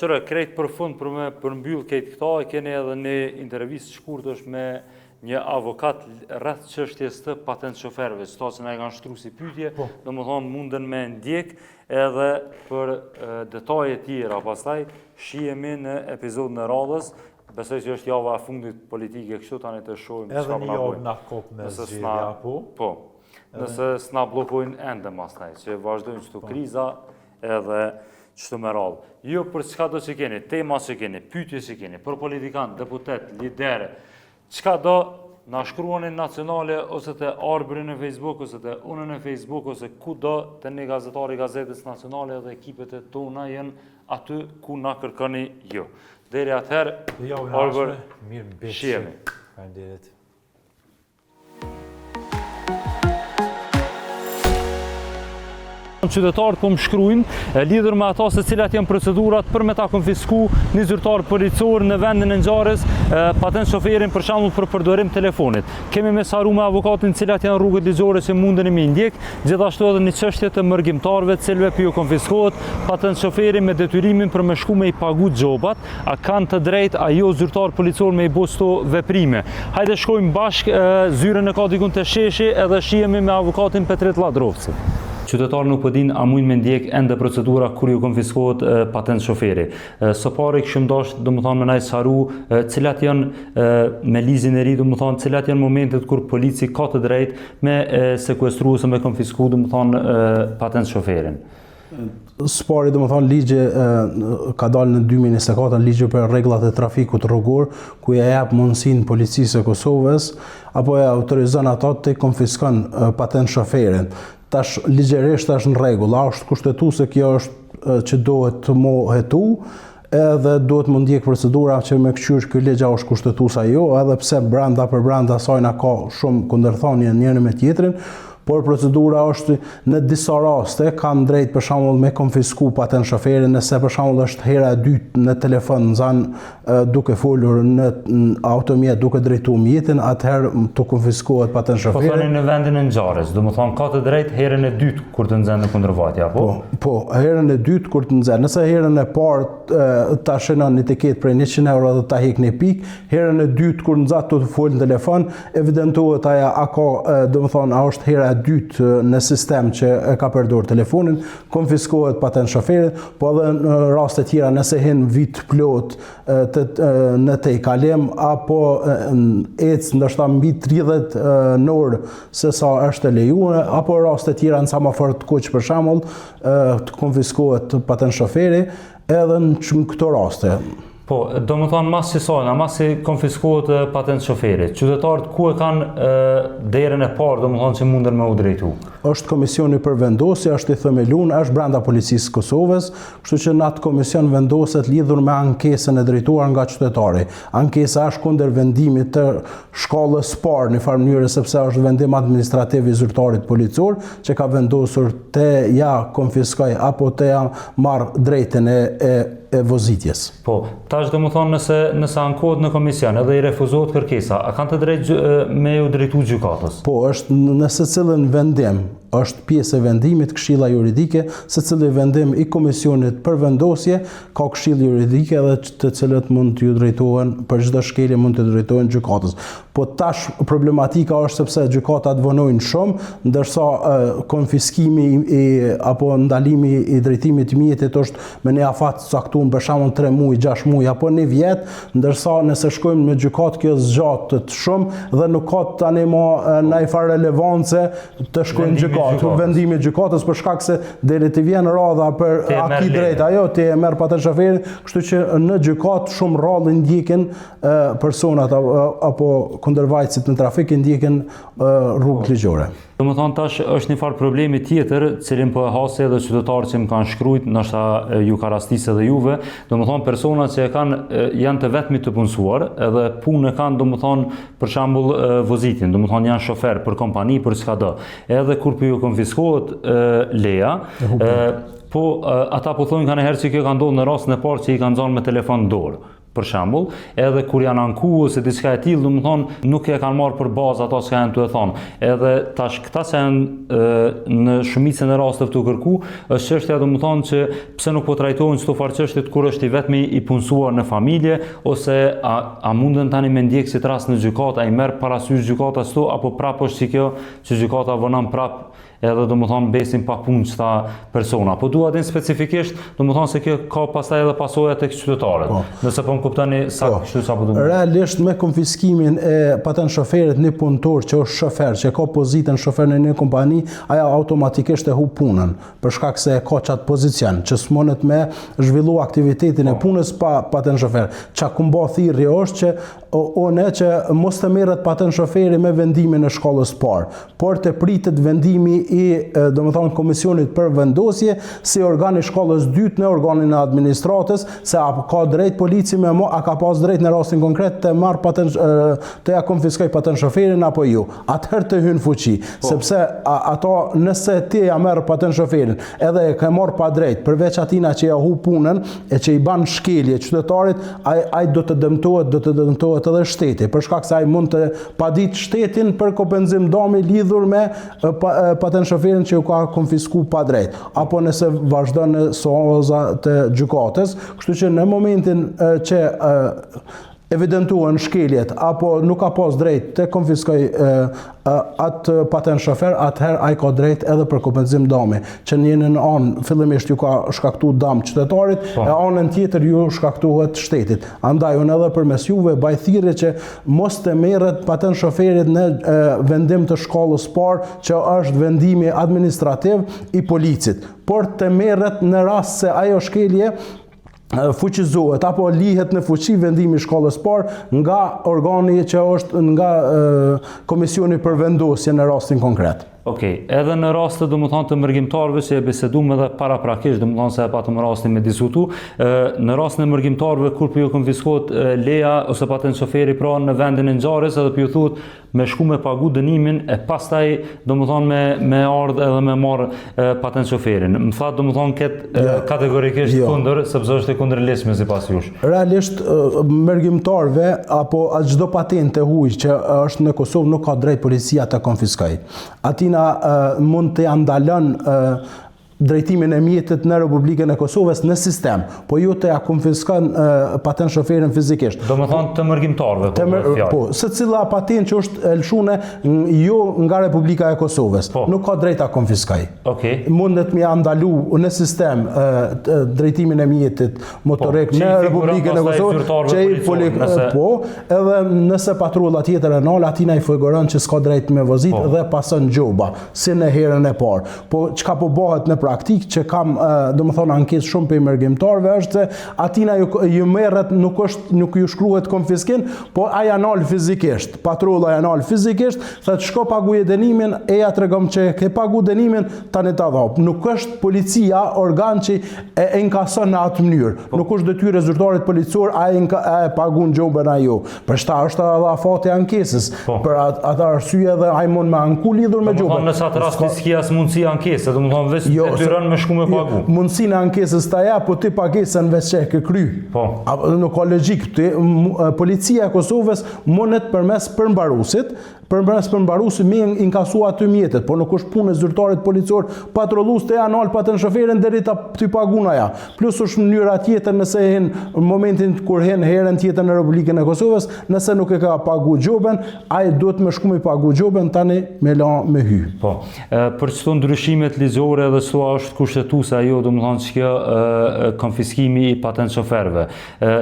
Qërë, krejt për fund për me përmbyll krejt këta, e keni edhe një intervjist shkurt është me një avokat rreth çështjes të patent shoferëve, që ta që na e kanë shtru si pyetje, dhe më thonë munden me ndjek edhe për detaje tjera, pastaj shihemi në epizodin e radhës, besoj që është java e fundit politike kështu tani të shohim edhe një javë na kop me zgjedhja, po. Nëse s'na bllokojnë ende pastaj, që vazhdojnë çto kriza edhe çto me radhë. Jo për çka do që keni, tema që keni, pyetje që keni, për politikan, deputet, lidere, qka do na shkruani nacionale, ose të Arbërin në Facebook, ose të Unën në Facebook, ose ku do të një gazetari gazetës nacionale dhe ekipet e tona jenë aty ku na kërkoni ju. Deri atëherë, Arbër, shihemi. Qytetarët po më shkruajnë lidhur me ata se cilat janë procedurat për me ta konfisku një zyrtar policor në vendin e ngjarjes patent shoferin për shembull për përdorim telefonit. Kemi mesaru me avokatin cilat janë rrugët ligjore që munden me ndjek, gjithashtu edhe një çështje të mërgjimtarëve të cilëve po ju konfiskohet patent shoferi me detyrimin për me shku me i pagu xhobat, a kanë të drejtë ajo zyrtar policor me i bëu sto veprime. Hajde shkojmë bashkë zyrën e ka dikun të sheshi edhe shihemi me avokatin Petrit Ladrovci. Qytetarë nuk po dinë a mujnë me ndjek ende procedura kur ju konfiskohet patent shoferi. Së pari kishim dashur domethënë me na sqaru cilat janë me lizin e ri, domethënë cilat janë momentet kur polici ka të drejtë me sekuestruar ose me konfisku domethënë patent shoferin. Së pari domethënë ligji ka dalë në 2024 ligji për rregullat e trafikut rrugor, ku ja jap mundësinë policisë së Kosovës apo ja autorizon ato të konfiskon patent shoferin. Tash ligjërisht është në rregull, është kushtetuese kjo është që duhet të mohetu, edhe duhet më ndjek procedura që me këqysh ky ligj është kushtetuesa jo, edhe pse brenda për brenda saj na ka shumë kundërthënie njëri me tjetrin, por procedura është në disa raste kanë drejt për shembull me konfisku patent shoferin, nëse për shembull është hera e dytë në telefon nxan duke folur në automjet duke drejtuar mjetin, atëherë të konfiskohet patent shoferin. Po thoni në vendin e ngjarjes, domethënë ka të drejtë herën e dytë kur të nxen në kundërvajtje apo? Po, herën e dytë kur të nxen. Nëse herën e parë ta shënon një tiket për 100 euro dhe ta hek në pikë, herën e dytë kur nxat të fol në telefon, evidentohet aja a ka domethënë a është hera e dytë në sistem që e ka përdorur telefonin, konfiskohet patent shoferit, po edhe në raste tjera nëse hin vit plot në te kalim apo ec ndoshta mbi 30 në orë se sa është lejuar, apo raste tjera në semafor të kuq për shembull të konfiskohet patent shoferi edhe në këto raste. Po, do më thonë mas që sajna, mas që konfiskohet patent shoferit, qytetarët ku e kanë derën e parë, do më thonë që mundën me u drejtu? Është komisioni për vendosje, është i themelun, është brenda policisë Kosovës, kështu që në atë komision vendoset lidhur me ankesën e drejtuar nga qytetari. Ankesa është kundër vendimit të shkallës parë në farë mënyrë, sepse është vendim administrativ i zyrtarit policor, që ka vendosur të ja konfiskoj apo të ja marrë drejtën e vozitjes. Po, tash do më thonë nëse ankohet në komision edhe i refuzohet kërkesa, a kanë të drejtë me u drejtu gjykatës? Po, është në secilin vendim është pjesë e vendimit këshilla juridike, se cili vendim i komisionit për vendosje ka këshillë juridike dhe të cilët mund t'ju drejtohen për çdo shkelje mund të drejtohen gjykatës. Po tash problematika është sepse gjykatat vonojnë shumë, ndërsa konfiskimi apo ndalimi i drejtimit të mjetit është me një afat caktuar për shembull 3 muaj, 6 muaj apo 1 vjet, ndërsa nëse shkojmë me gjykat kjo zgjatet shumë dhe nuk ka tani më ndaj fare relevance të shkojnë në gjykat, vendimi i gjykatës për shkak se deri të vjen radha për aki drejt, ajo ti e merr pa të shoferin, kështu që në gjykat shumë rrallë ndjekin personat apo kundërvajtësit në trafik ndjekin rrugë ligjore. Domethënë tash është një farë problemi tjetër, cilin po e hase edhe qytetarët që më kanë shkruajt, ndoshta ju ka rastisë edhe juve, domethënë persona që janë të vetmit të punësuar, edhe punë kanë domethënë për shembull vozitin, domethënë janë shofer për kompani, për çka. Edhe kur po ju konfiskohet leja, po ata po thonë kanë herë që kjo ka ndodhur në rastin e parë që i kanë dhënë me telefon dorë. Për shembull, edhe kur janë anku ose diçka e tillë, domethënë nuk e kanë marrë për bazë ato që janë të thonë. Edhe tash këta që janë në shumicën e rasteve të kërku, është çështja domethënë që pse nuk po trajtohen çdo farë çështje kur është i vetmi i punësuar në familje ose a munden tani me ndjek si rast në gjykatë, ai merr parasysh gjykata ashtu apo prapë është si kjo që gjykata vonon prapë edhe domethënë besin pa punë çta persona. Po dua din specifikisht, domethënë se kjo ka pastaj edhe pasoja tek qytetarët. Nëse po më kuptoni sa kështu sa po duhet. Realisht me konfiskimin e patent shoferit një punëtor që është shofer, që ka pozitën shofer në një kompani, aja automatikisht e hub punën, për shkak se ka çat pozicion, që s'monet me zhvillu aktivitetin e punës pa patent shofer. Çka kumbo thirrje është që mos të merret patent shoferi me vendimin e shkollës parë, por të pritet vendimi i domethënë komisionit për vendosje si organ i shkollës dytë në organin e administratës, se a ka drejt polici me a ka pas drejt në rastin konkret të marr patent të ja konfiskoj patent shoferin apo jo. Atëherë të hyn fuqi, sepse ato nëse ti ja merr patent shoferin edhe e ke marr pa drejt, përveç atina që ja hu punën e që i ban shkelje qytetarit, ai do të dëmtohet edhe shteti, për shkak se ai mund të padit shtetin për kompenzim dëmi lidhur me patent shoferin që u ka konfisku pa drejt, apo nëse vazhdon në soza të gjykatës, kështu që në momentin që evidentuan shkeljet apo nuk ka pas drejt të konfiskoj atë patent shofer, atëherë ai ka drejt edhe për kompenzim dëmi, që në një anë fillimisht ju ka shkaktuar dëm qytetarit, e anën tjetër ju shkaktohet shtetit. Andaj unë edhe përmes juve baj thirrje që mos të merret patent shoferit në vendim të shkollës parë, që është vendimi administrativ i policit, por të merret në rast se ajo shkelje fuqizohet apo lihet në fuqi vendimi i shkollës parë nga organi që është nga komisioni për vendosje në rastin konkret. Okej, edhe në rastet domethënë të mërgjimtarëve që e biseduam edhe paraprakisht, domethënë se patëm rastin me diskutu, në rastin e mërgjimtarëve kur po ju konfiskohet leja ose patent shoferi pra në vendin e ngjarjes edhe po ju thuhet me shku me pagu dënimin e pastaj domethënë me ardh edhe me marr patent shoferin. Më thatë domethënë këtë kategorikisht kundër, sepse është e kundërlehtësme sipas jush. Realisht mërgjimtarëve apo çdo patent e huaj që është në Kosovë nuk ka drejt policia të konfiskojë. Mund të ndalën drejtimin e mjetit në Republikën e Kosovës në sistem, po ju të ja konfiskon patent shoferin fizikisht. Domethënë të mërgjimtarëve. Po, secila patent që është e lëshuar jo nga Republika e Kosovës, nuk ka drejt ta konfiskoj. Okej. Mundet me ndalu në sistem drejtimin e mjetit motorik në Republikën e Kosovës, po, edhe nëse patrulla tjetër e nal, atina i figuron që s'ka drejt me vozit dhe pason gjoba, si në herën e parë. Po çka po bëhet në praktik që kam domethënë ankesë shumë për mërgjimtarëve është se atina ju merret nuk ju shkruhet konfiskim, po ai anal fizikisht, patrulla anal fizikisht, thotë shko paguaj dënimin, eja tregom që ke pagu dënimin, tani ta dhop. Nuk është policia organ që e inkason në atë mënyrë. Nuk është detyrë e zyrtarit policor ai pagun gjobën ajo. Për shta është edhe afati ankesës. Për atë arsye edhe ai mund me anku lidhur me gjobën. Domethënë në sa të rasti s'ka mundësi ankesë, domethënë vetë detyron me shku me pagu. Mundësinë e ankesës ta jap, po ti pagesën veç që e ke kry. Po. Nuk ka logjik. Policia e Kosovës mundet përmes përmbarusit me inkasua aty mjetet, por nuk është punë e zyrtarit policor patrollues të janë pa të në shoferin deri ta ty paguna ja. Plus është mënyra tjetër nëse hen në momentin kur hen herën tjetër në Republikën e Kosovës, nëse nuk e ka pagu gjoben, ai duhet me shku me pagu gjoben tani me la me hy. Po. Për çdo ndryshimet ligjore dhe çdo është kushtetuese ajo, domethënë çka konfiskimi i patent shoferëve.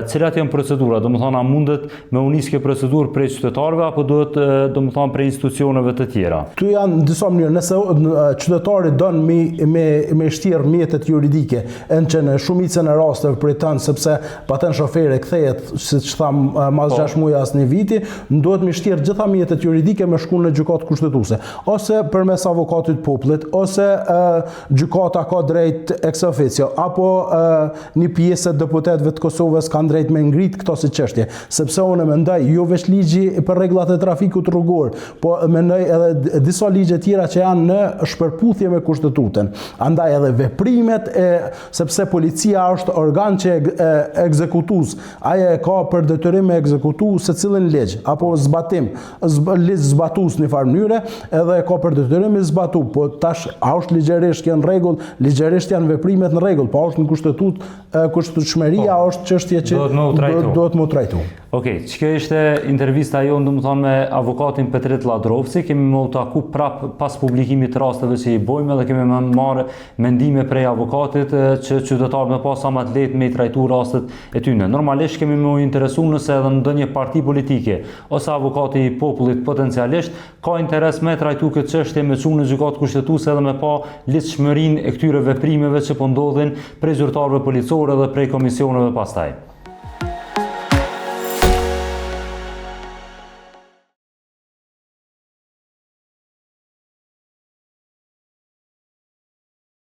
Cilat janë procedurat? Domethënë a mundet me u nis kjo procedurë prej qytetarëve apo duhet domethënë prej institucioneve të tjera? Tu janë disa mënyrë, nëse qytetari don me shtirë mjetet juridike, që në shumicën e rasteve për tënë, sepse patent shofere kthehet, siç tham, mas 6 muaj as një viti, duhet me shtirë gjitha mjetet juridike me shku në gjykatë kushtetuese, ose përmes avokatit popullit, ose gjykata ka drejt ex officio, apo një pjesë e deputetëve të Kosovës kanë drejt me ngrit këto si çështje, sepse unë mendoj jo veç ligji për rregullat e trafikut rrugor, po mendoj edhe disa ligje tjera që janë në shpërputhje me kushtetutën. Andaj edhe veprimet, sepse policia është organ që ekzekutues, ajo ka për detyrim me ekzekutu secilin ligj, apo zbatim, ligj zbatues në farë mënyre, edhe ka për detyrim i zbatu, po tash a është ligjërisht janë rregull, ligjërisht janë veprimet në rregull, po është në kushtetutshmëria është çështje që duhet më trajtu. Okej, çka ishte intervista jonë domethënë me avokatin Petrit Ladrovci, kemi më taku prap pas publikimit të rasteve që i bojmë dhe kemi marrë mendime prej avokatit që qytetarët me pas sa më të lehtë me i trajtu rastet e tyre. Normalisht kemi më interesu nëse edhe ndonjë parti politike ose avokati i popullit potencialisht ka interes me trajtu këtë çështje me çunë në gjykatë kushtetuese edhe me pa lidhshmërinë e këtyre veprimeve që po ndodhin prej zyrtarëve policorë dhe prej komisioneve pastaj.